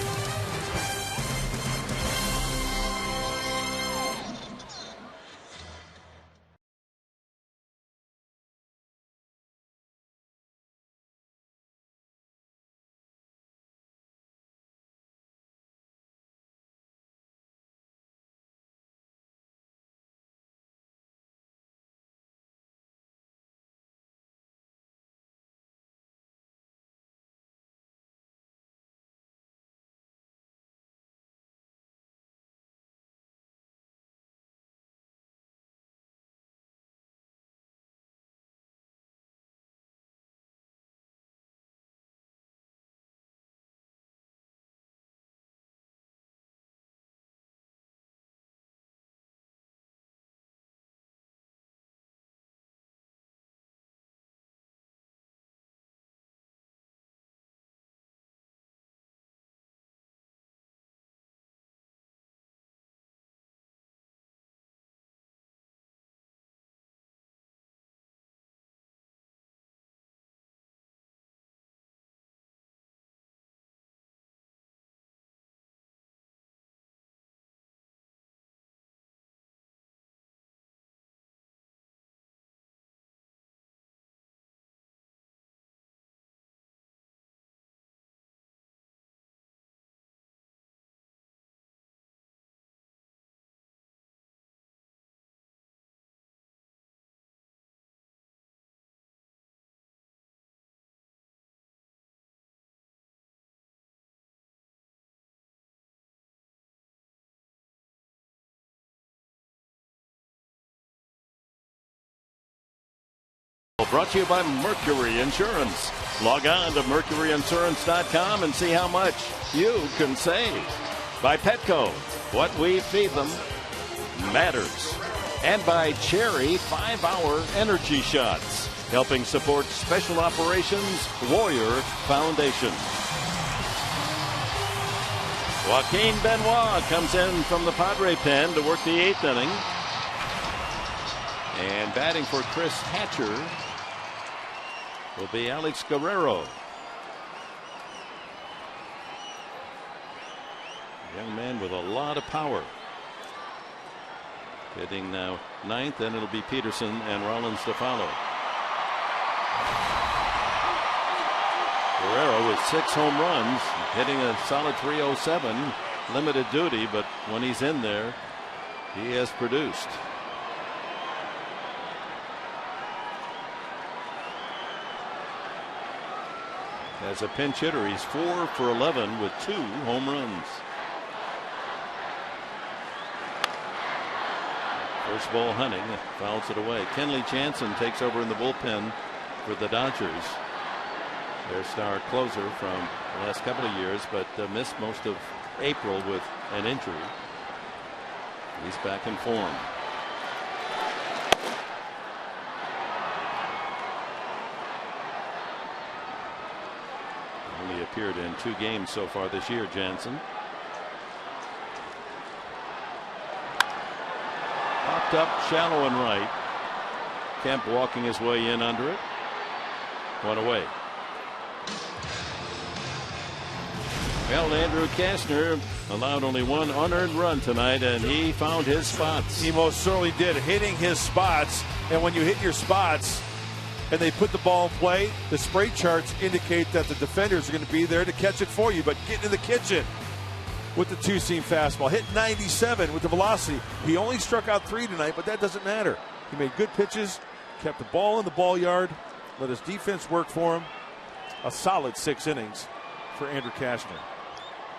Brought to you by Mercury Insurance. Log on to mercuryinsurance.com and see how much you can save. By Petco, what we feed them matters. And by Cherry 5-Hour Energy Shots, helping support Special Operations Warrior Foundation. Joaquin Benoit comes in from the Padre pen to work the 8th inning. And batting for Chris Hatcher will be Alex Guerrero. Young man with a lot of power. Hitting now 9th, and it'll be Peterson and Rollins to follow. Guerrero with 6 home runs, hitting a solid .307. Limited duty, but when he's in there, he has produced. As a pinch hitter, he's 4 for 11 with 2 home runs. First ball, Hunting fouls it away. Kenley Jansen takes over in the bullpen for the Dodgers. Their star closer from the last couple of years, but missed most of April with an injury. He's back in form. Only appeared in 2 games so far this year, Jansen. Popped up shallow and right. Kemp walking his way in under it. 1 away. Well, Andrew Kastner allowed only 1 unearned run tonight, and he found his spots. He most certainly did, hitting his spots. And when you hit your spots and they put the ball in play, the spray charts indicate that the defenders are going to be there to catch it for you. But get in the kitchen with the 2-seam fastball. Hit 97 with the velocity. He only struck out 3 tonight, but that doesn't matter. He made good pitches, kept the ball in the ball yard, let his defense work for him. A solid 6 innings for Andrew Kastner.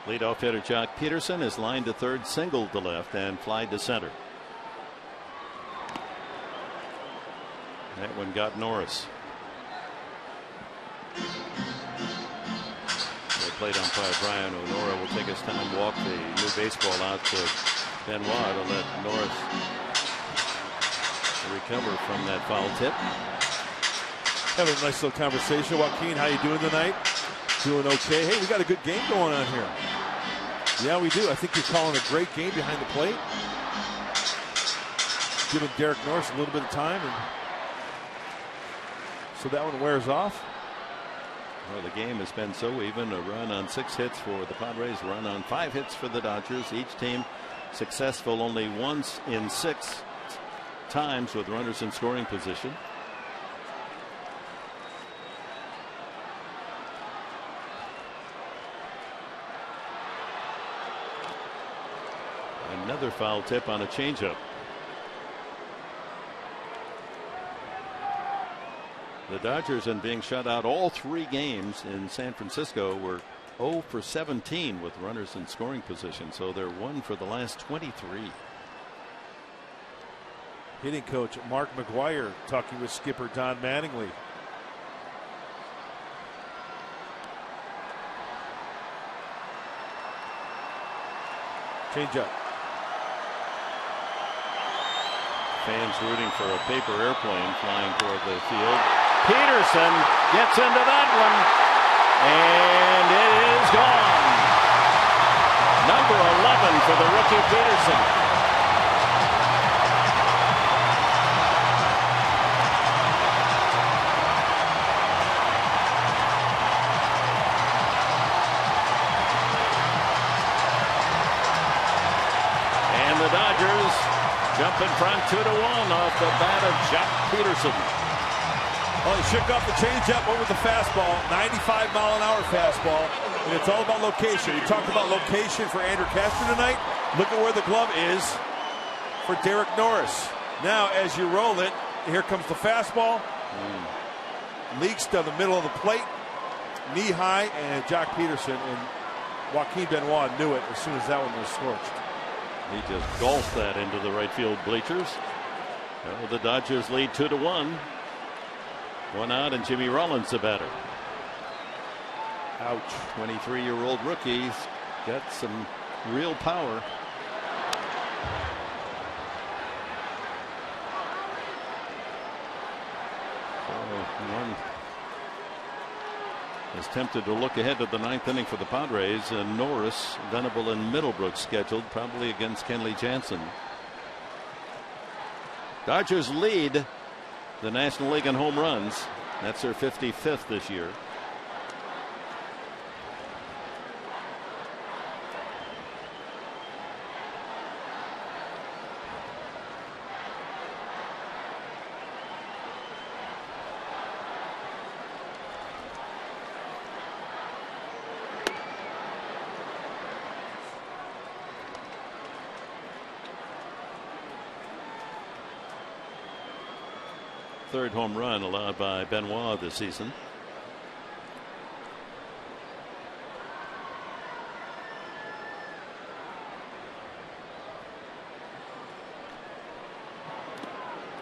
Leadoff hitter Jock Peterson is lined to third, singled to left, and flied to center. That one got Norris. The plate umpire Brian O'Nora will take his time, walk the new baseball out to Benoit to let Norris recover from that foul tip. Having a nice little conversation. Joaquin, how you doing tonight? Doing okay. Hey, we got a good game going on here. Yeah, we do. I think you're calling a great game behind the plate. Giving Derek Norris a little bit of time, and so that one wears off. Well, the game has been so even. A run on 6 hits for the Padres, a run on 5 hits for the Dodgers. Each team successful only once in 6 times with runners in scoring position. Another foul tip on a changeup. The Dodgers, in being shut out all 3 games in San Francisco, were 0 for 17 with runners in scoring position. So they're 1 for the last 23. Hitting coach Mark McGuire talking with skipper Don Mattingly. Change up. Fans rooting for a paper airplane flying toward the field. Peterson gets into that one, and it is gone. Number 11 for the rookie Peterson. And the Dodgers jump in front 2-1 off the bat of Jock Peterson. Well, he shook off the changeup over the fastball, 95-mile-an-hour fastball, and it's all about location. We talked about location for Andrew Kastner tonight. Look at where the glove is for Derek Norris. Now, as you roll it, here comes the fastball. Leaks down the middle of the plate, knee high, and Jock Peterson and Joaquin Benoit knew it as soon as that one was scorched. He just golfed that into the right field bleachers. Well, the Dodgers lead 2-1. 1 out, and Jimmy Rollins the batter. Ouch. 23-year-old rookie's got some real power. One is tempted to look ahead to the 9th inning for the Padres, and Norris, Venable, and Middlebrook scheduled, probably against Kenley Jansen. Dodgers lead the National League in home runs. That's their 55th this year. Third home run allowed by Benoit this season.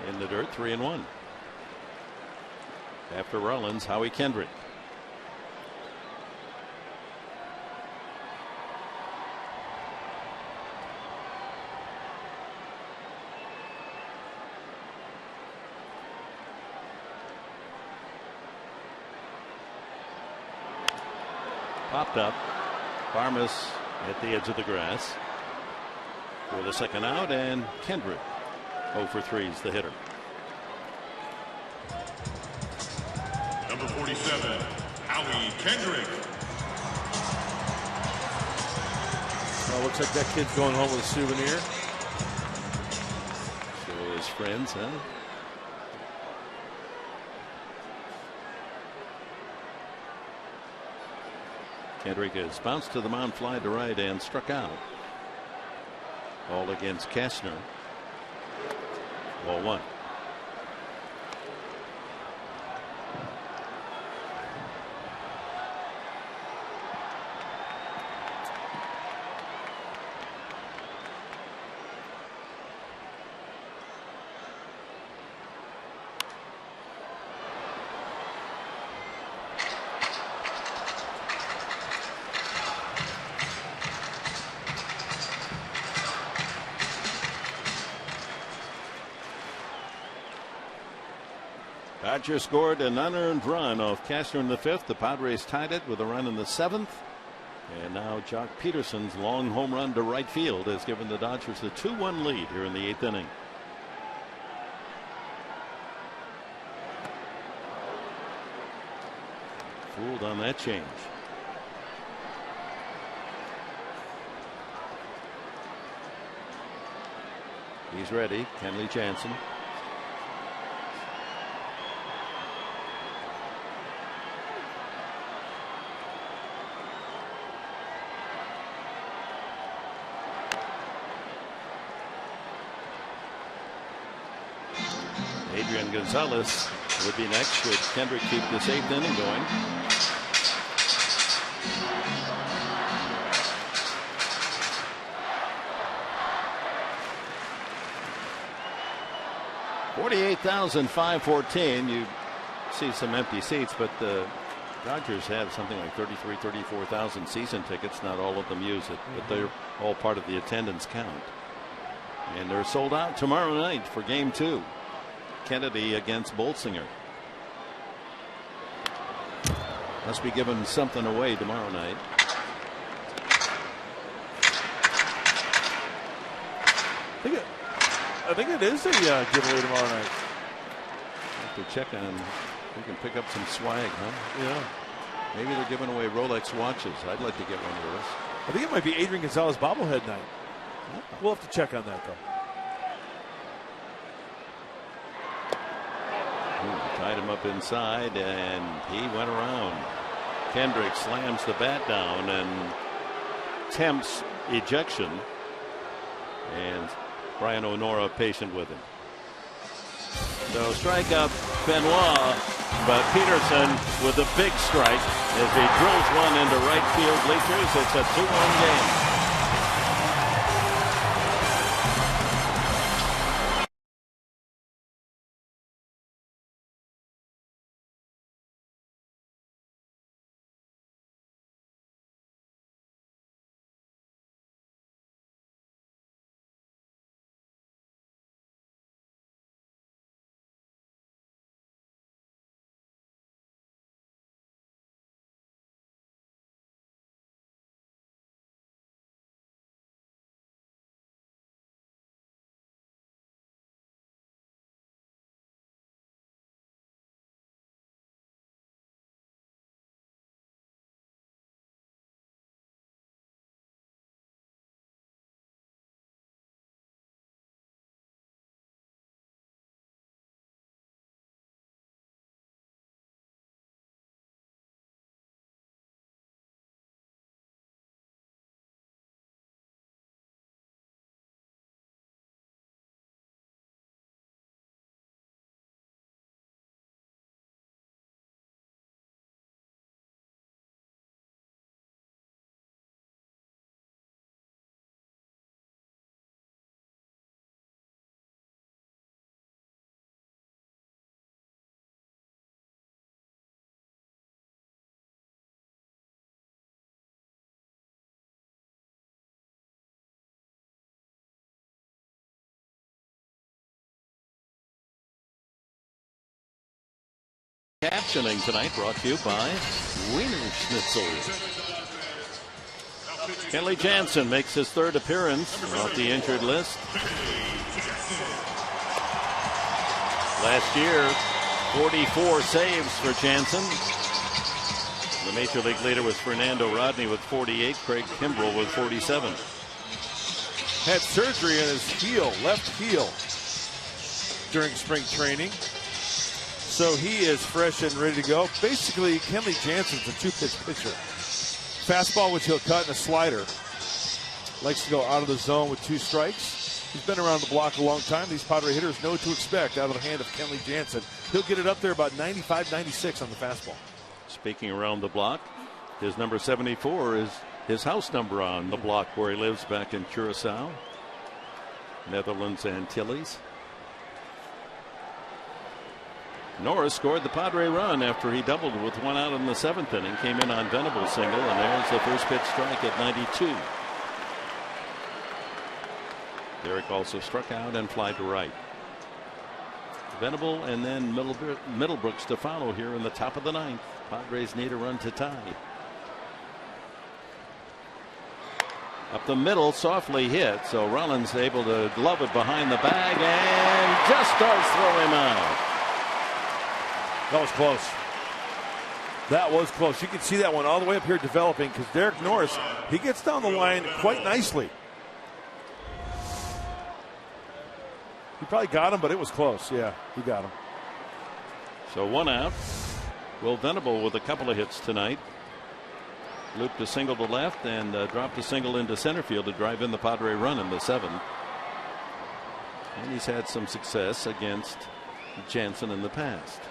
In the dirt, 3-1. After Rollins, Howie Kendrick. Popped up. Farmas at the edge of the grass for the second out, and Kendrick 0 for 3 is the hitter. Number 47, Howie Kendrick. Well, looks like that kid's going home with a souvenir. So his friends, huh? Kendrick has bounced to the mound, fly to right, and struck out. All against Kastner. Ball 1. Dodgers scored an unearned run off Cashner in the 5th. The Padres tied it with a run in the 7th. And now Jock Peterson's long home run to right field has given the Dodgers a 2-1 lead here in the 8th inning. Fooled on that change. He's ready. Kenley Jansen. Adrian Gonzalez would be next. Should Kendrick keep this 8th inning going? $48,514. You see some empty seats, but the Dodgers have something like 34,000 season tickets. Not all of them use it, but they're all part of the attendance count. And they're sold out tomorrow night for Game 2. Kennedy against Bolsinger. Must be giving something away tomorrow night. I think it is a giveaway tomorrow night. Have to check on. We can pick up some swag, huh? Yeah. Maybe they're giving away Rolex watches. I'd like to get one of those. I think it might be Adrian Gonzalez bobblehead night. We'll have to check on that, though. Tied him up inside, and he went around. Kendrick slams the bat down and tempts ejection. And Brian O'Nora patient with him. So strikeout Benoit, but Peterson with a big strike as he drills one into right field bleachers. It's a 2-1 game. Captioning tonight brought to you by Wiener Schnitzel. Kenley Jansen makes his 3rd appearance off the injured list. Last year, 44 saves for Jansen. The major league leader was Fernando Rodney with 48. Craig Kimbrell with 47. Had surgery on his heel, left heel, during spring training. So he is fresh and ready to go. Basically, Kenley Jansen's a 2-pitch pitcher. Fastball, which he'll cut, and a slider. Likes to go out of the zone with 2 strikes. He's been around the block a long time. These Padre hitters know what to expect out of the hand of Kenley Jansen. He'll get it up there about 95, 96 on the fastball. Speaking around the block, his number 74 is his house number on the block where he lives back in Curacao, Netherlands Antilles. Norris scored the Padre run after he doubled with 1 out in the 7th inning. Came in on Venable's single, and there's the first pitch strike at 92. Derek also struck out and fly to right. Venable and then Middlebrooks to follow here in the top of the ninth. Padres need a run to tie. Up the middle, softly hit, so Rollins able to glove it behind the bag and just starts throwing out. That was close. That was close. You can see that one all the way up here developing because Derek Norris, he gets down the line quite nicely. He probably got him, but it was close. Yeah, he got him. So 1 out. Will Venable with a couple of hits tonight. Looped a single to left and dropped a single into center field to drive in the Padre run in the 7th. And he's had some success against Jansen in the past.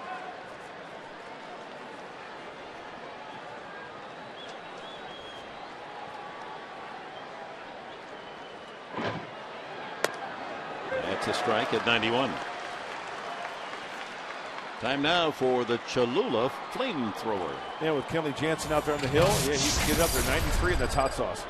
That's a strike at 91. Time now for the Cholula flamethrower. Yeah, with Kenley Jansen out there on the hill, yeah, he can get it up there 93, and that's hot sauce.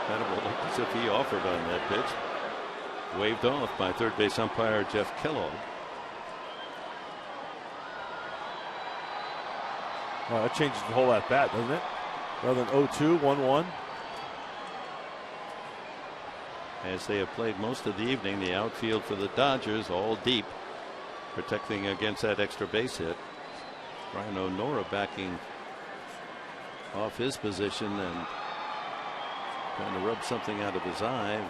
Venable looked as if he offered on that pitch. Waved off by third base umpire Jeff Kellogg. Well, that changes the whole at bat, doesn't it? Rather than 0-2, 1-1. As they have played most of the evening, the outfield for the Dodgers all deep, protecting against that extra base hit. Brian O'Nora backing off his position and trying to rub something out of his eye.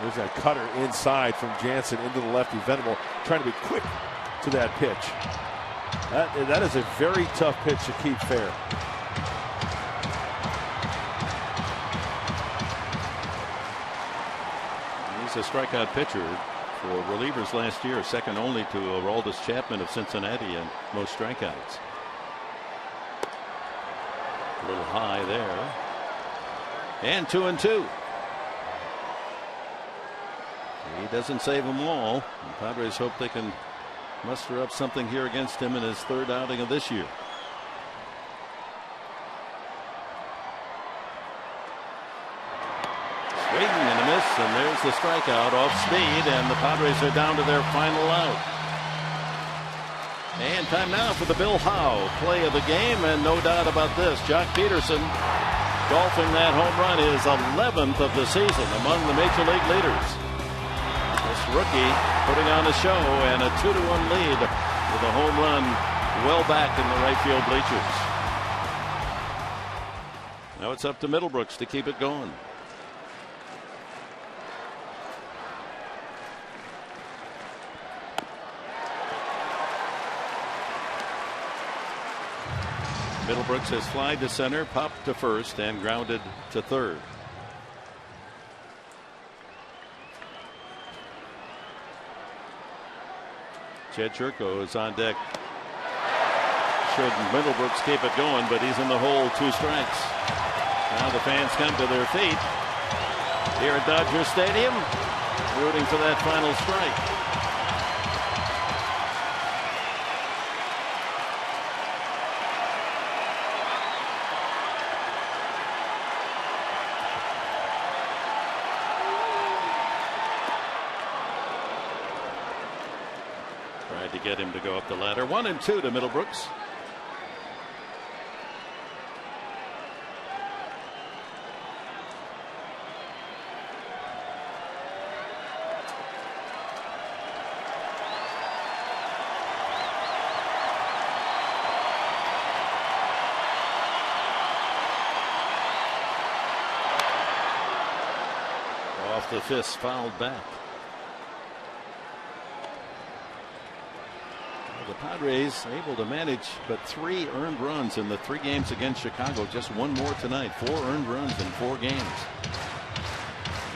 There's that cutter inside from Jansen into the lefty. Venable trying to be quick to that pitch. That is a very tough pitch to keep fair. He's a strikeout pitcher for relievers last year, second only to Aroldis Chapman of Cincinnati in most strikeouts. A little high there. And 2-2. He doesn't save them all. The Padres hope they can muster up something here against him in his third outing of this year. Swing and a miss, and there's the strikeout off speed, and the Padres are down to their final out. And time now for the Bill Howe play of the game, and no doubt about this, Jock Peterson golfing that home run, his 11th of the season among the major league leaders. This rookie putting on a show and a 2-1 lead with a home run well back in the right field bleachers. Now it's up to Middlebrooks to keep it going. Middlebrooks has flied to center, popped to first, and grounded to third. Jed Churko is on deck. Should Middlebrooks keep it going, but he's in the hole, 2 strikes. Now the fans come to their feet here at Dodger Stadium, rooting for that final strike. To get him to go up the ladder. 1-2 to Middlebrooks. Off the fist, fouled back. The Padres able to manage but 3 earned runs in the 3 games against Chicago. Just 1 more tonight. 4 earned runs in 4 games.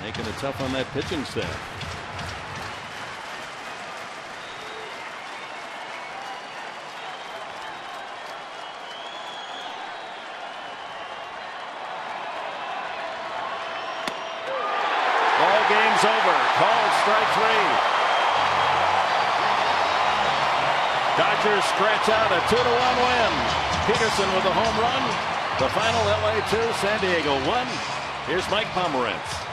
Making it tough on that pitching staff. Game's over. Called strike 3. Dodgers scratch out a 2-1 win. Peterson with a home run. The final, LA 2, San Diego 1. Here's Mike Pomerantz.